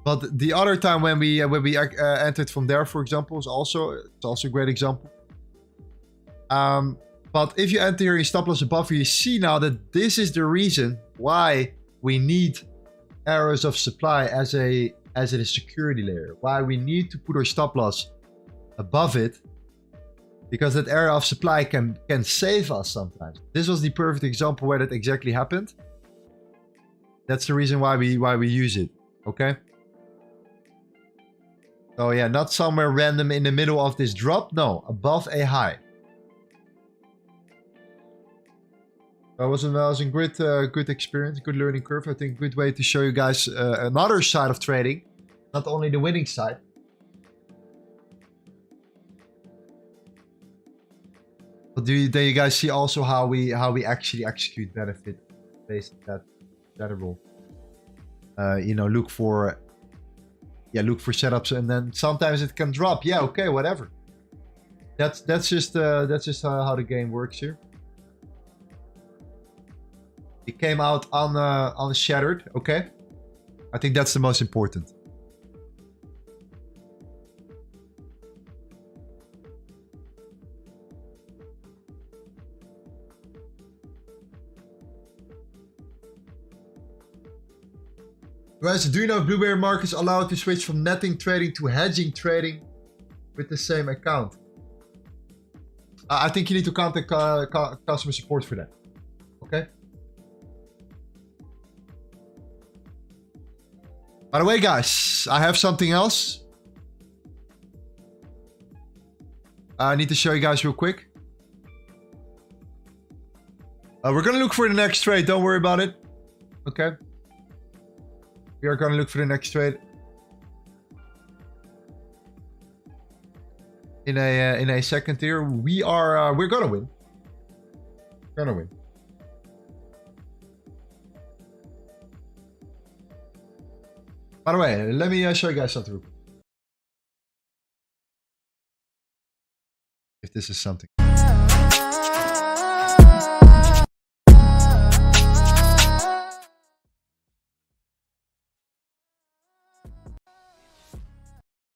But the other time when we entered from there, for example, is also a great example. But if you enter here in stop loss above, you see now that this is the reason why we need areas of supply as a security layer. Why we need to put our stop loss above it, because that area of supply can save us sometimes. This was the perfect example where that exactly happened. That's the reason why we use it. Okay. So yeah, not somewhere random in the middle of this drop. No, above a high. That was a great, good experience, good learning curve. I think good way to show you guys another side of trading, not only the winning side. But do you guys see also how we actually execute benefit based on that general? You know, look for setups, and then sometimes it can drop. Yeah, okay, whatever. That's just how the game works here. It came out unshattered, okay? I think that's the most important. Guys, do you know if BlueBerryMarkets allow to switch from netting trading to hedging trading with the same account? I think you need to contact customer support for that, okay? By the way, guys, I have something else I need to show you guys real quick. We're gonna look for the next trade. Don't worry about it. Okay. We are gonna look for the next trade. In a second here, we're gonna win. Gonna win. By the way, let me show you guys something. If this is something.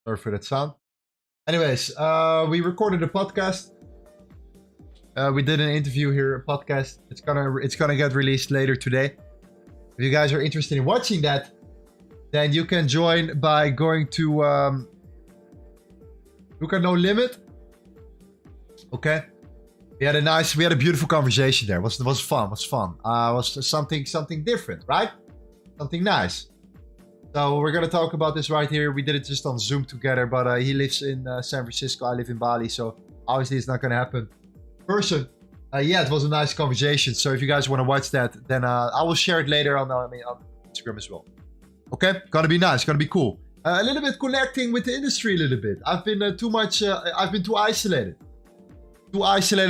Sorry for that sound. Anyways, we recorded a podcast. We did an interview here, a podcast. It's gonna get released later today. If you guys are interested in watching that, then you can join by going to look at No Limit. Okay. We had a beautiful conversation there. Was fun. Was something different, right? Something nice. So we're gonna talk about this right here. We did it just on Zoom together, but he lives in San Francisco. I live in Bali, so obviously it's not gonna happen in person. Yeah, it was a nice conversation. So if you guys want to watch that, then I will share it later on Instagram as well. Okay, gonna be nice, gonna be cool. A little bit connecting with the industry a little bit. I've been I've been too isolated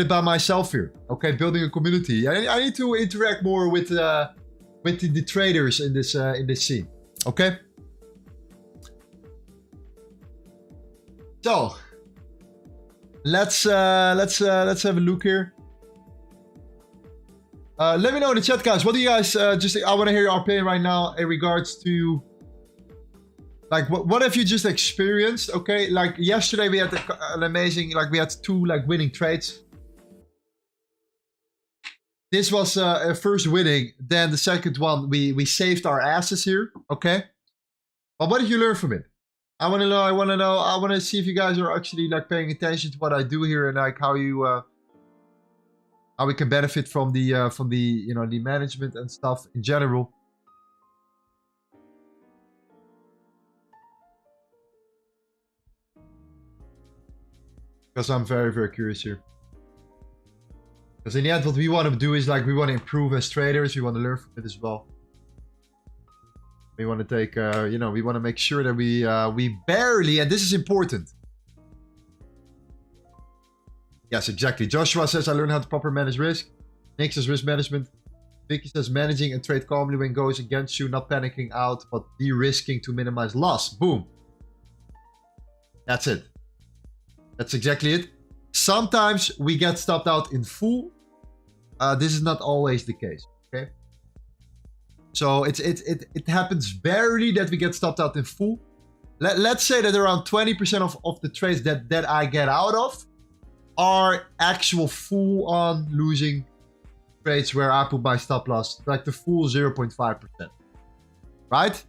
by myself here. Okay, building a community. I need to interact more with the traders in this scene. Okay. So let's have a look here. Let me know in the chat, guys. What do you guys I want to hear your opinion right now in regards to like what have you just experienced? Okay, like yesterday we had an amazing, like we had 2 like winning trades. This was a first winning. Then the second one we saved our asses here. Okay, but what did you learn from it? I want to know. I want to see if you guys are actually like paying attention to what I do here and like how we can benefit from the you know, the management and stuff in general. Because I'm very, very curious here. Because in the end, what we want to do is like we want to improve as traders. We want to learn from it as well. We want to take, you know, we want to make sure that we barely, and this is important. Yes, exactly. Joshua says, I learned how to properly manage risk. Nick says risk management. Vicky says managing and trade calmly when goes against you, not panicking out, but de-risking to minimize loss. Boom. That's it. That's exactly it. Sometimes we get stopped out in full. This is not always the case. Okay. So it happens barely that we get stopped out in full. Let's say that around 20% of the trades that I get out of are actual full-on losing trades where I put my stop loss, like the full 0.5%. Right?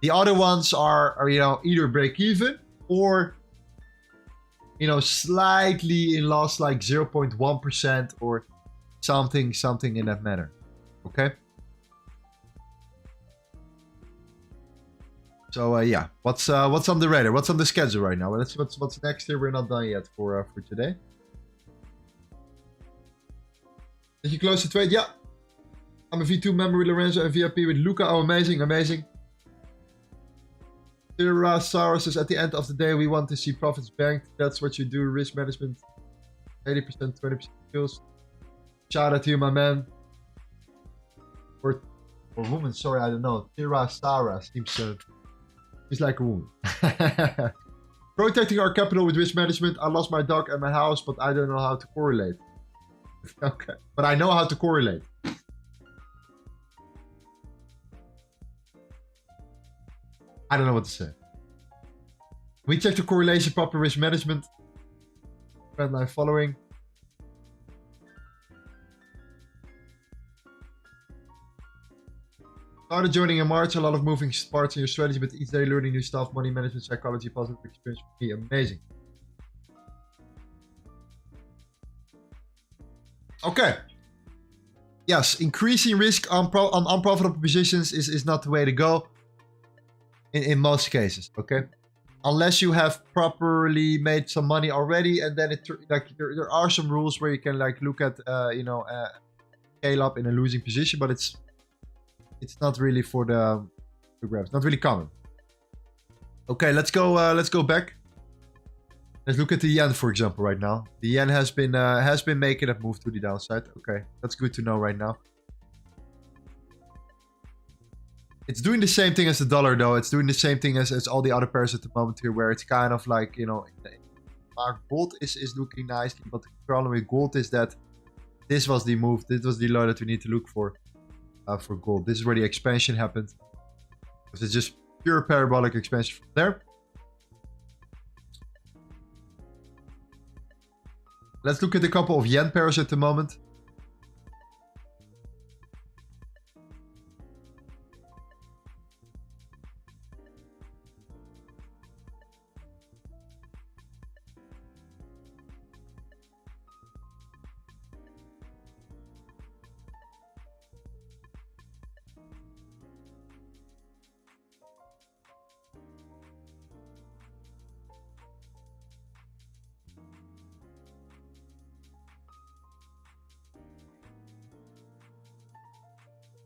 The other ones are you know, either break even or, you know, slightly in loss, like 0.1% or something in that manner. Okay? So yeah, what's on the radar? What's on the schedule right now? What's next here? We're not done yet for today. Did you close the trade? Yeah. I'm a V2 member with Lorenzo and VIP with Luca. Oh, amazing, amazing. Sarah says, at the end of the day, we want to see profits banked. That's what you do. Risk management, 80%, 20% skills. Shout out to you, my man. Or woman, sorry, I don't know. Sarah seems like a woman. Protecting our capital with risk management. I lost my dog and my house, but I don't know how to correlate. Okay, but I know how to correlate. I don't know what to say. We check the correlation, proper risk management. Trendline following. Started joining in March. A lot of moving parts in your strategy, but each day learning new stuff, money management, psychology, positive experience for me. Amazing. Okay. Yes, increasing risk on unprofitable positions is not the way to go. In most cases, okay? Unless you have properly made some money already, and then like there are some rules where you can like look at you know, scale up in a losing position, but it's it's not really for the grabs. Not really common. Okay, let's go back. Let's look at the yen, for example, right now. The yen has been making a move to the downside. Okay, that's good to know right now. It's doing the same thing as the dollar, though. It's doing the same thing as all the other pairs at the moment here, where it's kind of like, you know, gold is looking nicely. But the problem with gold is that this was the move. This was the low that we need to look for gold. This is where the expansion happened. Because it's just pure parabolic expansion from there. Let's look at a couple of yen pairs at the moment.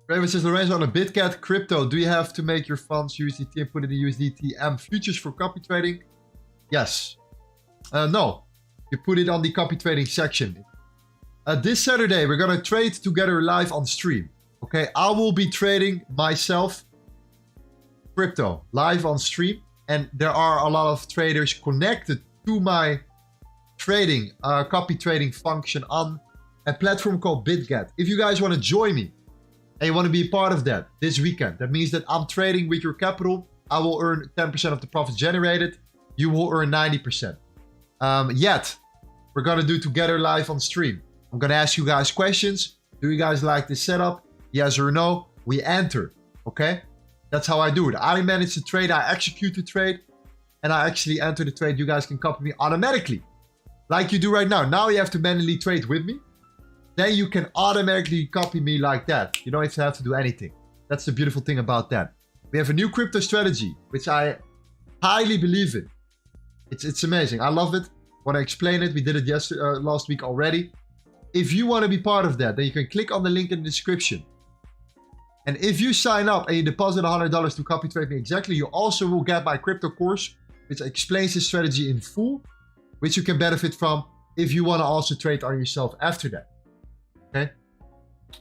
Raven says, Lorenzo, on a BitCat crypto, do you have to make your funds USDT and put it in USDT futures for copy trading? Yes. No. You put it on the copy trading section. This Saturday, we're going to trade together live on stream. Okay, I will be trading myself crypto live on stream. And there are a lot of traders connected to my trading, copy trading function on a platform called BitCat. If you guys want to join me, and you want to be a part of that this weekend, that means that I'm trading with your capital. I will earn 10% of the profits generated. You will earn 90%. Yet, we're going to do together live on stream. I'm going to ask you guys questions. Do you guys like this setup? Yes or no? We enter. Okay? That's how I do it. I manage the trade. I execute the trade. And I actually enter the trade. You guys can copy me automatically. Like you do right now. Now you have to manually trade with me. Then you can automatically copy me like that. You don't have to do anything. That's the beautiful thing about that. We have a new crypto strategy, which I highly believe in. It's amazing. I love it. Want to explain it? We did it last week already. If you want to be part of that, then you can click on the link in the description. And if you sign up and you deposit $100 to copy trade me exactly, you also will get my crypto course, which explains the strategy in full, which you can benefit from if you want to also trade on yourself after that. Okay,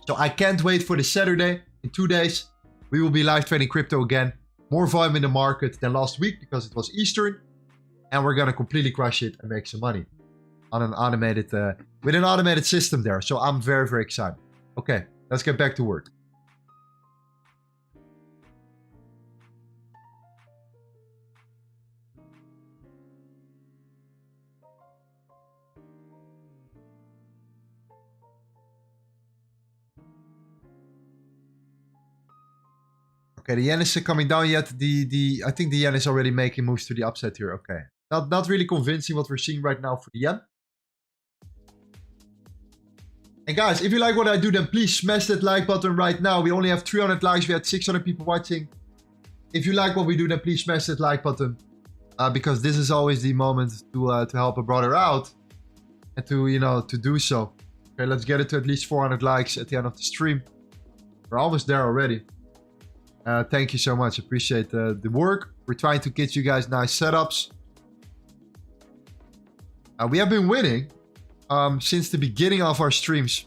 so I can't wait for the Saturday. In 2 days, we will be live trading crypto again. More volume in the market than last week because it was Eastern. And we're going to completely crush it and make some money on an automated, with an automated system there. So I'm very, very excited. Okay, let's get back to work. Okay, the yen isn't coming down yet. I think the yen is already making moves to the upside here. Okay, not really convincing what we're seeing right now for the yen. And guys, if you like what I do, then please smash that like button right now. We only have 300 likes. We had 600 people watching. If you like what we do, then please smash that like button, because this is always the moment to help a brother out and to do so. Okay, let's get it to at least 400 likes at the end of the stream. We're almost there already. Thank you so much. Appreciate the work. We're trying to get you guys nice setups. We have been winning since the beginning of our streams.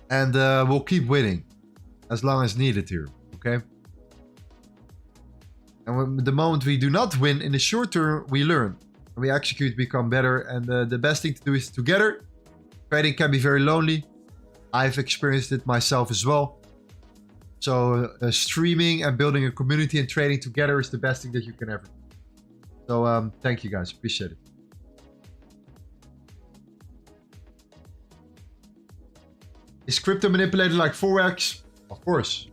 And we'll keep winning as long as needed here. Okay? And when, the moment we do not win in the short term, we learn. We execute, become better. And the best thing to do is together. Trading can be very lonely. I've experienced it myself as well. So streaming and building a community and trading together is the best thing that you can ever do. So thank you guys. Appreciate it. Is crypto manipulated like Forex? Of course.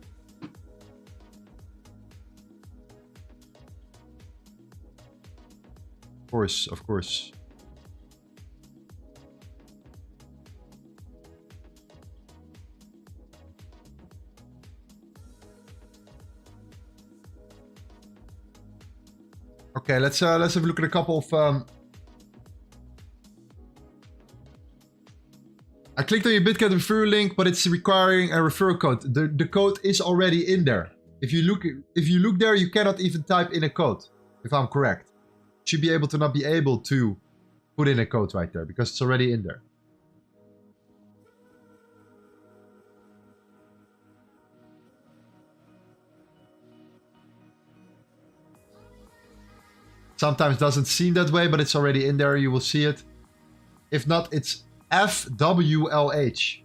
Of course. Okay, let's have a look at a couple of I clicked on your BitCat referral link, but it's requiring a referral code. The code is already in there. If you look there, you cannot even type in a code, if I'm correct. You should be able to not be able to put in a code right there because it's already in there. Sometimes doesn't seem that way, but it's already in there. You will see it. If not, it's FWLH.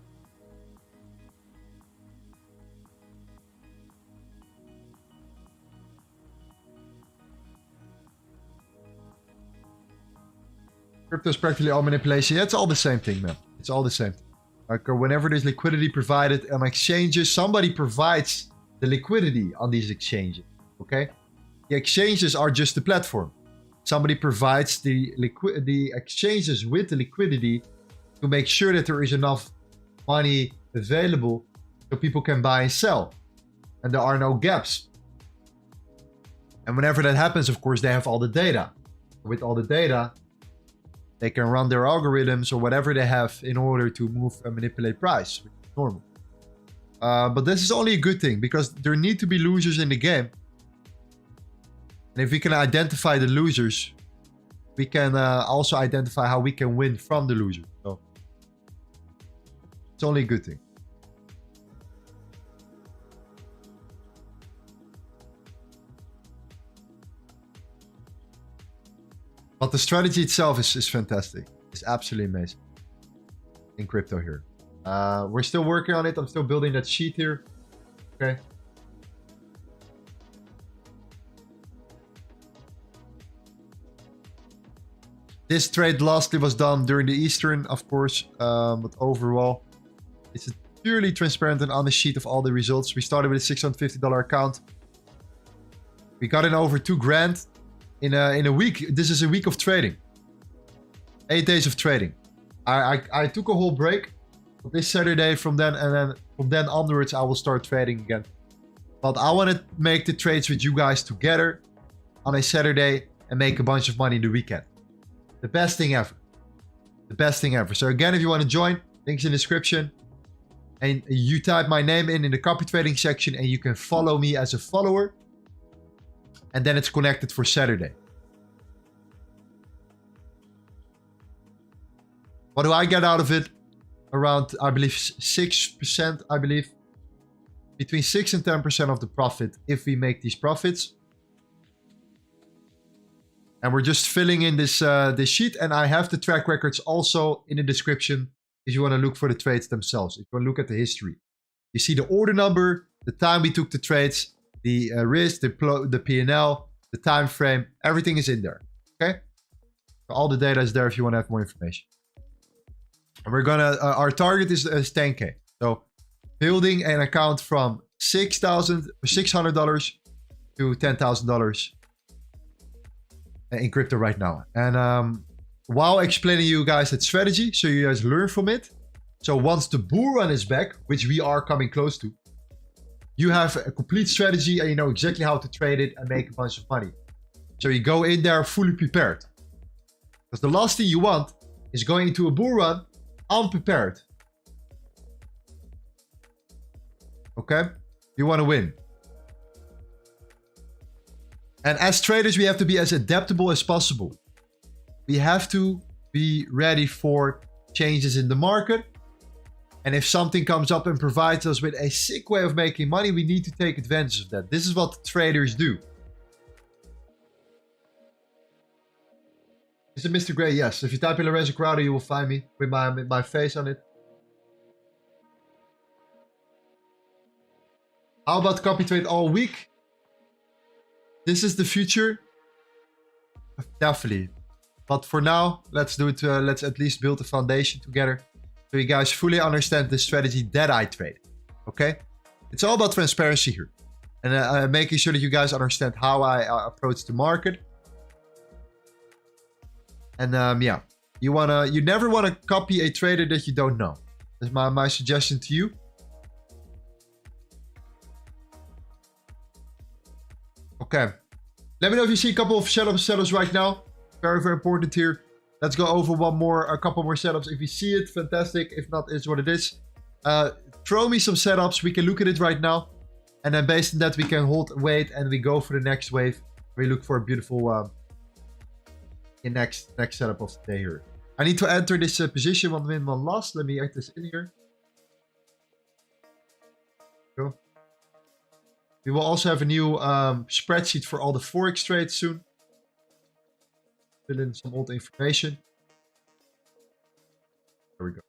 Crypto is practically all manipulation. Yeah, it's all the same thing, man. It's all the same thing. Like whenever there's liquidity provided on exchanges, somebody provides the liquidity on these exchanges. Okay? The exchanges are just the platform. Somebody provides the exchanges with the liquidity to make sure that there is enough money available so people can buy and sell. And there are no gaps. And whenever that happens, of course, they have all the data. With all the data, they can run their algorithms or whatever they have in order to move and manipulate price, which is normal. But this is only a good thing because there need to be losers in the game. And if we can identify the losers, we can also identify how we can win from the losers. So it's only a good thing. But the strategy itself is fantastic. It's absolutely amazing in crypto here. We're still working on it. I'm still building that sheet here. Okay. This trade lastly was done during the Eastern, of course, but overall, it's purely transparent and on the sheet of all the results. We started with a $650 account. We got in over 2 grand in a week. This is a week of trading. 8 days of trading. I took a whole break this Saturday from then, and then from then onwards, I will start trading again. But I want to make the trades with you guys together on a Saturday and make a bunch of money in the weekend. The best thing ever. The best thing ever. So again, if you want to join, links in the description. And you type my name in the copy trading section and you can follow me as a follower. And then it's connected for Saturday. What do I get out of it? Around, I believe, 6%, I believe. Between 6 and 10% of the profit if we make these profits. And we're just filling in this sheet. And I have the track records also in the description if you want to look for the trades themselves. If you want to look at the history. You see the order number, the time we took the trades, the risk, the P&L, the time frame. Everything is in there. Okay? So all the data is there if you want to have more information. And we're going to, our target is 10K. So building an account from $600 to $10,000 in crypto right now. And while explaining you guys that strategy, so you guys learn from it. So once the bull run is back, which we are coming close to, you have a complete strategy and you know exactly how to trade it and make a bunch of money. So you go in there fully prepared. Because the last thing you want is going into a bull run unprepared. Okay? You want to win. And as traders, we have to be as adaptable as possible. We have to be ready for changes in the market. And if something comes up and provides us with a sick way of making money, we need to take advantage of that. This is what traders do. Is it Mr. Gray? Yes. If you type in Lorenzo Corrado, you will find me with my face on it. How about copy trade all week? This is the future. Definitely. But for now, let's do it. Let's at least build a foundation together. So you guys fully understand the strategy that I trade. Okay? It's all about transparency here. And making sure that you guys understand how I approach the market. And yeah, you never want to copy a trader that you don't know. That's my suggestion to you. Okay. Let me know if you see a couple of shadows right now. Very, very important here. Let's go over a couple more setups. If you see it, fantastic. If not, it's what it is. Throw me some setups. We can look at it right now. And then based on that, we can wait, and we go for the next wave. We look for a beautiful next setup of the day here. I need to enter this position, 1 win, 1 loss. Let me add this in here. Go. We will also have a new spreadsheet for all the Forex trades soon. Fill in some old information. There we go.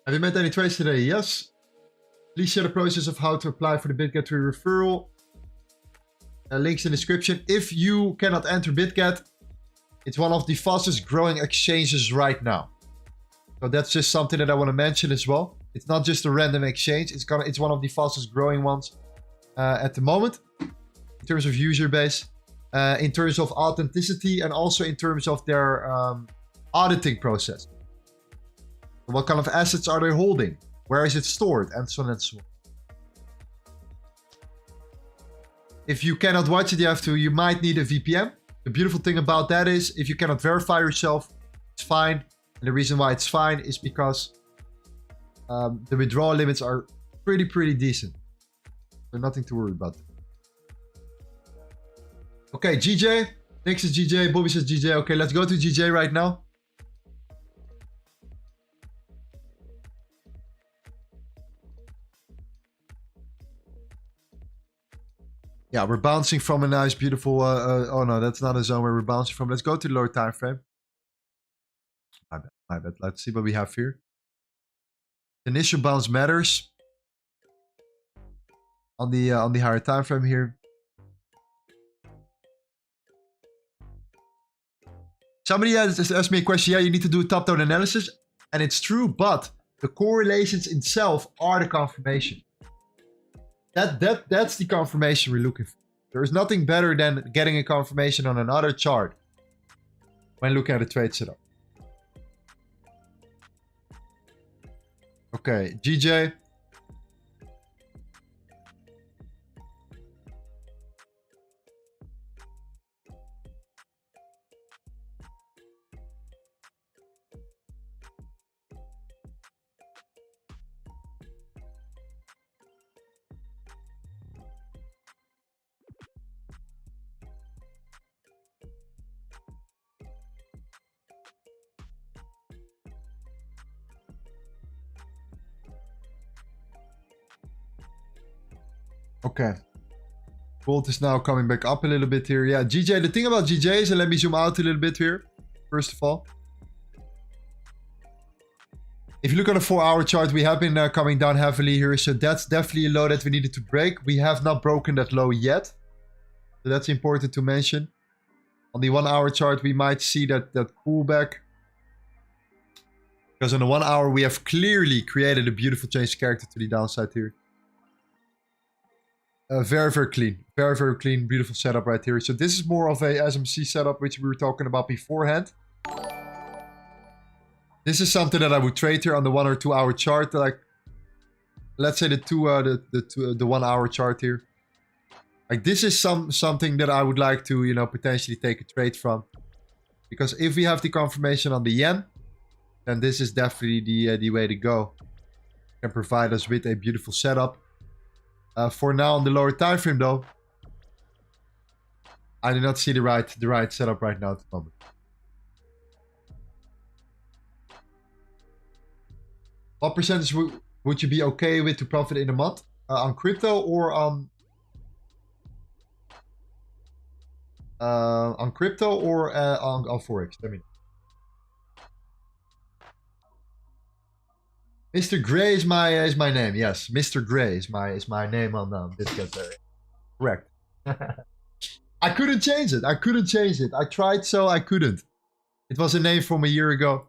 Have you made any trades today? Yes. Please share the process of how to apply for the BitGet referral. Links in the description. If you cannot enter BitGet, it's one of the fastest growing exchanges right now. So that's just something that I want to mention as well. It's not just a random exchange. It's one of the fastest growing ones at the moment in terms of user base, in terms of authenticity, and also in terms of their auditing process. What kind of assets are they holding? Where is it stored? And so on and so on. If you cannot watch it, you might need a VPN. The beautiful thing about that is if you cannot verify yourself, it's fine. And the reason why it's fine is because the withdrawal limits are pretty decent. So nothing to worry about. Okay, GJ. Next is GJ. Bobby says GJ. Okay, let's go to GJ right now. Yeah, we're bouncing from a nice, beautiful... oh no, that's not a zone where we're bouncing from. Let's go to the lower time frame. My bad. Let's see what we have here. Initial bounce matters. On the higher time frame here. Somebody has asked me a question. Yeah, you need to do a top-down analysis. And it's true, but the correlations itself are the confirmation. That's the confirmation we're looking for. There is nothing better than getting a confirmation on another chart when looking at a trade setup. Okay, GJ. Okay. Gold is now coming back up a little bit here. Yeah, GJ, the thing about GJ is, and let me zoom out a little bit here, first of all. If you look at a 4-hour chart, we have been coming down heavily here, so that's definitely a low that we needed to break. We have not broken that low yet, so that's important to mention. On the 1-hour chart, we might see that pullback. Because on the 1 hour, we have clearly created a beautiful change character to the downside here. Very clean. Very clean, beautiful setup right here. So this is more of a SMC setup, which we were talking about beforehand. This is something that I would trade here on the 1 or 2 hour chart. Like, let's say the 1 hour chart here. Like, this is something that I would like to, you know, potentially take a trade from. Because if we have the confirmation on the yen, then this is definitely the way to go. It can provide us with a beautiful setup. For now, on the lower time frame, though, I do not see the right setup right now at the moment. What percentage would you be okay with to profit in a month on crypto or on crypto or on Forex? Let me know. Mr. Gray is my name. Yes, Mr. Gray is my name on BitGet there. Correct. I couldn't change it. I tried, so I couldn't. It was a name from a year ago.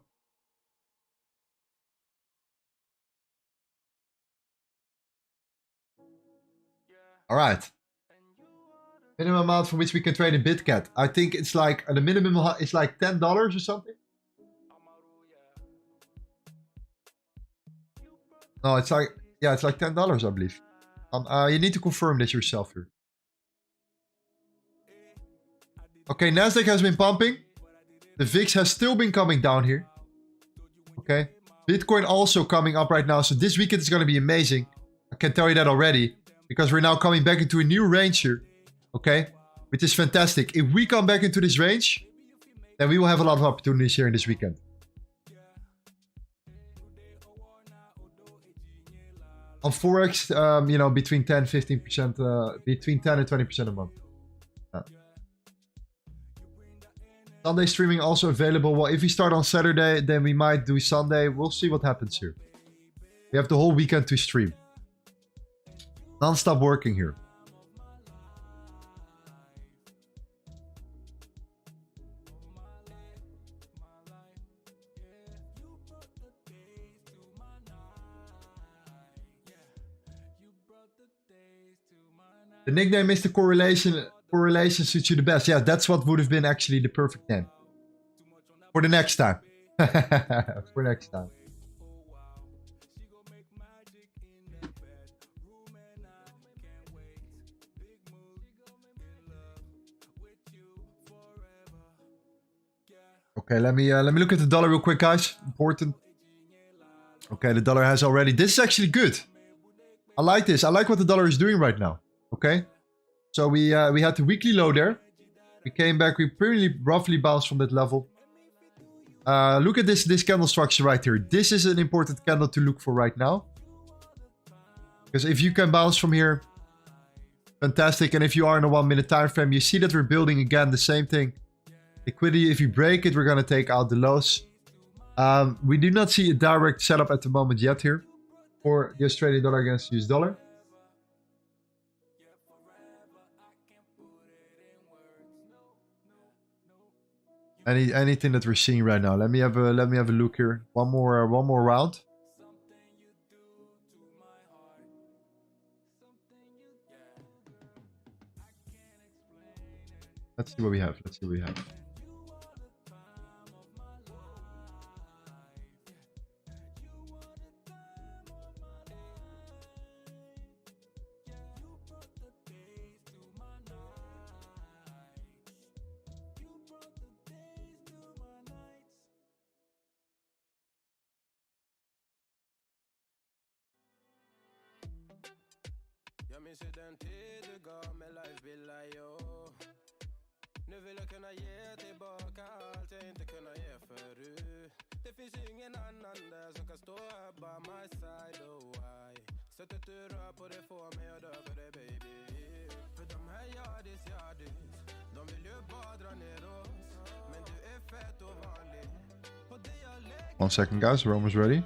All right. Minimum amount for which we can trade in BitGet. I think it's like the minimum is like $10 or something. No, it's like, yeah, it's like $10, I believe. You need to confirm this yourself here. Okay, Nasdaq has been pumping. The VIX has still been coming down here. Okay. Bitcoin also coming up right now. So this weekend is going to be amazing. I can tell you that already. Because we're now coming back into a new range here. Okay. Which is fantastic. If we come back into this range, then we will have a lot of opportunities here in this weekend. On Forex, you know, between 10, 15%, between 10 and 20% a month. Sunday streaming also available. Well, if we start on Saturday, then we might do Sunday. We'll see what happens here. We have the whole weekend to stream. Non-stop working here. The nickname is the correlation. Correlation suits you the best. Yeah, that's what would have been actually the perfect name. For the next time. For next time. Okay, let me look at the dollar real quick, guys. Important. Okay, the dollar has already. This is actually good. I like this. I like what the dollar is doing right now. Okay. So we had the weekly low there. We came back. We pretty roughly bounced from that level. Look at this candle structure right here. This is an important candle to look for right now. Because if you can bounce from here, fantastic. And if you are in a 1 minute time frame, you see that we're building again the same thing. Liquidity, if you break it, we're going to take out the lows. We do not see a direct setup at the moment yet here for the Australian dollar against US dollar. Anything that we're seeing right now. Let me have a look here. One more round. Let's see what we have. Let's see what we have. Nu vill jag kunna ge tillbaka allt jag inte kunnat ge förut. Det finns ingen annan där som kan stå här by my side, oh why. Sättet du rör på det får mig att dö för det, baby. För de här yardis, de vill ju bara dra ner oss. Men du är fett och vanlig. Och det jag lägger. 1 second, guys. We're almost ready.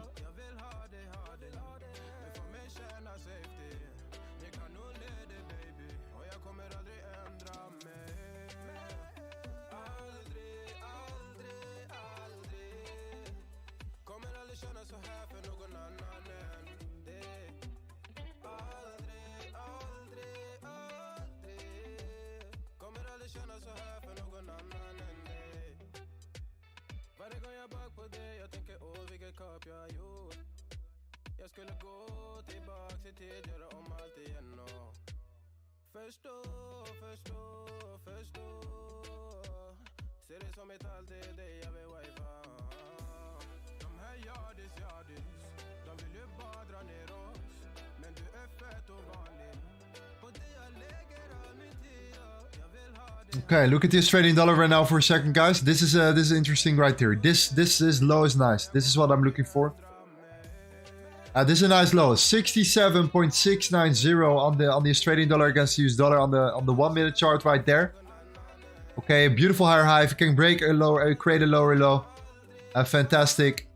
Jag skulle gå tillbaka till tid, göra om allt igen och förstå. Ser det som ett allt, det är dig jag vill wifa. De här yardis, de vill ju bara dra ner oss. Men du är fett och vanlig. Och det jag lägger all min tid, jag vill ha det. Okay, look at the Australian dollar right now for a second, guys. This is interesting right here. This is low is nice. This is what I'm looking for. This is a nice low, 67.690 on the Australian dollar against the US dollar on the 1 minute chart right there. Okay, beautiful higher high. If you can break a lower, create a lower low, fantastic.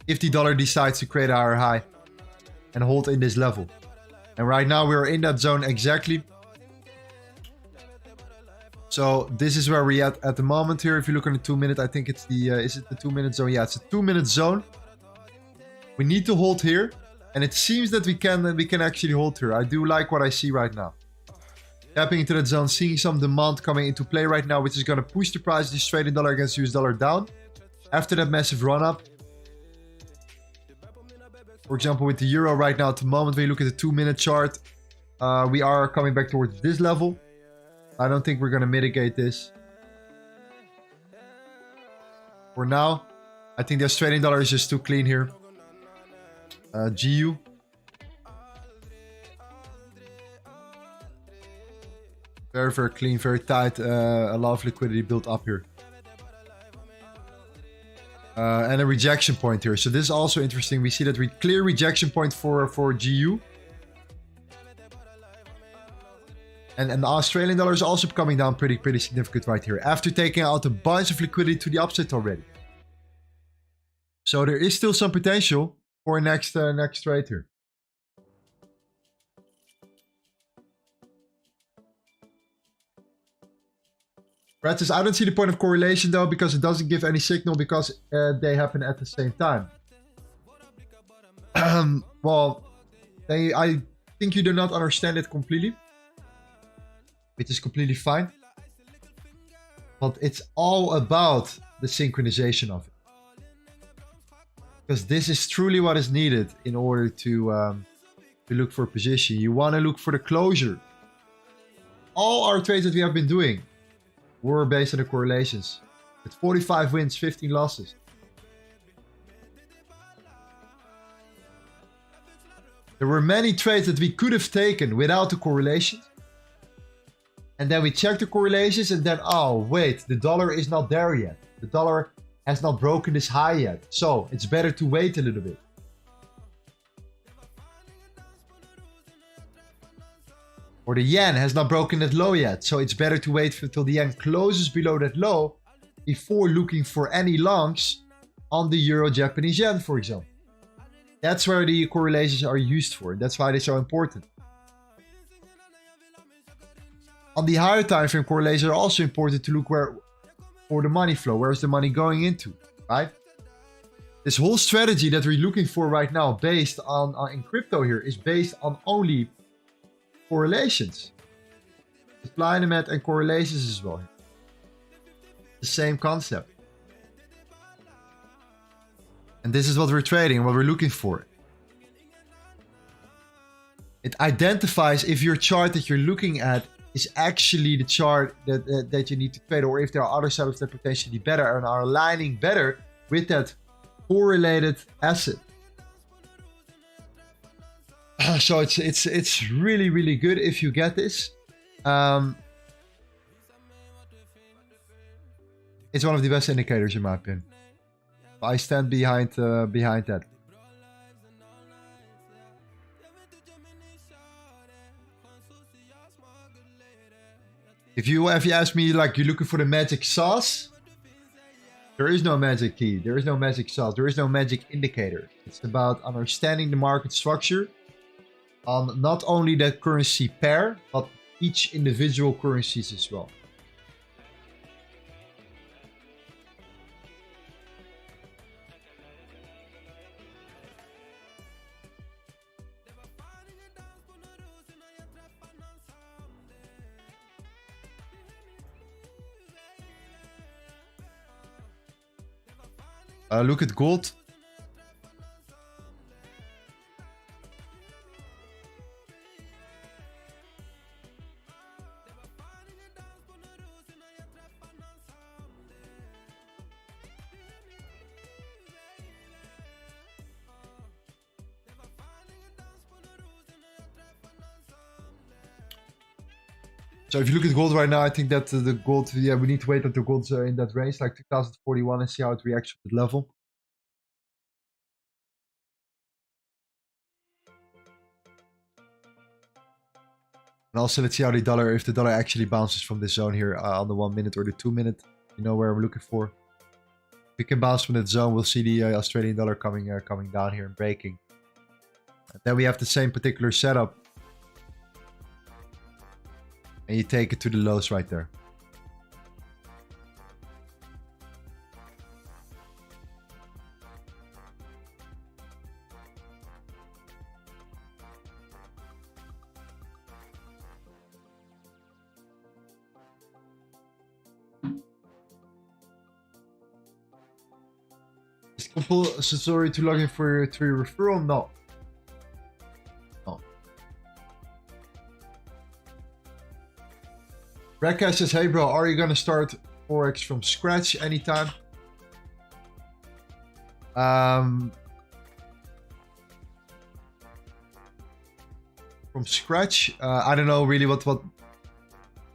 If the dollar decides to create a higher high and hold in this level, and right now we're in that zone exactly. So this is where we're at the moment here. If you look on the 2 minute, I think it's the is it the 2 minute zone? Yeah, it's a 2 minute zone. We need to hold here, and it seems that we can actually hold here. I do like what I see right now. Tapping into that zone, seeing some demand coming into play right now, which is going to push the price of the Australian dollar against US dollar down. After that massive run up. For example, with the euro right now, at the moment, when you look at the 2-minute chart, we are coming back towards this level. I don't think we're going to mitigate this. For now, I think the Australian dollar is just too clean here. GU. Very, very clean, very tight. A lot of liquidity built up here. And a rejection point here. So this is also interesting. We see that clear rejection point for GU. And the Australian dollar is also coming down pretty significant right here. After taking out a bunch of liquidity to the upside already. So there is still some potential for next trade here. Brad says, I don't see the point of correlation though, because it doesn't give any signal because they happen at the same time. Well, I think you do not understand it completely. Which is completely fine. But it's all about the synchronization of it. Because this is truly what is needed in order to look for a position. You want to look for the closure. All our trades that we have been doing were based on the correlations. With 45 wins, 15 losses. There were many trades that we could have taken without the correlations. And then we checked the correlations and then, oh wait, the dollar is not there yet. The dollar has not broken this high yet. So it's better to wait a little bit. Or the yen has not broken that low yet. So it's better to wait until the yen closes below that low before looking for any longs on the euro Japanese yen, for example. That's where the correlations are used for. That's why they're so important. On the higher time frame, correlations are also important to look for the money flow. Where is the money going into, right? This whole strategy that we're looking for right now based on in crypto here is based on only correlations. Supply and demand and correlations as well. The same concept. And this is what we're trading and what we're looking for. It identifies if your chart that you're looking at is actually the chart that you need to trade, or if there are other setups that potentially better and are aligning better with that correlated asset. So it's really good if you get this. It's one of the best indicators in my opinion. I stand behind that. If you ask me, like, you're looking for the magic sauce, there is no magic key. There is no magic sauce. There is no magic indicator. It's about understanding the market structure on not only the currency pair, but each individual currencies as well. Look at gold. So if you look at gold right now, I think that the gold, yeah, we need to wait until gold's in that range, like 2041, and see how it reacts to that level. And also, let's see how the dollar, if the dollar actually bounces from this zone here on the 1 minute or the 2 minute, you know where we're looking for. If we can bounce from that zone, we'll see the Australian dollar coming down here and breaking. And then we have the same particular setup. And you take it to the lows right there. Sorry to log in for your referral? No. No. Rekka says, hey bro, are you gonna start Forex from scratch anytime? From scratch? I don't know really what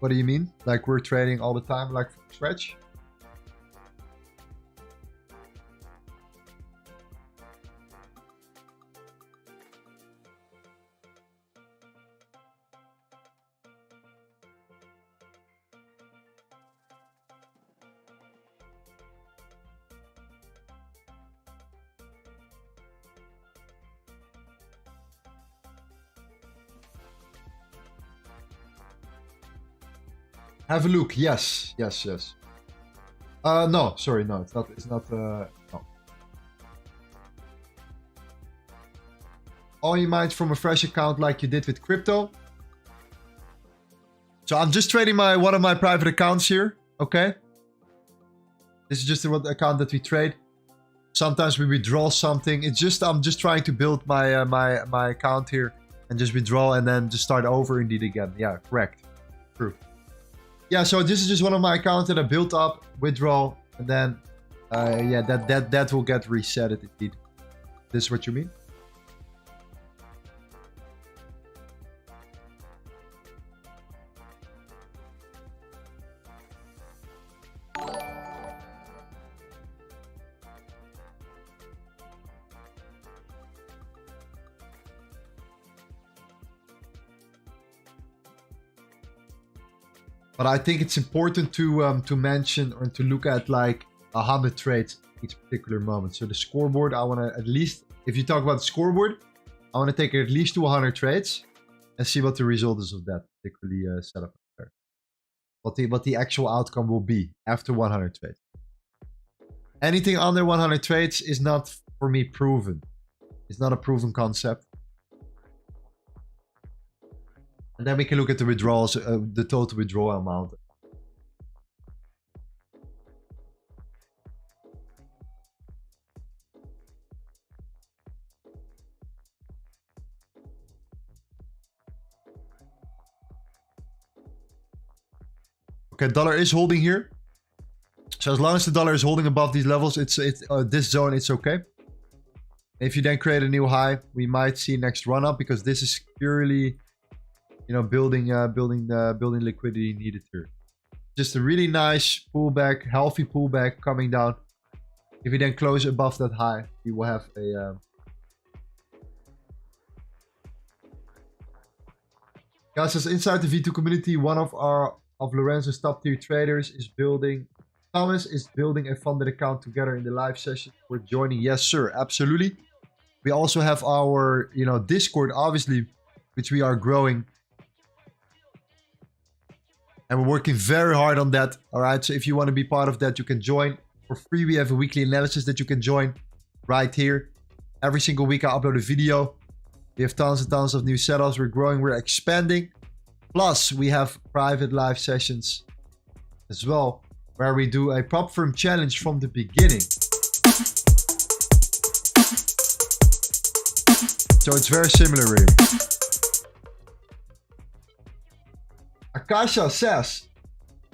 do you mean? Like we're trading all the time, like from scratch? Have a look. Yes. No, sorry, no, it's not, no. All you might from a fresh account like you did with crypto. So I'm just trading one of my private accounts here, okay? This is just the account that we trade. Sometimes we withdraw something. I'm just trying to build my my account here and just withdraw and then just start over indeed again. Yeah, correct. True. Yeah, so this is just one of my accounts that I built up, withdraw, and then yeah, that will get reset indeed. This is what you mean? But I think it's important to mention or to look at like 100 trades each particular moment. So the scoreboard, I want to at least, if you talk about the scoreboard, I want to take at least 200 trades and see what the result is of that particularly setup there. What the actual outcome will be after 100 trades. Anything under 100 trades is not for me proven. It's not a proven concept. And then we can look at the withdrawals, the total withdrawal amount. Okay, dollar is holding here. So as long as the dollar is holding above these levels, it's this zone, it's okay. If you then create a new high, we might see next run up because this is purely, you know, building liquidity needed here. Just a really nice pullback, healthy pullback coming down. If we then close above that high, we will have a guys, as inside the V2 community, one of Lorenzo's top tier traders is building. Thomas is building a funded account together in the live session. We're joining. Yes, sir. Absolutely. We also have our, you know, Discord, obviously, which we are growing. And we're working very hard on that. All right. So if you want to be part of that, you can join for free. We have a weekly analysis that you can join right here. Every single week I upload a video. We have tons and tons of new setups. We're growing. We're expanding. Plus, we have private live sessions as well, where we do a prop firm challenge from the beginning. So it's very similar here. Akasha says,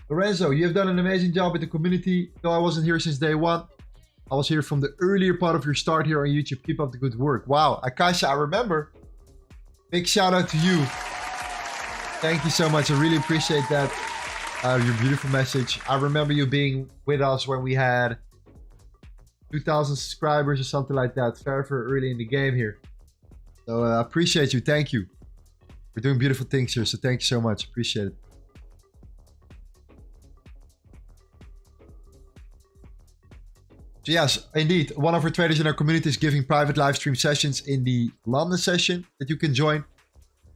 Lorenzo, you have done an amazing job with the community. Though I wasn't here since day one, I was here from the earlier part of your start here on YouTube. Keep up the good work. Wow, Akasha, I remember. Big shout out to you. Thank you so much. I really appreciate that. Your beautiful message. I remember you being with us when we had 2,000 subscribers or something like that. Very, very early in the game here. So I appreciate you. Thank you. We're doing beautiful things here. So thank you so much. Appreciate it. So yes, indeed. One of our traders in our community is giving private live stream sessions in the London session that you can join.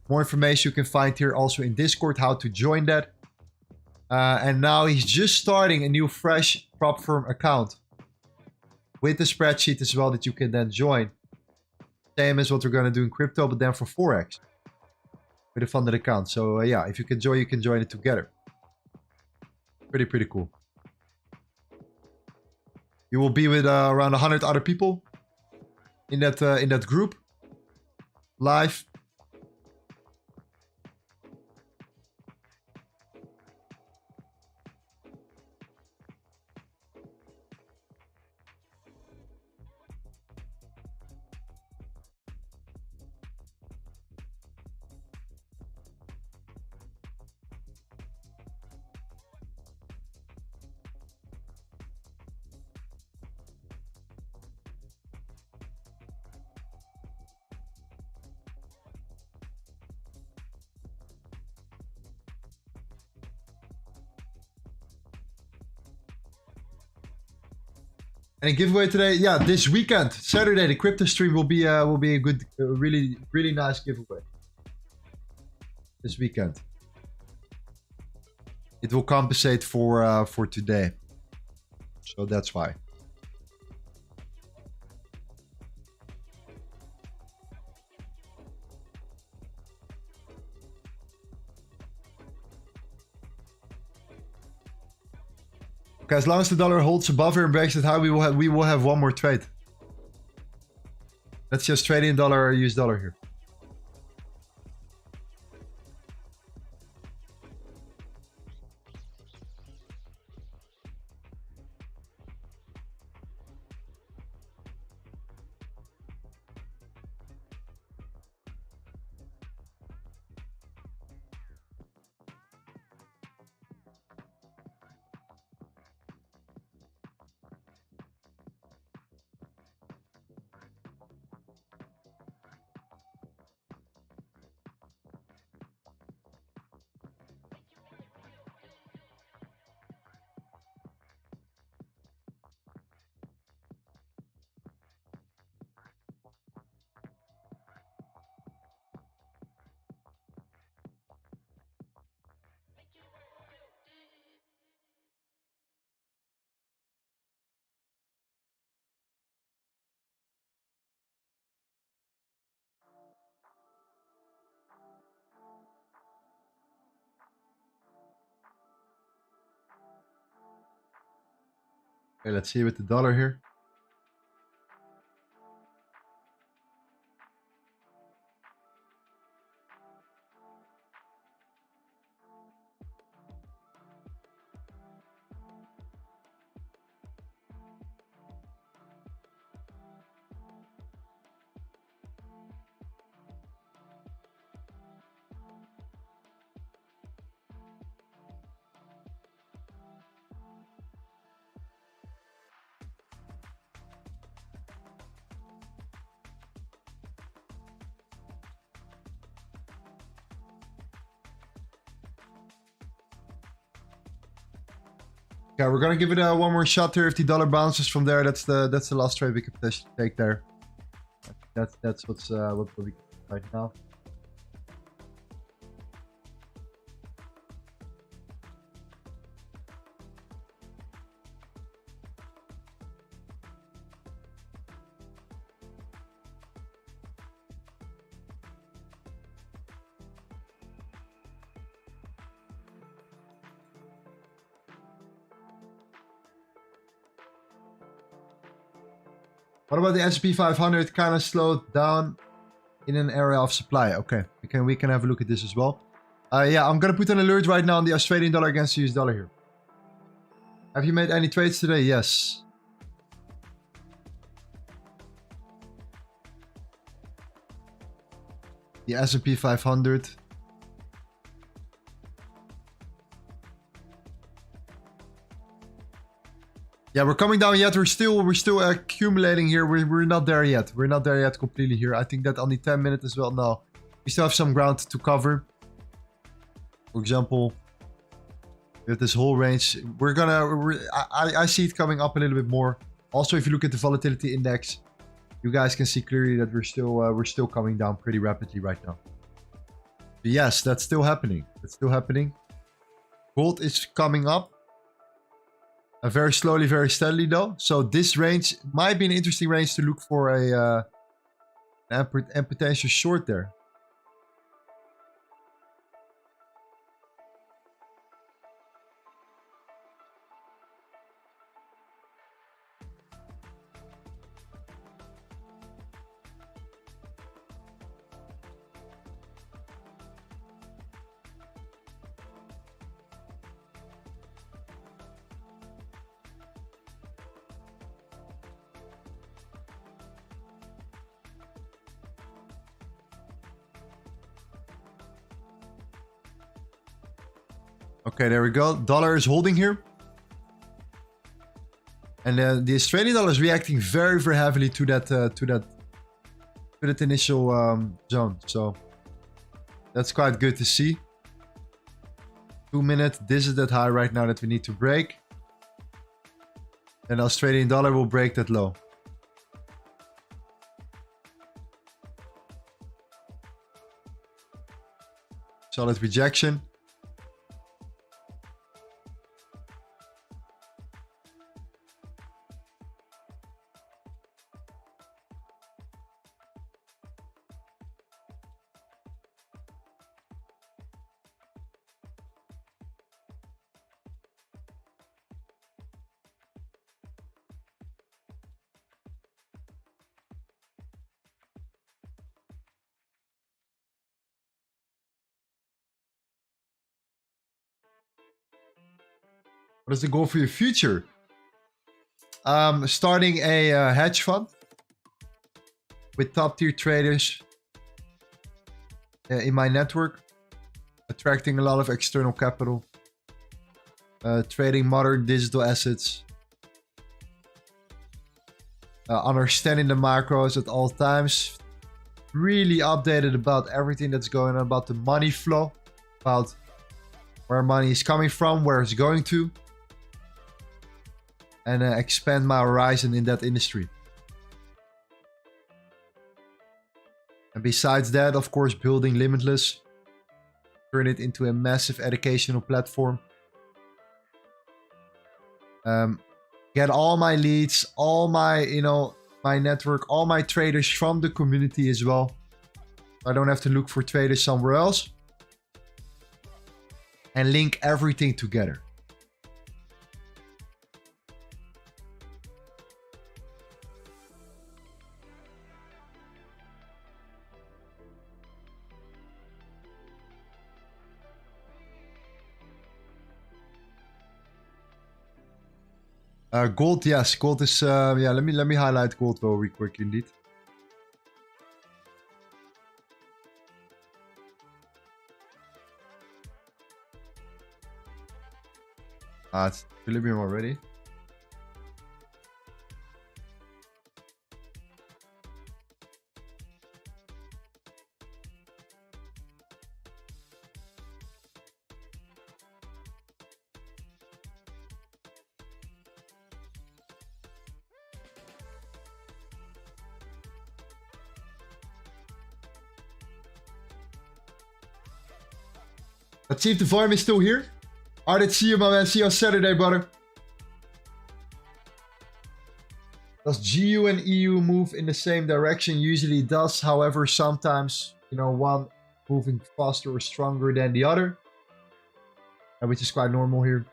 More information you can find here also in Discord, how to join that. And now he's just starting a new fresh prop firm account with the spreadsheet as well that you can then join. Same as what we're going to do in crypto, but then for Forex with a funded account. So yeah, if you can join it together. Pretty cool. You will be with around 100 other people in that group live. And a giveaway today, yeah, this weekend, Saturday, the crypto stream will be a good, really nice giveaway. This weekend, it will compensate for today, so that's why. Okay, as long as the dollar holds above here and breaks it high, we will have one more trade. Let's just trade in dollar or US dollar here. Okay, let's see with the dollar here. Okay, we're gonna give it one more shot here. If the dollar bounces from there, that's the last trade we could potentially take there. That's what we can do right now. What about the S&P 500? Kind of slowed down in an area of supply. Okay, we can have a look at this as well. Yeah, I'm gonna put an alert right now on the Australian dollar against the US dollar here. Have you made any trades today? Yes. The S&P 500. Yeah, we're coming down yet. We're still accumulating here. We're not there yet. We're not there yet completely here. I think that on the 10 minute as well. No, we still have some ground to cover. For example, with this whole range, I see it coming up a little bit more. Also, if you look at the volatility index, you guys can see clearly that we're still coming down pretty rapidly right now. But yes, that's still happening. It's still happening. Gold is coming up. Very slowly, very steadily though. So this range might be an interesting range to look for a potential short there. Okay, there we go. Dollar is holding here. And the Australian dollar is reacting very, very heavily to that initial zone. So that's quite good to see. 2 minute. This is that high right now that we need to break. And Australian dollar will break that low. Solid rejection. What is the goal for your future? Starting a hedge fund with top tier traders in my network, attracting a lot of external capital, trading modern digital assets, understanding the macros at all times, really updated about everything that's going on, about the money flow, about where money is coming from, where it's going to, and expand my horizon in that industry. And besides that, of course, building Limitless, turn it into a massive educational platform. Get all my leads, all my, my network, all my traders from the community as well. I don't have to look for traders somewhere else. And link everything together. Gold, yes, gold is yeah. Let me highlight gold very quick indeed. It's equilibrium already. Let's see if the volume is still here. Alright, see you, my man. See you on Saturday, brother. Does GU and EU move in the same direction? Usually it does. However, sometimes, one moving faster or stronger than the other. Which is quite normal here.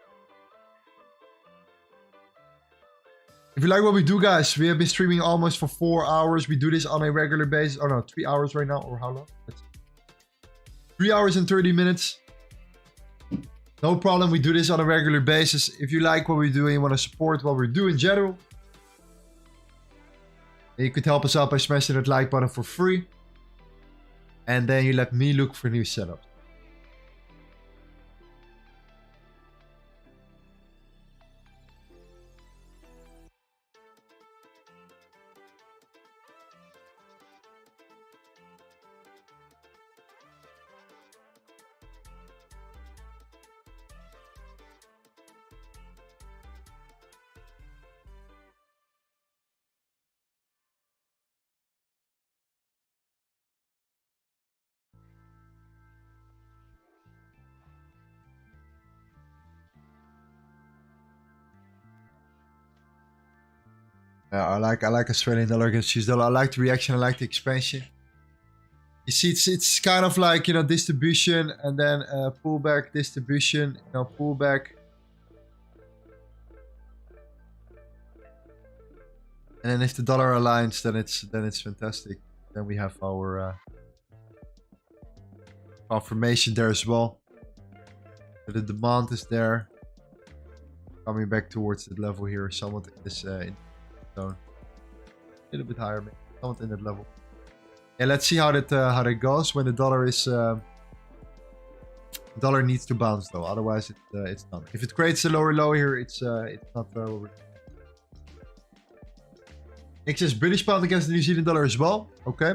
If you like what we do, guys, we have been streaming almost for 4 hours. We do this on a regular basis. Oh, no, 3 hours right now. Or how long? 3 hours and 30 minutes. No problem, we do this on a regular basis. If you like what we do and you want to support what we do in general, you could help us out by smashing that like button for free. And then you let me look for new setups. I like Australian dollar against US dollar. I like the reaction. I like the expansion. You see, it's kind of like distribution and then pullback, distribution, pullback, and then if the dollar aligns, then it's fantastic. Then we have our confirmation there as well. So the demand is there, coming back towards that level here, somewhat in this zone. A little bit higher, maybe. Somewhat in that level. Yeah, let's see how that goes when the dollar is Dollar needs to bounce though, otherwise it's not. If it creates a lower low here, it's not what we're... Next is British pound against the New Zealand dollar as well. Okay.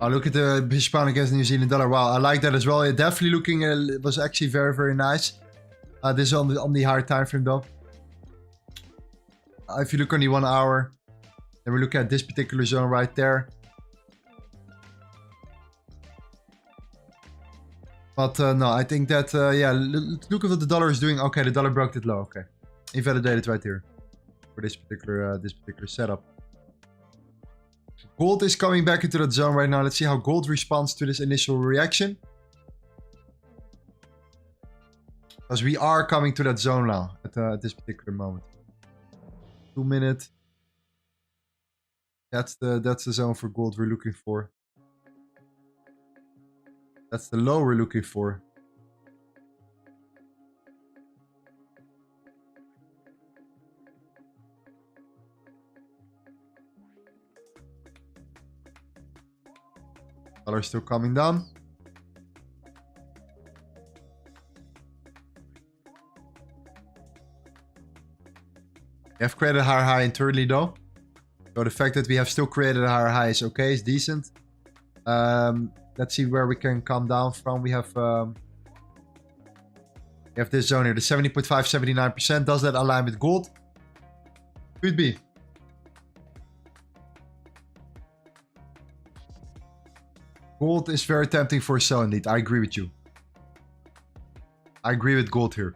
Oh, look at the British pound against the New Zealand dollar. Wow, I like that as well. It definitely looking, it was actually very, very nice. This is on the higher time frame though. If you look on the 1 hour, then we look at this particular zone right there. But no, I think that, yeah, look at what the dollar is doing. Okay, the dollar broke it low. Okay, invalidated right here for this particular setup. Gold is coming back into that zone right now. Let's see how gold responds to this initial reaction. Because we are coming to that zone now at this particular moment. 2 minute. That's the zone for gold we're looking for. That's the low we're looking for. Dollar still coming down. We have created a higher high internally though. So the fact that we have still created a higher high is okay, it's decent. Let's see where we can come down from. We have this zone here, the 70.5, 79%. Does that align with gold? Could be. Gold is very tempting for a sell indeed. I agree with you. I agree with gold here.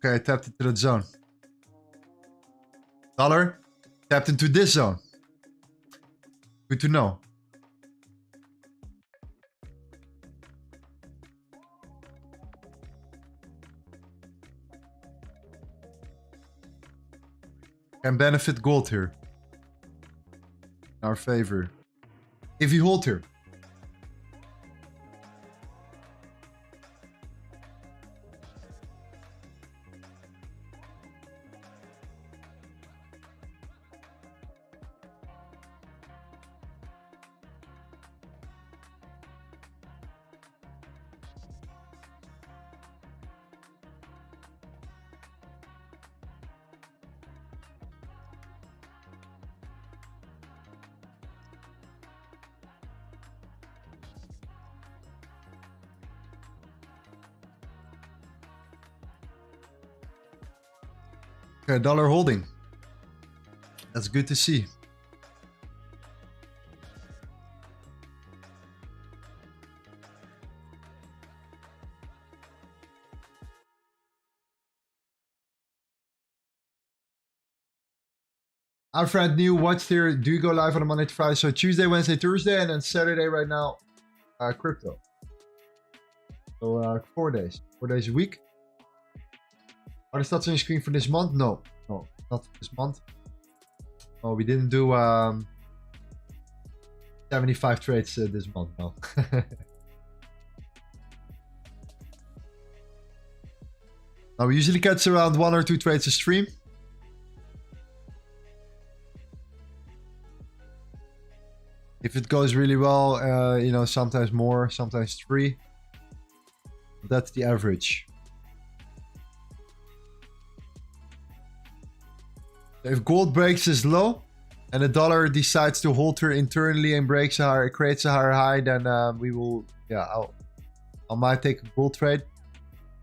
Okay, I tapped into that zone. Dollar tapped into this zone. Good to know. Can benefit gold here. In our favor. If you hold here. Okay, dollar holding. That's good to see. Our friend Neil watched here. Do you go live on a Monday to Friday? So Tuesday, Wednesday, Thursday, and then Saturday right now, crypto. So 4 days. 4 days a week. Are the stats on your screen for this month? No, not for this month. Oh, we didn't do 75 trades this month now. Now we usually catch around 1 or 2 trades a stream. If it goes really well, you know, sometimes more, sometimes 3. That's the average. If gold breaks this low and the dollar decides to hold here internally and breaks a higher, creates a higher high, then we will, yeah, I might take a gold trade.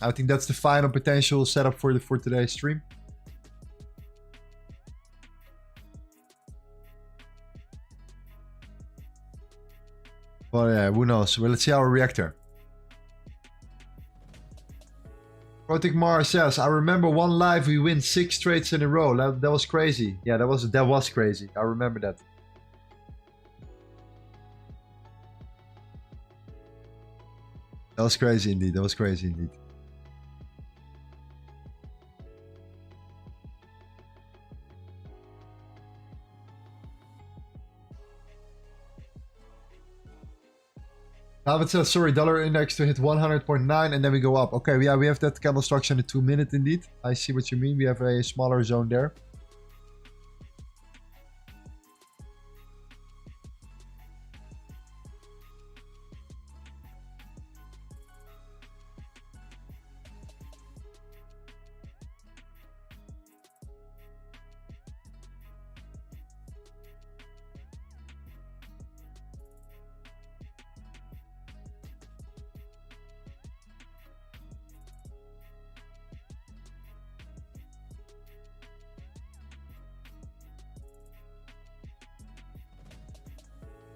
I think that's the final potential setup for today's stream. Well, yeah, who knows? Well, let's see how we react there. Protic Mara says, I remember one live we win 6 trades in a row. That was crazy. Yeah, that was crazy. I remember that. That was crazy indeed. That was crazy indeed. David says, sorry, dollar index to hit 100.9 and then we go up. Okay, yeah, we have that candle structure in the 2 minute indeed. I see what you mean. We have a smaller zone there.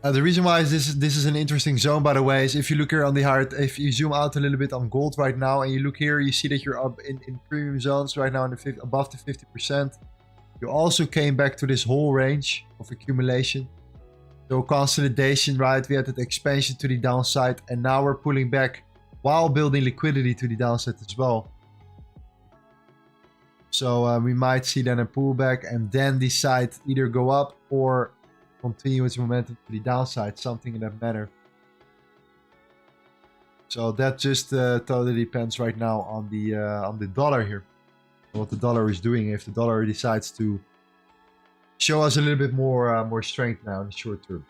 The reason why this is an interesting zone, by the way, is if you look here on the chart, if you zoom out a little bit on gold right now, and you look here, you see that you're up in premium zones right now, in the above the 50%. You also came back to this whole range of accumulation. So consolidation, right? We had that expansion to the downside, and now we're pulling back while building liquidity to the downside as well. So we might see then a pullback and then decide either go up or continue its momentum to the downside, something in that manner. So that just totally depends right now on the dollar here, what the dollar is doing. If the dollar decides to show us a little bit more strength now in the short term.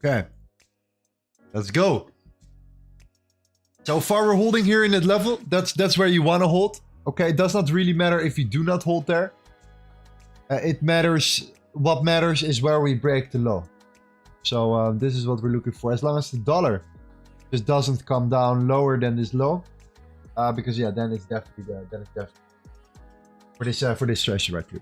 Okay, let's go. So far we're holding here in that level. That's where you want to hold. Okay, it does not really matter if you do not hold there. It matters. What matters is where we break the low. So this is what we're looking for. As long as the dollar just doesn't come down lower than this low, because yeah, then it's definitely there. Then it's definitely for this strategy right here.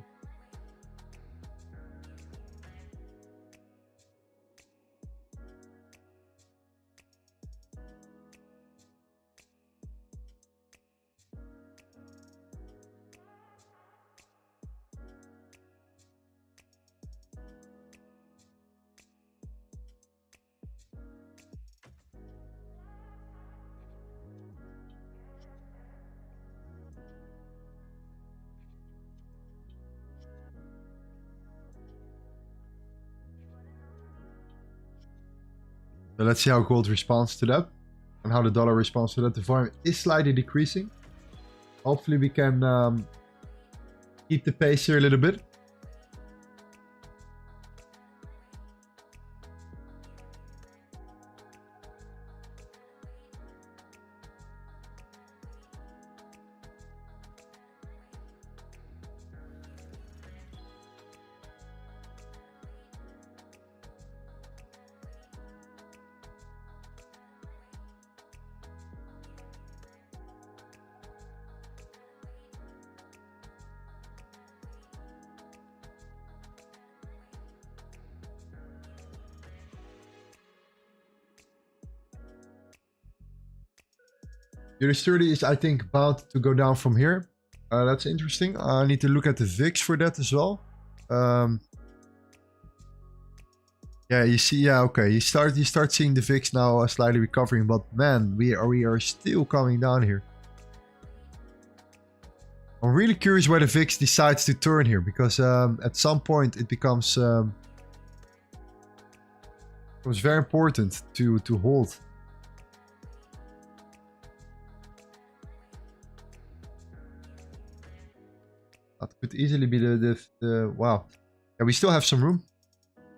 So let's see how gold responds to that and how the dollar responds to that. The volume is slightly decreasing. Hopefully we can keep the pace here a little bit. USD is, I think, about to go down from here. That's interesting. I need to look at the VIX for that as well. Yeah, you see, yeah, okay. You start seeing the VIX now slightly recovering, but man, we are still coming down here. I'm really curious where the VIX decides to turn here, because at some point it becomes very important to hold. That could easily be the wow. Yeah, we still have some room.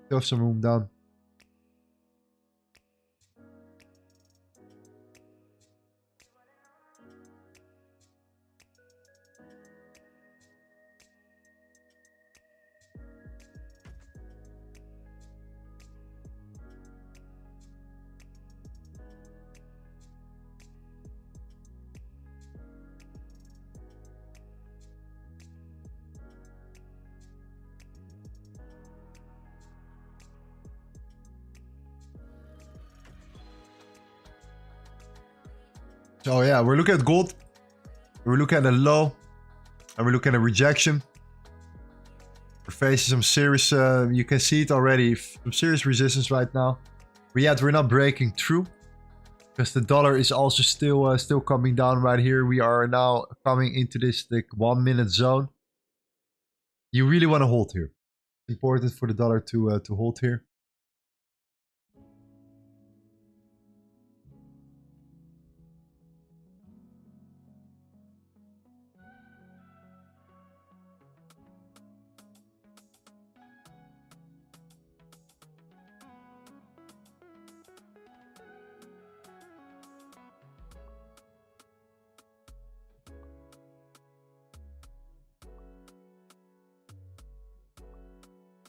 Still have some room down. So yeah, we're looking at gold. We're looking at a low. And we're looking at a rejection. We're facing some serious, you can see it already, some serious resistance right now. But yet we're not breaking through. Because the dollar is also still coming down right here. We are now coming into this like 1 minute zone. You really want to hold here. It's important for the dollar to hold here.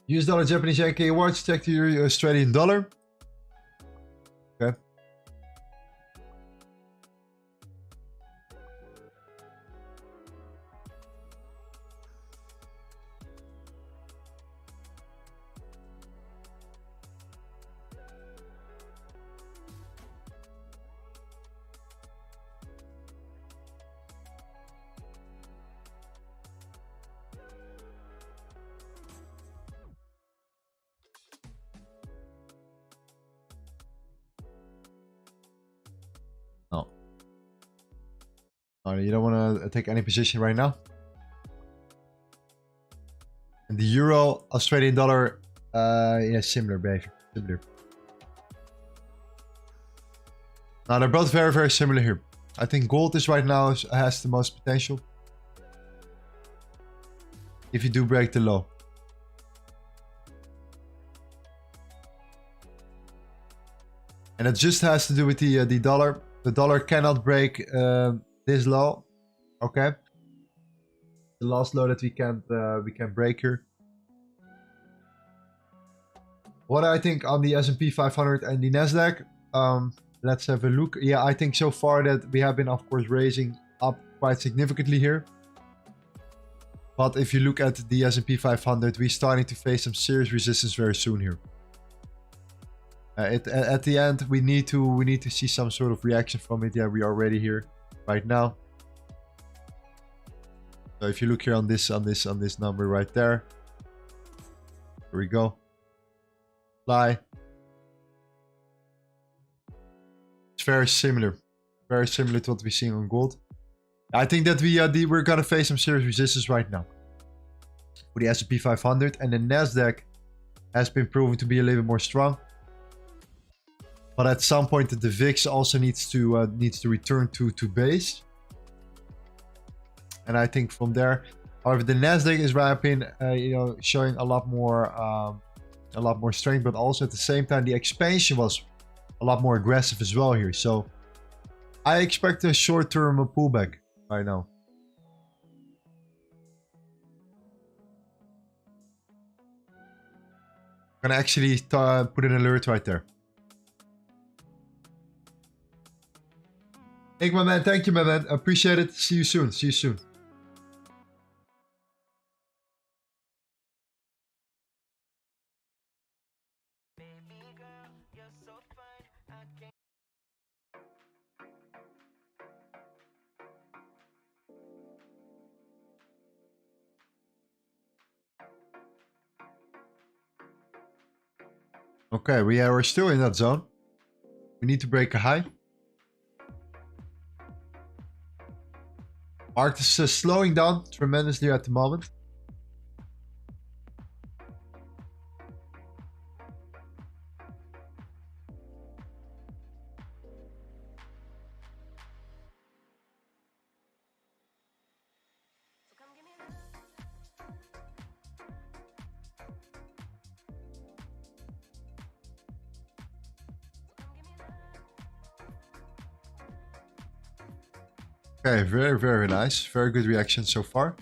US dollar, Japanese yen, can you watch? Check to your Australian dollar. Okay. No. Oh, you don't want to take any position right now? And the euro, Australian dollar, yeah, similar behavior. Similar. Now, they're both very, very similar here. I think gold is right now has the most potential. If you do break the low. And it just has to do with the dollar. The dollar cannot break this low. Okay. The last low that we can break here. What I think on the S&P 500 and the Nasdaq. Let's have a look. Yeah, I think so far that we have been, of course, raising up quite significantly here. But if you look at the S&P 500, we're starting to face some serious resistance very soon here. At the end, we need to see some sort of reaction from it. Yeah, we are ready here right now. So if you look here on this number right there, here we go. Fly. It's very similar to what we're seeing on gold. I think that we're gonna face some serious resistance right now for the S&P 500, and the Nasdaq has been proven to be a little bit more strong. But at some point, the VIX also needs to return to base, and I think from there, however, the Nasdaq is rapid, showing a lot more strength, but also at the same time, the expansion was a lot more aggressive as well here. So I expect a short-term pullback right now. I'm gonna actually put an alert right there. Hey, my man. Thank you, my man. Appreciate it. See you soon. See you soon. Okay, we're still in that zone. We need to break a high. Market is slowing down tremendously at the moment. Okay, very, very nice. Very good reaction so far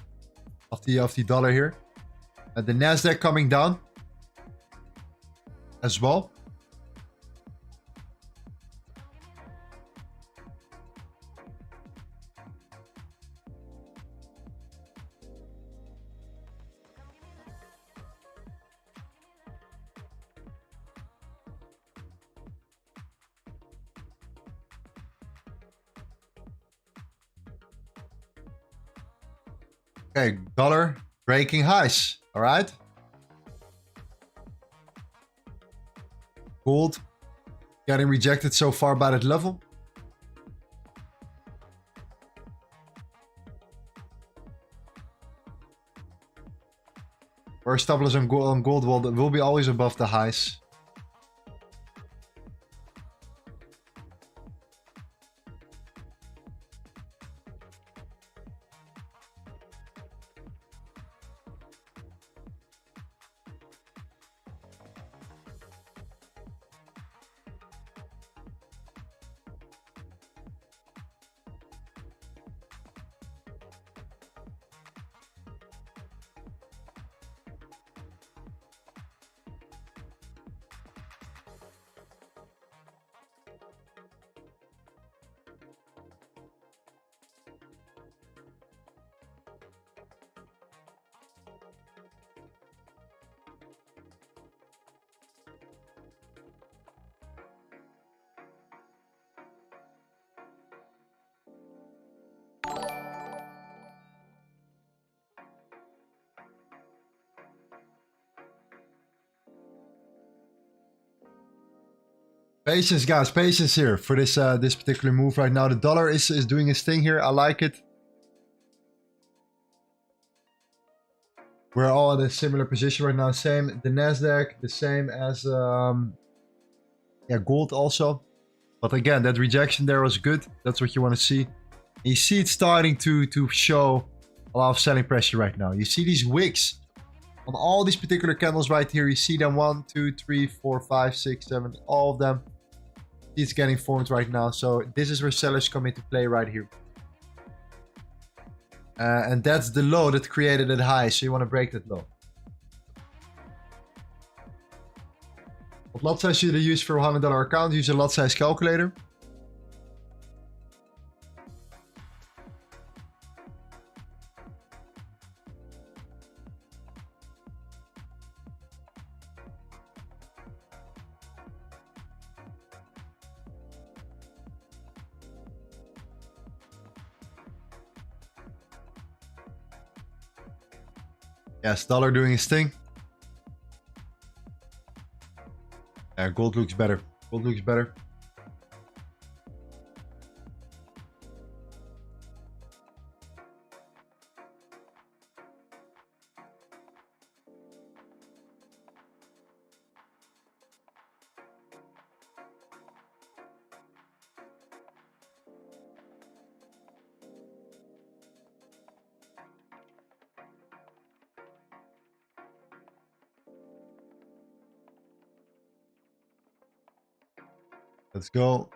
of the dollar here. The Nasdaq coming down as well. Okay, dollar breaking highs. All right. Gold getting rejected so far by that level. Our stop loss on gold will be always above the highs. Patience, guys, patience here for this this particular move right now. The dollar is doing its thing here. I like it. We're all in a similar position right now. Same, the Nasdaq, the same as yeah, gold also. But again, that rejection there was good. That's what you want to see. You see it starting to show a lot of selling pressure right now. You see these wicks on all these particular candles right here. You see them 1, 2, 3, 4, 5, 6, 7, all of them. It's getting formed right now. So this is where sellers come into play right here. And that's the low that created that high. So you want to break that low. What lot size should you use for a $100 account? Use a lot size calculator. Yes, dollar doing his thing. Yeah, gold looks better. Gold looks better. Let's go.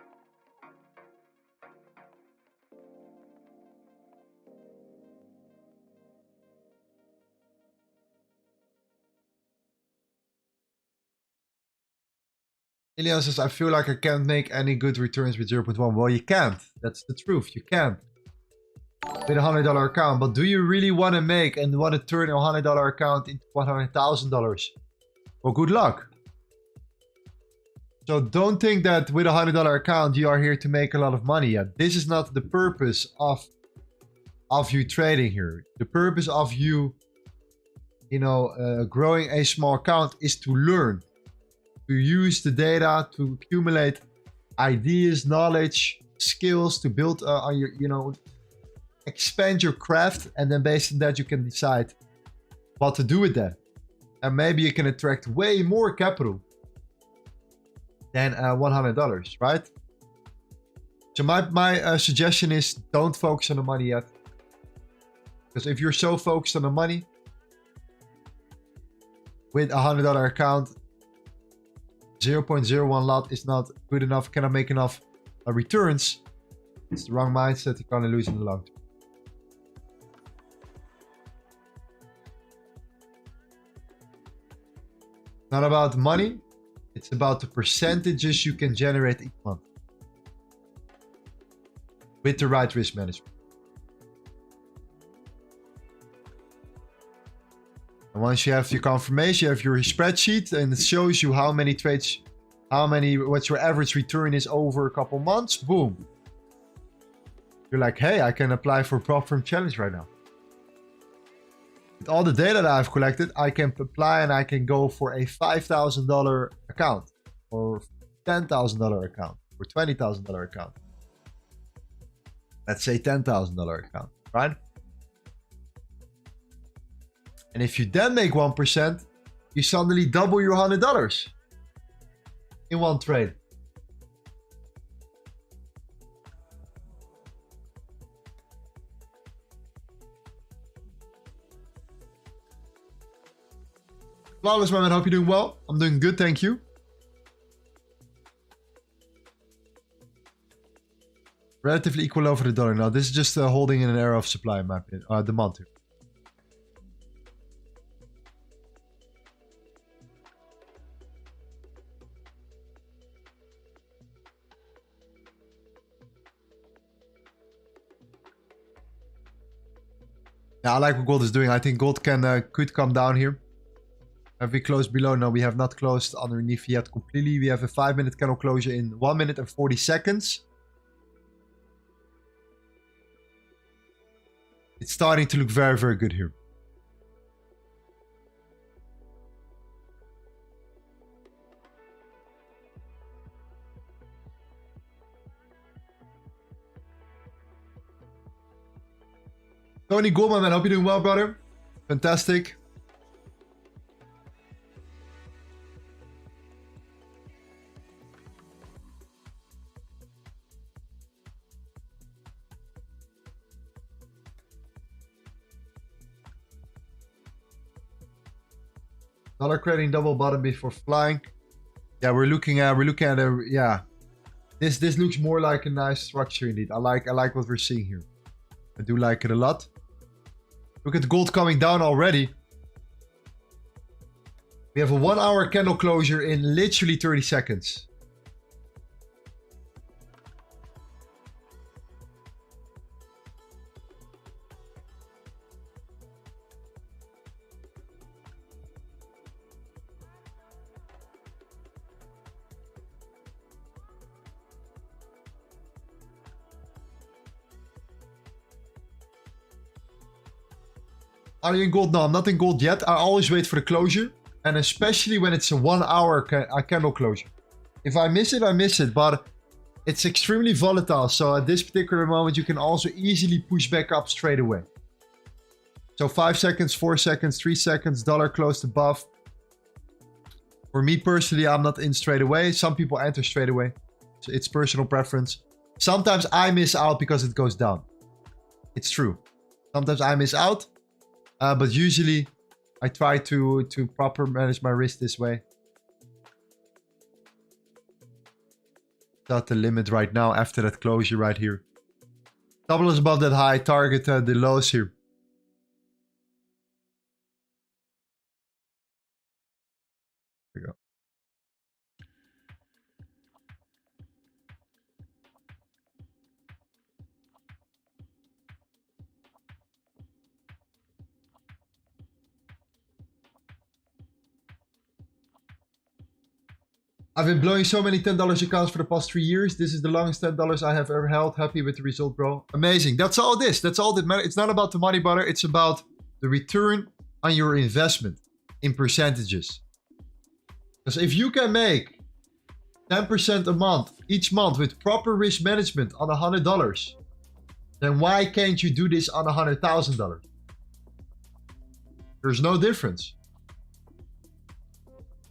Ilian says, I feel like I can't make any good returns with 0.1. Well, you can't. That's the truth. You can't. With a $100 account. But do you really want to make and want to turn a $100 account into $100,000? Well, good luck. So don't think that with a $100 account, you are here to make a lot of money yet. This is not the purpose of you trading here. The purpose of you, growing a small account is to learn. to use the data to accumulate ideas, knowledge, skills to build on your, you know, expand your craft, and then based on that you can decide what to do with that. And maybe you can attract way more capital than $100, right? So my suggestion is don't focus on the money yet. Because if you're so focused on the money, with a $100 account, 0.01 lot is not good enough, cannot make enough returns. It's the wrong mindset, you're gonna lose in the long term. Not about money, it's about the percentages you can generate each month. With the right risk management. And once you have your confirmation, you have your spreadsheet, and it shows you how many trades, what your average return is over a couple months. Boom. You're like, hey, I can apply for a prop firm challenge right now. With all the data that I've collected, I can apply and I can go for a $5,000 account, or $10,000 account, or $20,000 account. Let's say $10,000 account, right? And if you then make 1%, you suddenly double your $100 in one trade. Flawless, man. Hope you're doing well. I'm doing good, thank you. Relatively equal over the dollar. Now, this is just holding in an area of supply, in my opinion. Demand here. Yeah, I like what gold is doing. I think gold could come down here. Have we closed below? No, we have not closed underneath yet completely. We have a 5-minute candle closure in 1 minute and 40 seconds. It's starting to look very, very good here. Tony Goldman, man, hope you're doing well, brother. Fantastic. Dollar creating double bottom before flying. Yeah, we're looking at a, yeah. This looks more like a nice structure indeed. I like what we're seeing here. I do like it a lot. Look at the gold coming down already. We have a 1 hour candle closure in literally 30 seconds. Are you in gold? No, I'm not in gold yet. I always wait for the closure. And especially when it's a 1 hour candle closure. If I miss it, I miss it. But it's extremely volatile. So at this particular moment, you can also easily push back up straight away. So 5 seconds, 4 seconds, 3 seconds, dollar closed above. For me personally, I'm not in straight away. Some people enter straight away. So it's personal preference. Sometimes I miss out because it goes down. It's true. Sometimes I miss out. But usually I try to proper manage my risk this way. That's the limit right now after that closure right here. Double is above that high, target the lows here. There we go. I've been blowing so many $10 accounts for the past 3 years. This is the longest $10 I have ever held. Happy with the result, bro. Amazing. That's all this. That's all that matters. It's not about the money, brother. It's about the return on your investment in percentages. Because if you can make 10% a month, each month with proper risk management on $100, then why can't you do this on $100,000? There's no difference.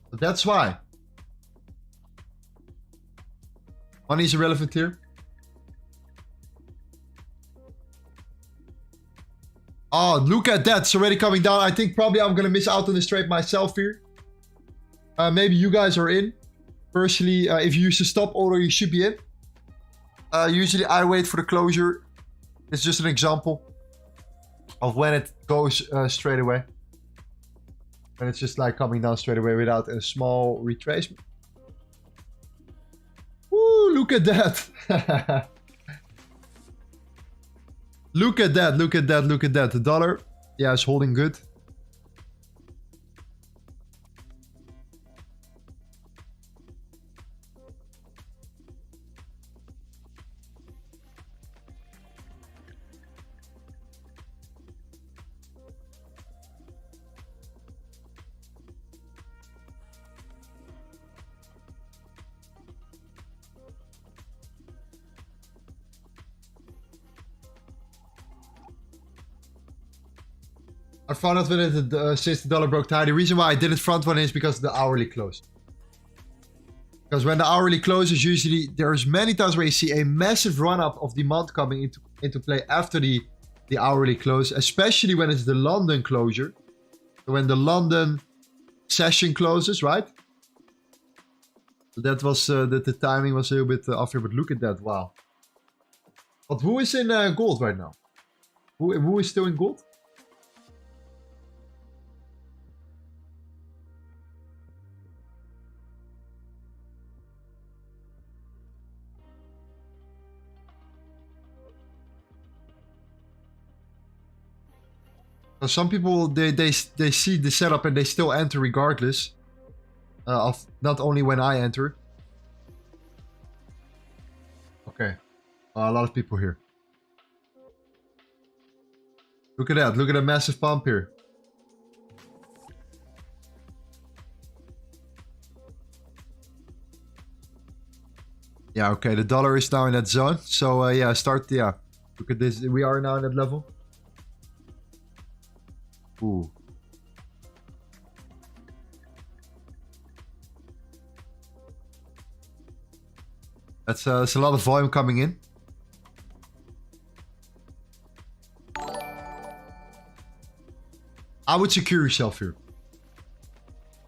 But that's why. Money is irrelevant here. Oh, look at that. It's already coming down. I think probably I'm going to miss out on this trade myself here. Maybe you guys are in. Personally, if you use a stop order, you should be in. Usually I wait for the closure. It's just an example of when it goes straight away. When it's just like coming down straight away without a small retracement. Woo, look at that. Look at that, look at that, look at that. The dollar, yeah, is holding good. I found out when it, since the dollar broke high. The reason why I didn't front one is because of the hourly close. Because when the hourly closes, usually there's many times where you see a massive run-up of demand coming into play after the hourly close, especially when it's the London closure. So when the London session closes, right? So that was the timing was a little bit off here, but look at that! Wow. But who is in gold right now? Who is still in gold? Some people, they see the setup and they still enter regardless of not only when I enter. Okay, a lot of people here. Look at that! Look at that massive pump here. Yeah, okay. The dollar is now in that zone. So yeah, yeah. Look at this. We are now in that level. Ooh. That's a lot of volume coming in. I would secure yourself here.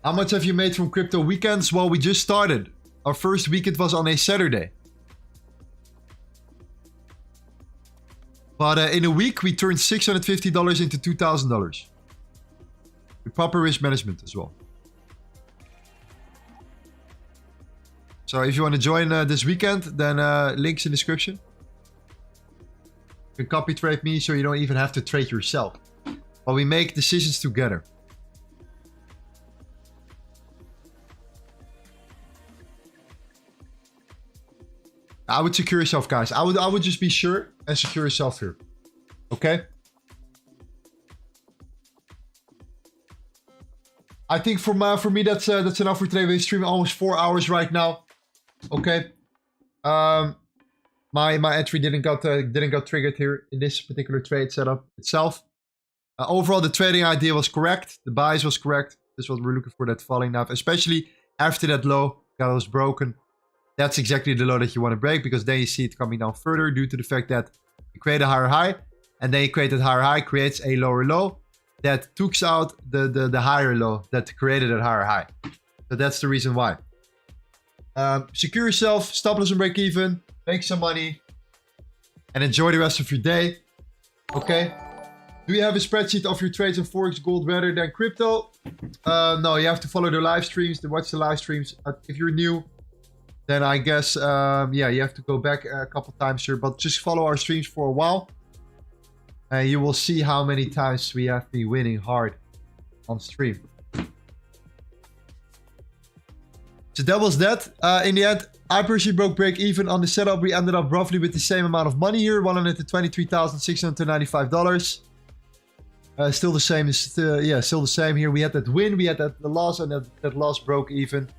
How much have you made from crypto weekends? Well, we just started. Our first weekend was on a Saturday. But in a week, we turned $650 into $2,000. With proper risk management as well. So if you want to join this weekend, then links in the description. You can copy trade me so you don't even have to trade yourself. But we make decisions together. I would secure yourself, guys. I would just be sure and secure yourself here. Okay? I think for me that's enough for today. We're streaming almost 4 hours right now. Okay. My entry didn't got triggered here in this particular trade setup itself. Overall, the trading idea was correct. The bias was correct. This is what we're looking for, that falling knife, especially after that low that was broken. That's exactly the low that you want to break, because then you see it coming down further due to the fact that you create a higher high, and then you create that higher high, creates a lower low that tukes out the higher low that created that higher high. So that's the reason why. Secure yourself, stop loss and break even, make some money, and enjoy the rest of your day. Okay. Do you have a spreadsheet of your trades in Forex, gold rather than crypto? No, you have to follow the live streams, to watch the live streams. If you're new, then I guess, yeah, you have to go back a couple times here, but just follow our streams for a while. And you will see how many times we have been winning hard on stream. So that was that. In the end, I personally broke break even on the setup. We ended up roughly with the same amount of money here, $123,695. Still the same. Yeah, still the same here. We had that win, we had that loss, and that loss broke even.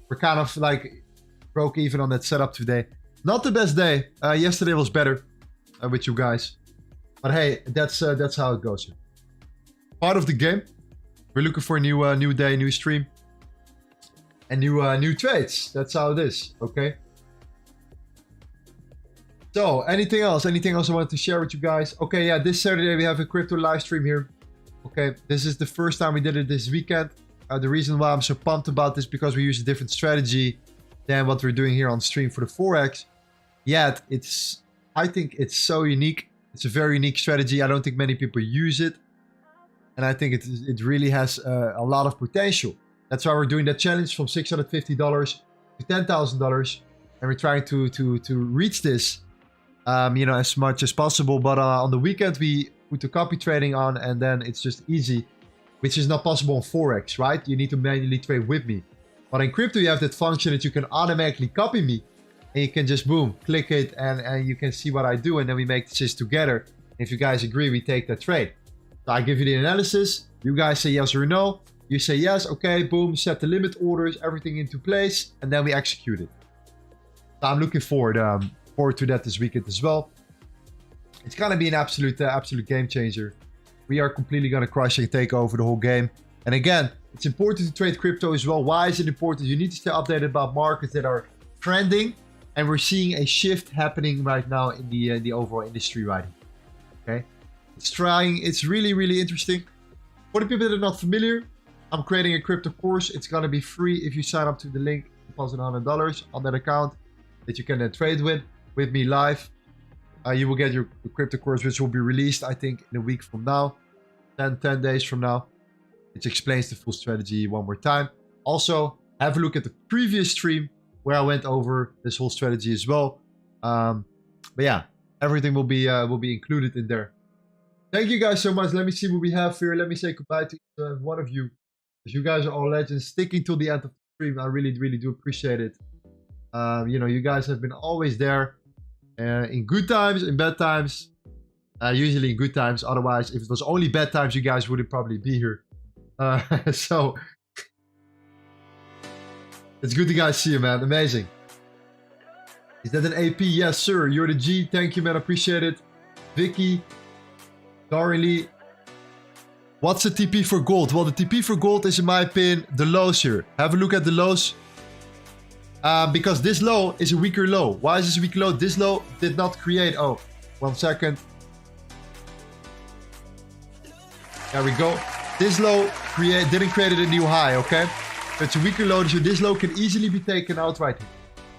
We're kind of like broke even on that setup today. Not the best day. Yesterday was better with you guys. But hey, that's how it goes here. Part of the game. We're looking for a new day, new stream. And new trades. That's how it is. Okay. So, anything else? Anything else I wanted to share with you guys? Okay, yeah, this Saturday we have a crypto live stream here. Okay, this is the first time we did it this weekend. The reason why I'm so pumped about this because we use a different strategy than what we're doing here on stream for the Forex. Yet, I think it's so unique. It's a very unique strategy. I don't think many people use it. And I think it really has a lot of potential. That's why we're doing that challenge from $650 to $10,000. And we're trying to reach this, you know, as much as possible. But on the weekend, we put the copy trading on and then it's just easy, which is not possible on Forex, right? You need to manually trade with me. But in crypto, you have that function that you can automatically copy me. And you can just, boom, click it and you can see what I do. And then we make this together. If you guys agree, we take that trade. So I give you the analysis. You guys say yes or no. You say yes, okay, boom, set the limit orders, everything into place. And then we execute it. So I'm looking forward to that this weekend as well. It's going to be an absolute game changer. We are completely going to crush and take over the whole game. And again, it's important to trade crypto as well. Why is it important? You need to stay updated about markets that are trending. And we're seeing a shift happening right now in the overall industry right here. Okay. It's really, really interesting. For the people that are not familiar, I'm creating a crypto course. It's going to be free if you sign up to the link, deposit $100 on that account that you can then trade with me live. You will get your crypto course, which will be released, I think, in a week from now, 10 days from now, which explains the full strategy one more time. Also, have a look at the previous stream where I went over this whole strategy as well. But yeah, everything will be included in there. Thank you guys so much. Let me see what we have here. Let me say goodbye to each one of you. Because you guys are all legends. Sticking till the end of the stream, I really, really do appreciate it. You know, you guys have been always there. In good times, in bad times. Usually in good times. Otherwise, if it was only bad times, you guys wouldn't probably be here. So, it's good to guys see you, man. Amazing. Is that an AP? Yes, sir. You're the G. Thank you, man. Appreciate it. Vicky. Darley. What's the TP for gold? Well, the TP for gold is, in my opinion, the lows here. Have a look at the lows. Because this low is a weaker low. Why is this a weak low? This low did not create... Oh, 1 second. There we go. This low didn't create a new high, okay? So it's a weaker low, so this low can easily be taken out right here.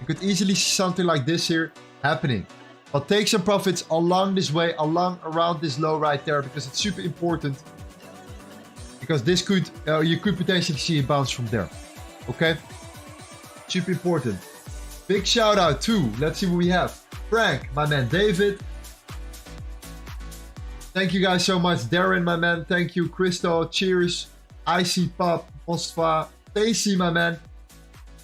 You could easily see something like this here happening. But take some profits along this way, around this low right there, because it's super important. Because this could, you could potentially see a bounce from there. Okay? Super important. Big shout out to, let's see what we have. Frank, my man David. Thank you guys so much. Darren, my man. Thank you. Crystal, cheers. IC Pop, Postva, Stacy, my man.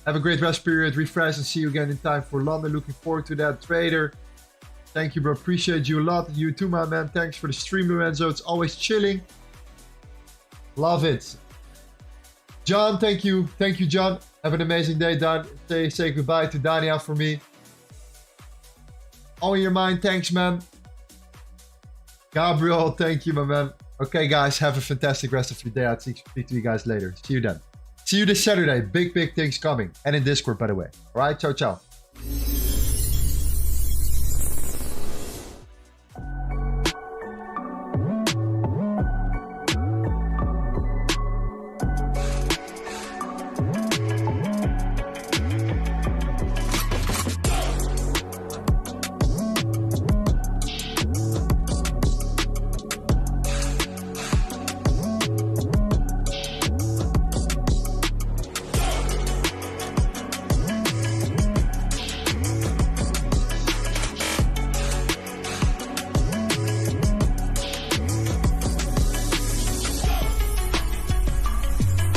Have a great rest period. Refresh and see you again in time for London. Looking forward to that. Trader. Thank you, bro. Appreciate you a lot. You too, my man. Thanks for the stream, Lorenzo. It's always chilling. Love it. John, thank you. Thank you, John. Have an amazing day, Dan. Say goodbye to Dania for me. On your mind. Thanks, man. Gabriel, thank you, my man. Okay, guys. Have a fantastic rest of your day. I'll speak to you guys later. See you then. See you this Saturday. Big things coming. And in Discord, by the way. All right. Ciao, ciao.